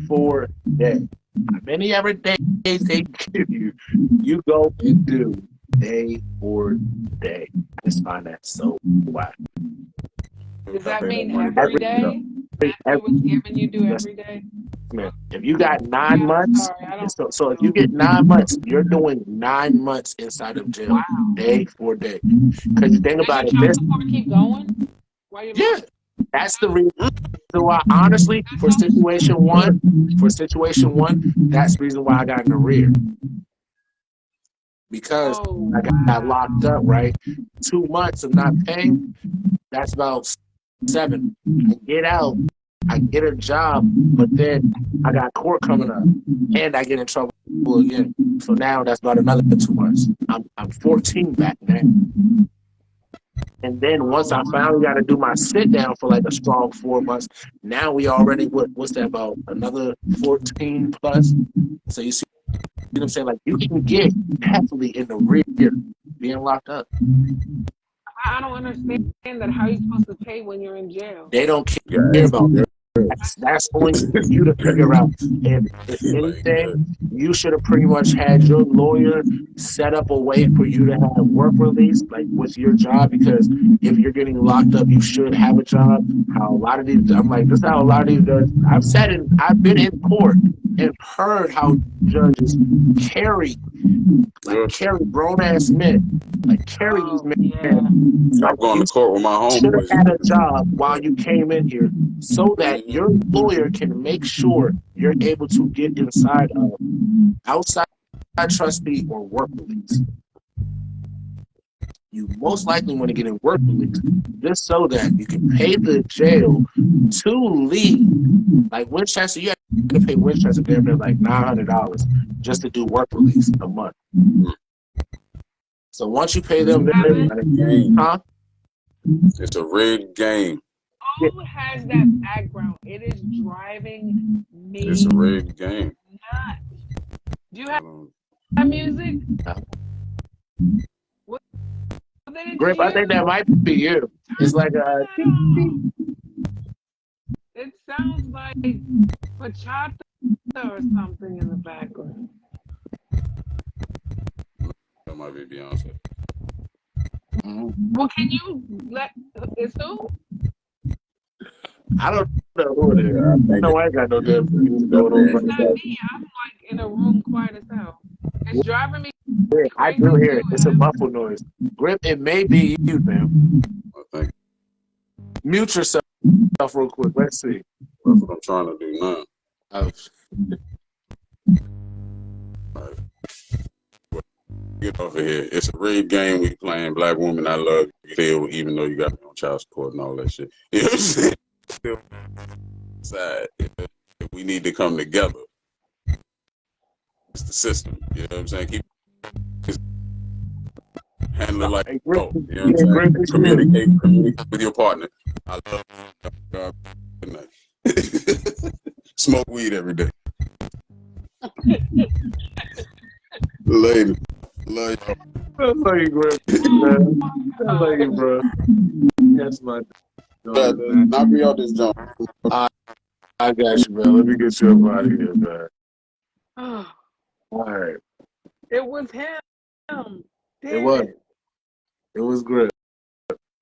for day. How many ever days they give you, you go and do day for day. I just find that so whack. Does that mean every day? That's what was given you do every day? If you got 9 months, so if you get 9 months, you're doing 9 months inside of jail, day for day. Because you think about it, child support keep going? Yeah, that's the reason why. Honestly, for situation one, that's the reason why I got in the rear. Because I got locked up, right? 2 months of not paying, that's about 7. I get out, I get a job, but then I got court coming up, and I get in trouble again. So now that's about another 2 months. I'm 14 back then. And then once I finally got to do my sit down for like a strong 4 months, now we already what's that, about another 14 plus? So you see what I'm saying? Like you can get heavily in the rear being locked up. I don't understand that. How are you supposed to pay when you're in jail? They don't care about that. That's only for you to figure out. If anything, you should have pretty much had your lawyer set up a way for you to have work release, like with your job, because if you're getting locked up, you should have a job. How a lot of these, I'm like, this is how a lot of these judges, I've been in court and heard how judges carry grown ass men, like carry these men. I'm going to court with my homeboys. Should have had a job while you came in here, so that your lawyer can make sure you're able to get inside of outside trustee or work release. You most likely want to get in work release just so that you can pay the jail to leave. Like Winchester, you have to pay Winchester damn near like $900 just to do work release a month. So once you pay them, huh? It's a rigged game. Who has that background? It is driving me. It's a rigged game. Nuts. Do you have music? Grip, I think that might be you. It's like a. It sounds like bachata or something in the background. That might be Beyonce. Well, can you let? It's who? I don't know who it is. No, I ain't got no damn music going on. It's not me. I'm like in a room quiet as hell. It's driving me. I do hear it. It's a muffled noise. Grip, it may be you, man. Mute yourself real quick. Let's see. That's what I'm trying to do now. Right. Get off of here. It's a rigged game. We playing Black Woman I Love You Still, even though you got me on child support and all that shit. You know what I'm saying? Still side. We need to come together. It's the system. You know what I'm saying? Keep handling like you know what I'm saying? Communicate with your partner. I love you. Good night. Smoke weed every day. Later. Love you. I love you, Grip. I love you, bro. Yes, my dog. Knock me out this jump. I got you, man. Let me get you up out of here, man. All right. It was him. Damn it was. It was great.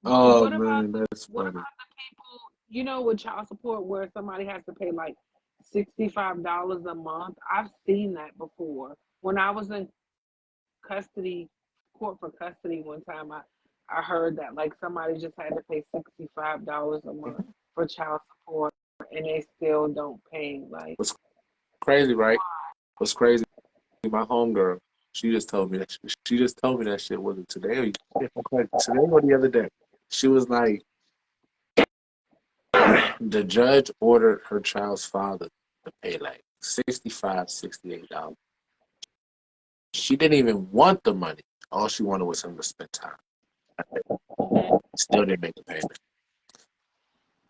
Oh, man, that's funny. What about the people, you know, with child support where somebody has to pay like $65 a month? I've seen that before. When I was in court for custody one time, I heard that like somebody just had to pay $65 a month for child support and they still don't pay. Like, what's crazy, right? What's crazy? My homegirl, she just told me that shit. Was it today or today or the other day. She was like, the judge ordered her child's father to pay like $68. She didn't even want the money. All she wanted was him to spend time. Still didn't make the payment.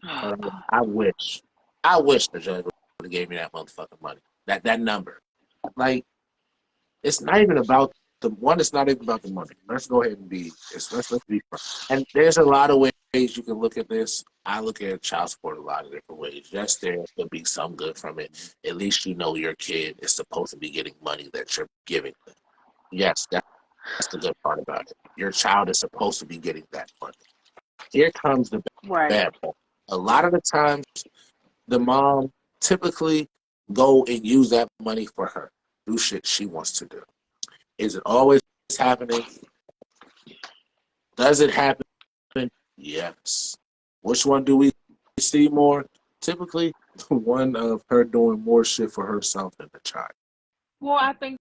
I wish the judge would have gave me that motherfucking money. That number. Like, it's not even about the one. It's not even about the money. Let's go ahead and let's be frank. And there's a lot of ways you can look at this. I look at child support a lot of different ways. Yes, there could be some good from it. At least you know your kid is supposed to be getting money that you're giving them. Yes, that's the good part about it. Your child is supposed to be getting that money. Here comes the bad part. A lot of the times, the mom typically go and use that money for her, do shit she wants to do. Is it always happening? Does it happen? Yes. Which one do we see more? Typically, the one of her doing more shit for herself than the child. Well, I think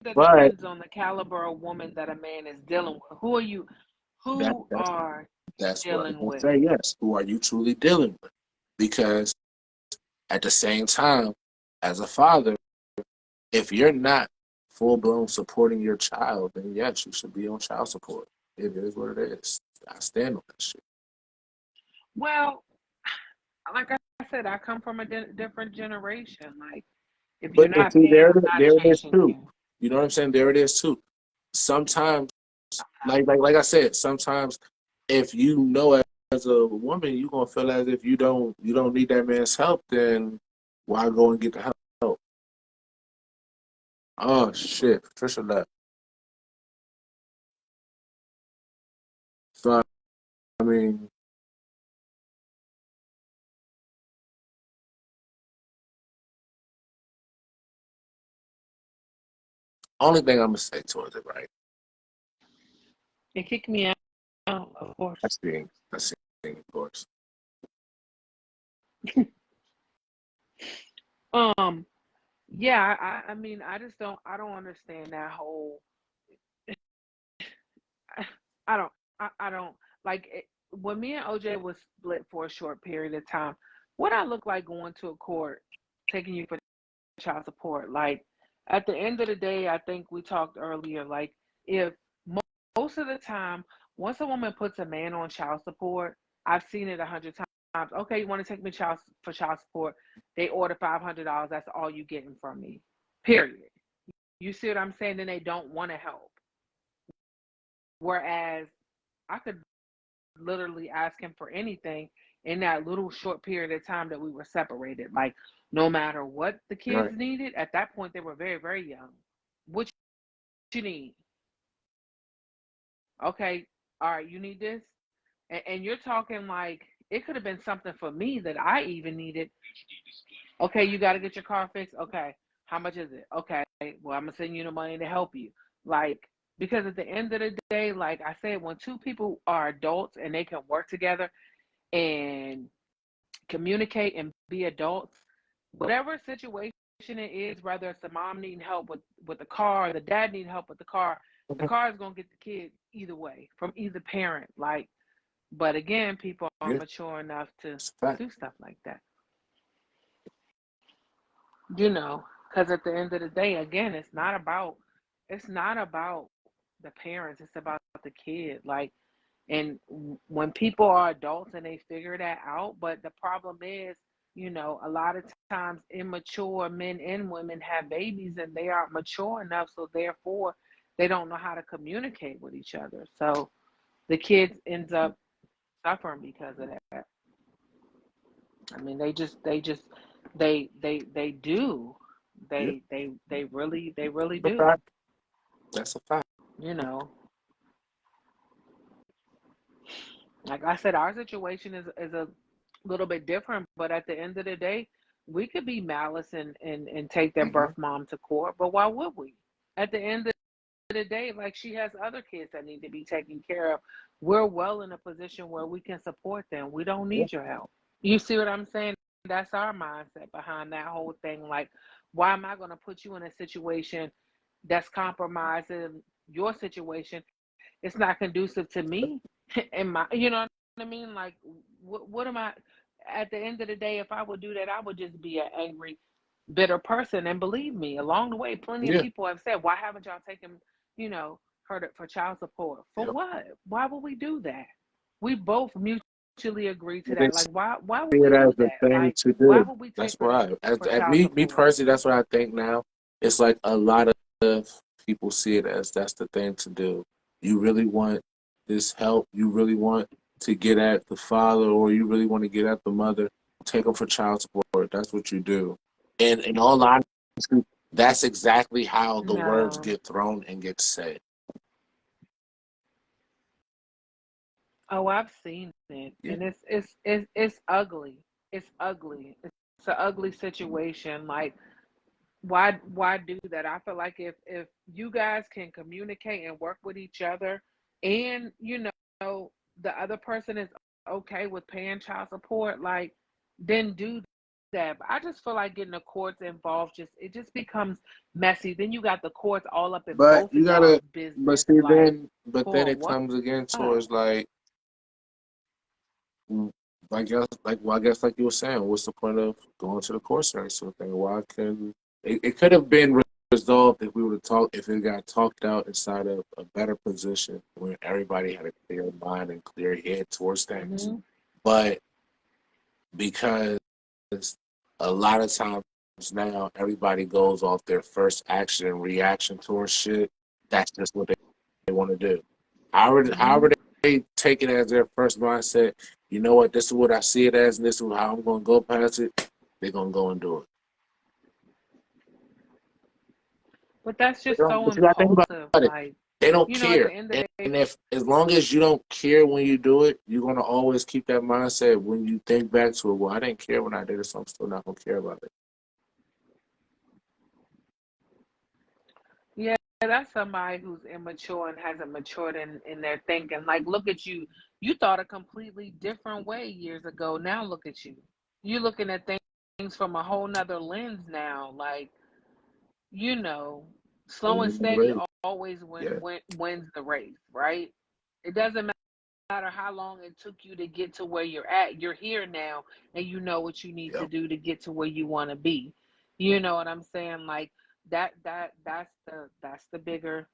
that But depends on the caliber of woman that a man is dealing with. Who are you? Who are that's what I'm dealing gonna with? say. Yes. Who are you truly dealing with? Because at the same time, as a father, if you're not full blown supporting your child, then yes, you should be on child support. It is what it is. I stand on that shit. Well, like I said, I come from a different generation. Like, if you're But not see, paying, there I'm not it is changing too. you. You know what I'm saying? There it is too. Sometimes, like I said, sometimes if you know as a woman, you're gonna feel as if you don't need that man's help, then why go and get the help? Oh shit, Trisha left. So I mean, only thing I'm gonna say towards it, right? It kicked me out, of course. That's being, of course. Yeah, I mean, I don't understand that whole. I don't like it, when me and OJ was split for a short period of time. What I look like going to a court, taking you for child support. Like, at the end of the day, I think we talked earlier. Like, if most of the time, once a woman puts a man on child support, I've seen it 100 times. Okay, you want to take me for child support? They order $500. That's all you getting from me. Period. You see what I'm saying? Then they don't want to help. Whereas I could literally ask him for anything in that little short period of time that we were separated. Like, no matter what the kids Right. needed, at that point they were very, very young. What you need? Okay, all right, you need this? And you're talking like it could have been something for me that I even needed. Okay, you got to get your car fixed. Okay, how much is it? Okay, well, I'm going to send you the money to help you. Like, because at the end of the day, like I said, when two people are adults and they can work together and communicate and be adults, whatever situation it is, whether it's the mom needing help with the car, or the dad needing help with the car is gonna get the kid either way from either parent. Like, but again, people aren't Yeah, mature enough to it's a fact. do stuff like that. Because at the end of the day, again, it's not about the parents. It's about the kid. Like, and when people are adults and they figure that out, but the problem is, a lot of times immature men and women have babies and they aren't mature enough, so therefore they don't know how to communicate with each other. So the kids ends up suffering because of that. I mean, they do. Yeah, They really that's a do. fact. That's a fact. You know, like I said, our situation is a little bit different, but at the end of the day, we could be malice and take their Mm-hmm. birth mom to court, but why would we? At the end of the day, like, she has other kids that need to be taken care of. We're well in a position where we can support them. We don't Yeah. need your help. You see what I'm saying? That's our mindset behind that whole thing. Like, why am I going to put you in a situation that's compromising your situation it's not conducive to me and my, you know what I mean? Like, what am I? At the end of the day, if I would do that, I would just be an angry, bitter person. And believe me, along the way, plenty of Yeah. people have said, "Why haven't y'all taken, for child support? For Yep. what? Why would we do that?" We both mutually agree to They that. Like, why see would it we as do the that? thing Like, to why do. would we That's take what for as child me support? personally, that's what I think now. It's like a lot of people see it as that's the thing to do. You really want this help. You really want to get at the father, or you really want to get at the mother. Take them for child support. That's what you do. And in all honesty, that's exactly how the words No. get thrown and get said. Oh, I've seen it, Yeah. and it's ugly. It's ugly. It's an ugly situation. Like, why do that? I feel like if you guys can communicate and work with each other, and the other person is okay with paying child support, like, then do that. But I just feel like getting the courts involved, it just becomes messy. Then you got the courts all up in But both of you y'all's gotta, business, see, like, then for it what? comes again towards like, I guess like you were saying, what's the point of going to the courts and sort of thing? Why couldn't it could have been resolved if we would have talked, if it got talked out inside of a better position where everybody had a clear mind and clear head towards things. Hmm. But because a lot of times now everybody goes off their first action and reaction towards shit, that's just what they want to do. However they take it as their first mindset, you know what, this is what I see it as, and this is how I'm going to go past it, they're going to go and do it. But that's just so But you got to think about impulsive. it. Like, They don't at the care. end of the day, And if, as long as you don't care when you do it, you're going to always keep that mindset when you think back to it. Well, I didn't care when I did it, so I'm still not going to care about it. yeah, that's somebody who's immature and hasn't matured in their thinking. Like, look at you. You thought a completely different way years ago. Now look at you. You're looking at things from a whole nother lens now. Like, you know, slow and steady Right. always Yeah. wins the race, right? It doesn't matter how long it took you to get to where you're at. You're here now, and you know what you need to Yep. do to get to where you want to be. You know what I'm saying? Like, that's the bigger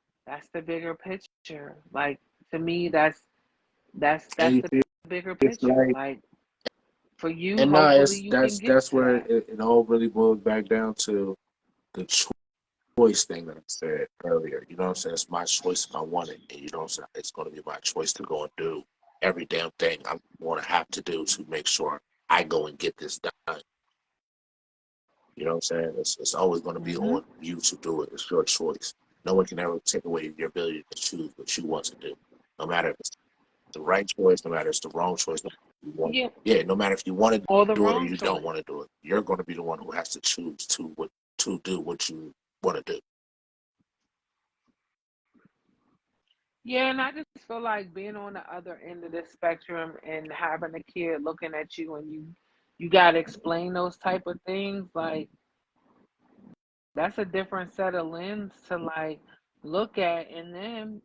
picture. Like, to me, that's And the bigger it's picture. like, Like, for you, and no, hopefully you can get that's to where that. it all really boils back down to the choice thing that I said earlier. You know what I'm saying? It's my choice if I want it. And you know what I'm saying? It's going to be my choice to go and do every damn thing I'm going to have to do to make sure I go and get this done. You know what I'm saying? It's always going to be Hmm. on you to do it. It's your choice. No one can ever take away your ability to choose what you want to do. No matter if it's the right choice, no matter if it's the wrong choice. Yeah, No matter if you want to or the do it or wrong you don't choice. want to do it. You're going to be the one who has to choose to do what you want to do. Yeah, and I just feel like being on the other end of the spectrum and having a kid looking at you and you got to explain those type of things, like, that's a different set of lens to, like, look at. And then,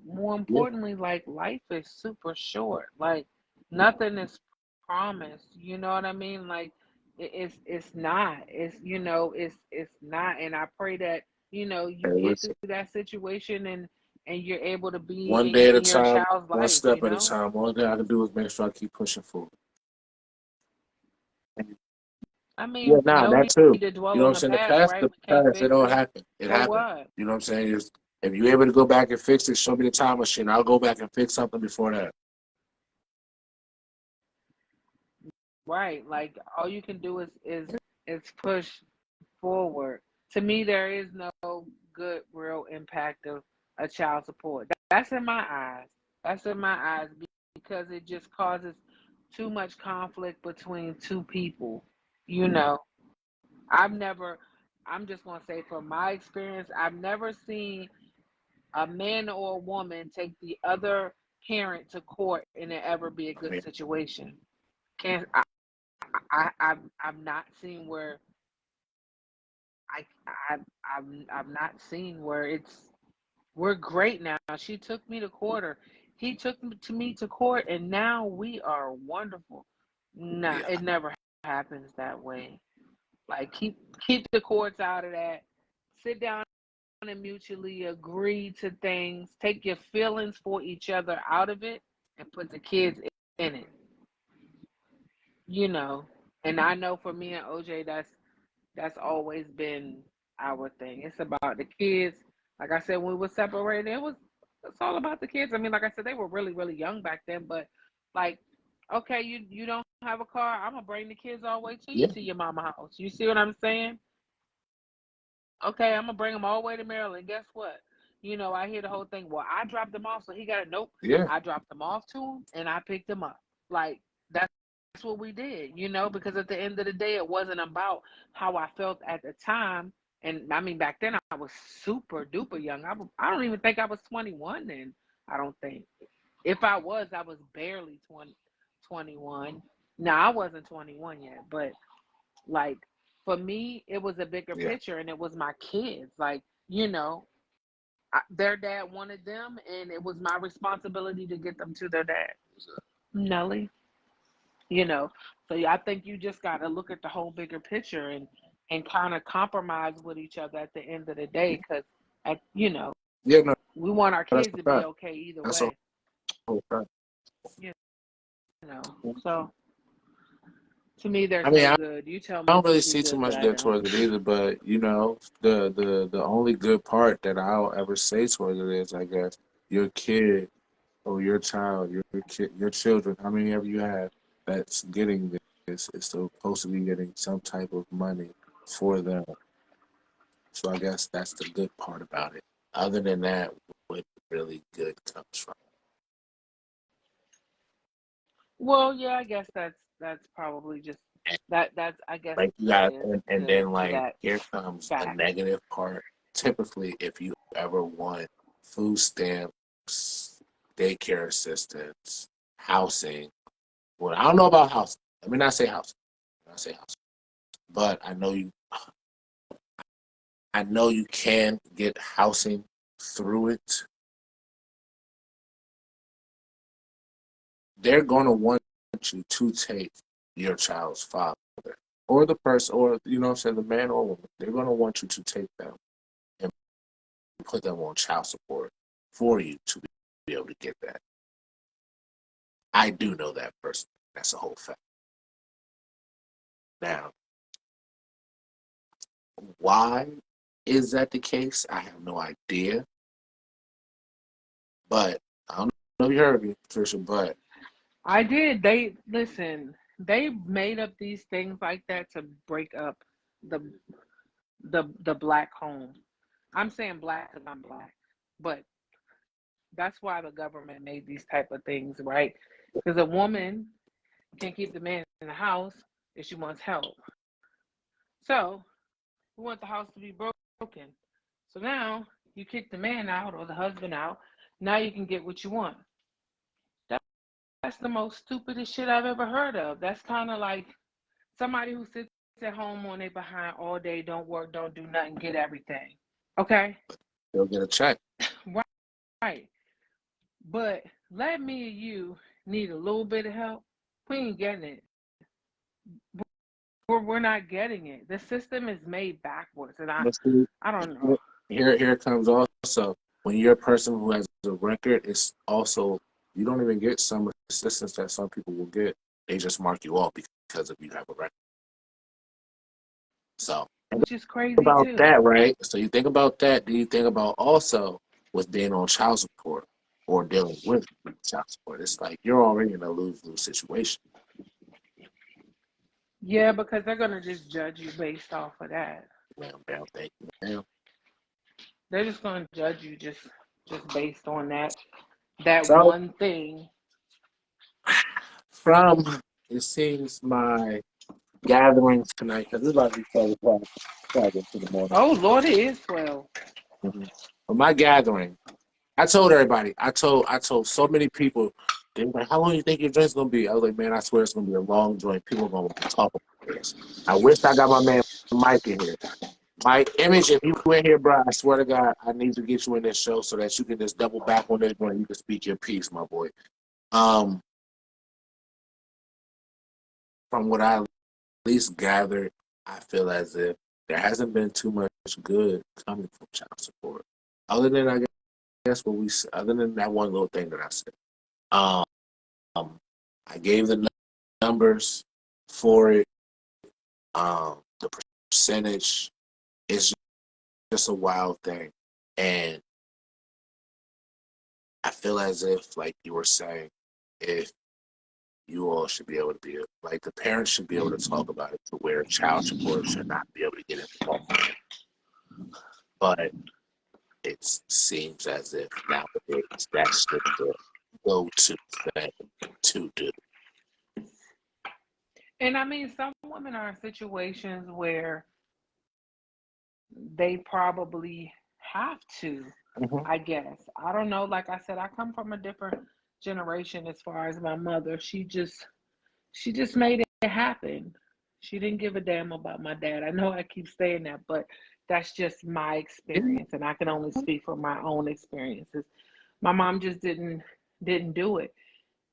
more Yeah. importantly, like, life is super short. Like, nothing is promised. You know what I mean? Like, it's not. It's not. And I pray that, you Hey, get listen, through that situation and you're able to one be day at a in your time, child's one life, step at a time. All thing I can do is make sure I keep pushing forward. I Yeah, mean, nah, no that need too. to You dwell know what on I'm the saying? past, right? We The can't past, it fix all it. happened. It So happened. what? You know what I'm saying? If you're able to go back and fix it, show me the time machine. I'll go back and fix something before that. Right. Like, all you can do is push forward. To me, there is no good real impact of a child support. That's in my eyes. That's in my eyes because it just causes too much conflict between two people. You know, I've never I'm just going to say from my experience, I've never seen a man or a woman take the other parent to court and it ever be a I good mean, situation. Can't I've not seen where I I've not seen where it's We're great now. She took me to court. He took me to court, and now we are wonderful. Nah, Yeah. it never happens that way. Like keep the courts out of that. Sit down and mutually agree to things. Take your feelings for each other out of it and put the kids in it. You know. And I know for me and OJ, that's always been our thing. It's about the kids. Like I said, when we were separated, it's all about the kids. I mean, like I said, they were really, really young back then, but like, okay, you don't have a car, I'm gonna bring the kids all the way to you Yeah. to your mama house. You see what I'm saying? Okay, I'm gonna bring them all the way to Maryland. Guess what? You know, I hear the whole thing. Well, I dropped them off, so he got a nope. Yeah. I dropped them off to him, and I picked them up. Like that's what we did, you know, because at the end of the day, it wasn't about how I felt at the time. And I mean, back then I was super duper young. I don't even think I was 21 then. I don't think. If I was barely 21. No, I wasn't 21 yet, but like for me, it was a bigger Yeah. picture, and it was my kids. Like, you know, their dad wanted them, and it was my responsibility to get them to their dad. Nelly, you know. So yeah, I think you just got to look at the whole bigger picture and kind of compromise with each other at the end of the day, because you know, Yeah. No, we want our that's kids a to be fact. okay either That's a way. whole fact. You know, so to me, there's I mean, no I good. You tell I me don't if you really see see too good, but much I good don't. towards it either, but you know, the only good part that I'll ever say towards it is, I guess, your kid or your child, your children, how many ever you have, that's getting this is supposed to be getting some type of money for them. So I guess that's the good part about it. Other than that, what really good comes from Well, yeah, I guess that's probably just it. that's I guess Like you that got, is and good then to like that here comes the fact. negative part. Typically, if you ever want food stamps, daycare assistance, housing. Well, I don't know about housing. Let me not say housing. Not say housing. But I know you can get housing through it. They're gonna want you to take your child's father or the person, or you know what I'm saying, the man or woman. They're gonna want you to take them and put them on child support for you to be able to get that. I do know that person. That's a whole fact. Now, why is that the case? I have no idea. But I don't know if you heard me, Patricia, but I did. They listen. They made up these things like that to break up the the black home. I'm saying black because I'm black, but that's why the government made these type of things, right? Because a woman can keep the man in the house if she wants help. So we want the house to be broken. So now you kick the man out or the husband out. Now you can get what you want. That's the most stupidest shit I've ever heard of. That's kind of like somebody who sits at home on their behind all day, don't work, don't do nothing, get everything. Okay? they'll get a check. Right. Right. But let me and you need a little bit of help. We ain't getting it. We're not getting it. The system is made backwards, and But see, I don't know. here comes also when you're a person who has a record, it's also you don't even get some assistance that some people will get. They just mark you off because of you have a record. So think Which is crazy about too. that, right? So you think about that. Do you think about also with being on child support or dealing with child support? It's like you're already in a lose-lose situation. Yeah, because they're gonna just judge you based off of that. Bam, thank you, ma'am. They're just gonna judge you just based on that So one thing. from it seems my gathering tonight because it's about to be 12 o'clock. Friday to the morning. Oh Lord, it is 12. For my gathering, I told everybody. I told so many people. They were like, "How long do you think your drink's gonna be?" I was like, "Man, I swear it's gonna be a long joint. People are gonna talk about this." I wish I got my man Mike in here. My image, if you in here, bro, I swear to God, I need to get you in this show so that you can just double back on this one and you can speak your piece, my boy. From what I at least gathered, I feel as if there hasn't been too much good coming from child support. Other than other than that one little thing that I said. Um, I gave the numbers for it. The percentage is just a wild thing, and I feel as if, like you were saying, if you all should be able to be like the parents should be able to talk about it to where child support should not be able to get involved. But it seems as if nowadays that's just the go-to thing to do. And I mean, some women are in situations where they probably have to, I guess. I don't know. Like I said, I come from a different generation as far as my mother. She just made it happen. She didn't give a damn about my dad. I know I keep saying that, but that's just my experience, and I can only speak from my own experiences. My mom just didn't do it.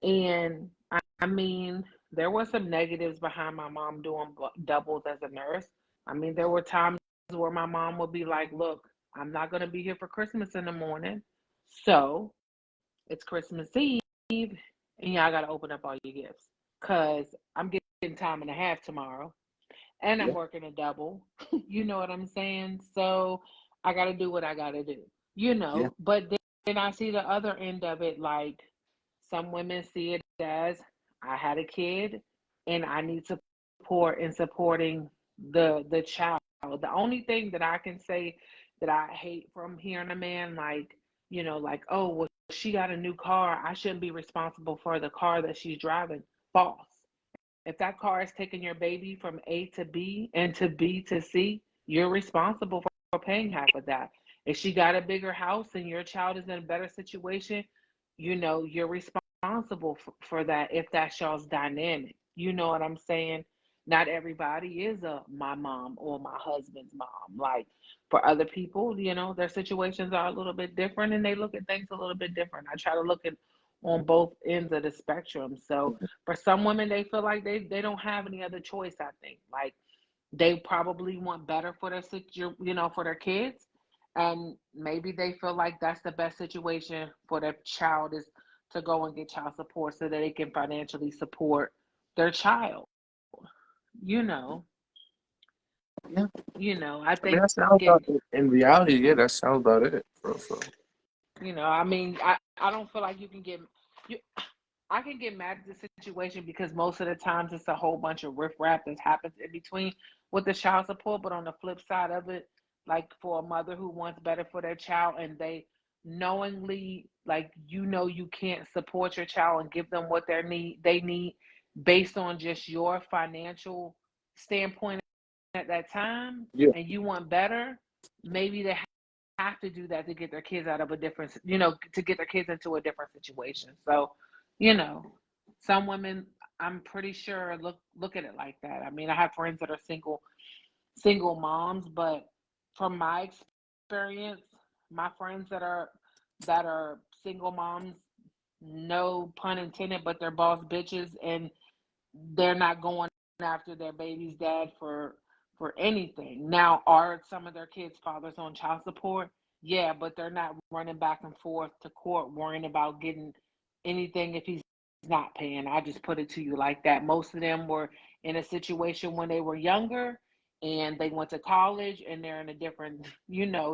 And I mean, there were some negatives behind my mom doing doubles as a nurse. I mean, there were times where my mom would be like, look, I'm not going to be here for Christmas in the morning. So it's Christmas Eve, and y'all got to open up all your gifts because I'm getting time and a half tomorrow, and I'm working a double. You know what I'm saying? So I got to do what I got to do, But then I see the other end of it, like some women see it as I had a kid and I need support in supporting the child. The only thing that I can say that I hate from hearing a man like, oh, well, she got a new car, I shouldn't be responsible for the car that she's driving. False. If that car is taking your baby from A to B and to B to C, you're responsible for paying half of that. If she got a bigger house and your child is in a better situation, you're responsible for that if that's y'all's dynamic. You know what I'm saying? Not everybody is my mom or my husband's mom. Like for other people, their situations are a little bit different and they look at things a little bit different. I try to look at on both ends of the spectrum. So for some women, they feel like they don't have any other choice. I think like they probably want better for for their kids, and maybe they feel like that's the best situation for their child is to go and get child support so that they can financially support their child. I I mean, think that sounds about it. In reality, yeah, that sounds about it. I mean, I don't feel like you can get you. I can get mad at the situation because most of the times it's a whole bunch of riffraff that happens in between with the child support. But on the flip side of it, like for a mother who wants better for their child and they knowingly, like, you can't support your child and give them what they need based on just your financial standpoint at that time, and you want better, maybe they have to do that to get their kids out of a different, to get their kids into a different situation. So, some women, I'm pretty sure look at it like that. I mean, I have friends that are single moms, but from my experience, my friends that are single moms, no pun intended, but they're boss bitches and they're not going after their baby's dad for anything. Now, are some of their kids' fathers on child support? Yeah, but they're not running back and forth to court worrying about getting anything if he's not paying. I just put it to you like that. Most of them were in a situation when they were younger and they went to college and they're in a different,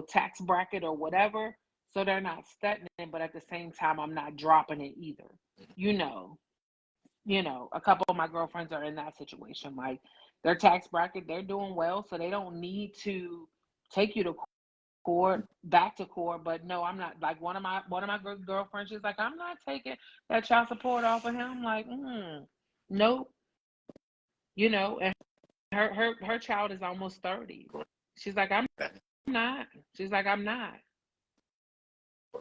tax bracket or whatever. So they're not studying, but at the same time, I'm not dropping it either. A couple of my girlfriends are in that situation. Like their tax bracket, they're doing well, so they don't need to take you to back to court. But no, I'm not. Like one of my girlfriends, she's like, I'm not taking that child support off of him. I'm like, nope. And her child is almost 30. She's like, I'm not. She's like, I'm not.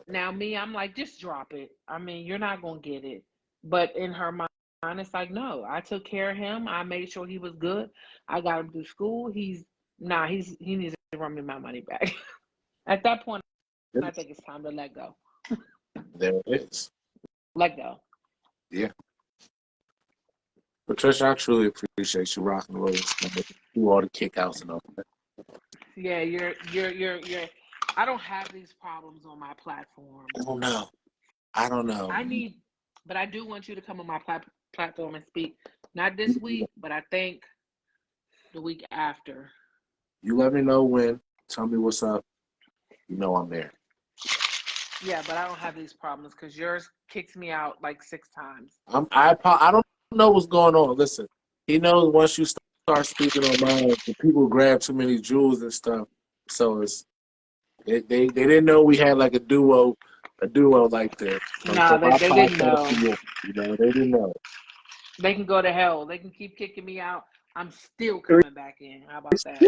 Now me, I'm like, just drop it. I mean, you're not gonna get it. But in her mind, it's like, no, I took care of him. I made sure he was good. I got him through school. He needs run me my money back. At that point, I think it's time to let go. There it is. Let go. Yeah. Patricia, I truly appreciate you rocking the road. Do all the kickouts and all that. Yeah, you're. I don't have these problems on my platform. I don't know. But I do want you to come on my platform and speak. Not this week, but I think the week after. You let me know when. Tell me what's up. You know I'm there. Yeah, but I don't have these problems because yours kicks me out like 6 times. I don't know what's going on. Listen, he knows once you start speaking online, the people grab too many jewels and stuff. So they didn't know we had like a duo like this. Nah, they didn't know. You know, they didn't know. They can go to hell. They can keep kicking me out. I'm still coming back in. How about that?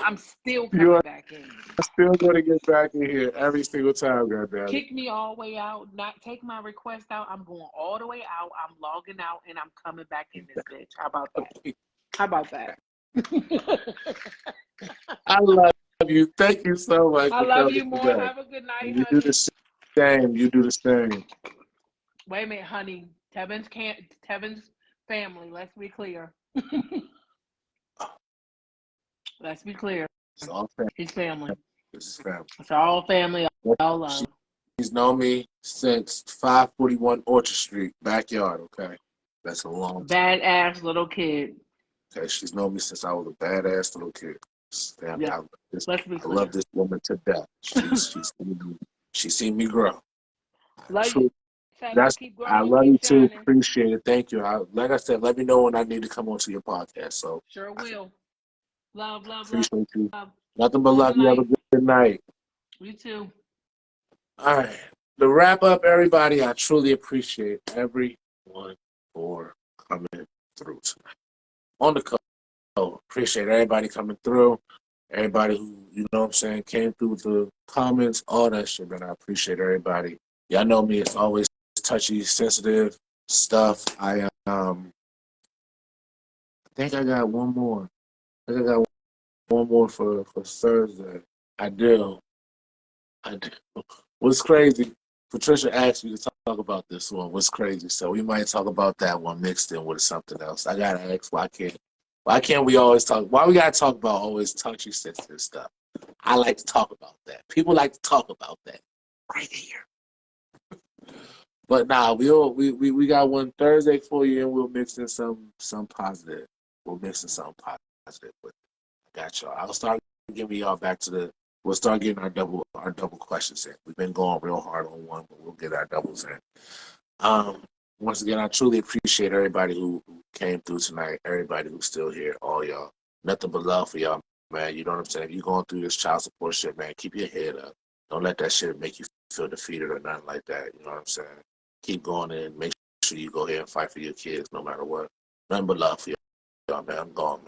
I'm still coming back in. I'm still going to get back in here every single time, goddamn. Kick me all the way out. Not take my request out. I'm going all the way out. I'm logging out and I'm coming back in this bitch. How about that? How about that? I love you. Thank you so much. I love you more. Have a good night, honey. Do the same. You do the same. Wait a minute, honey. TaVin's family. Let's be clear. Let's be clear. It's all family. His family. This is family. It's all family. All love. She's known me since 541 Orchard Street, backyard, okay? That's a long time. Badass little kid. Okay, she's known me since I was a badass little kid. Damn, Yeah. I love this woman to death. She's seen me grow. Love you. I love you too. Appreciate it. Thank you. Like I said, let me know when I need to come onto your podcast. So sure will. Love. Appreciate you. Nothing but love. You have a good night. You too. All right. To wrap up, everybody, I truly appreciate everyone for coming through tonight. On the call, appreciate everybody coming through. Everybody who, you know what I'm saying, came through with the comments, all that shit, man. I appreciate everybody. Y'all know me. It's always touchy, sensitive stuff. I think I got one more. I think I got one more for Thursday. I do. What's crazy? Patricia asked me to talk about this one. What's crazy? So we might talk about that one mixed in with something else. I gotta ask, why can't we always talk? Why we gotta talk about always touchy, sensitive stuff? I like to talk about that. People like to talk about that right here. But nah, we got one Thursday for you, and we'll mix in some positive. We'll mix in some positive. But I got y'all. I'll start giving y'all back to we'll start getting our double questions in. We've been going real hard on one, but we'll get our doubles in. Once again, I truly appreciate everybody who came through tonight, everybody who's still here, all y'all. Nothing but love for y'all, man. You know what I'm saying? If you're going through this child support shit, man, keep your head up. Don't let that shit make you feel defeated or nothing like that. You know what I'm saying? Keep going in. Make sure you go ahead and fight for your kids no matter what. Nothing but love for y'all, man. I'm gone, man.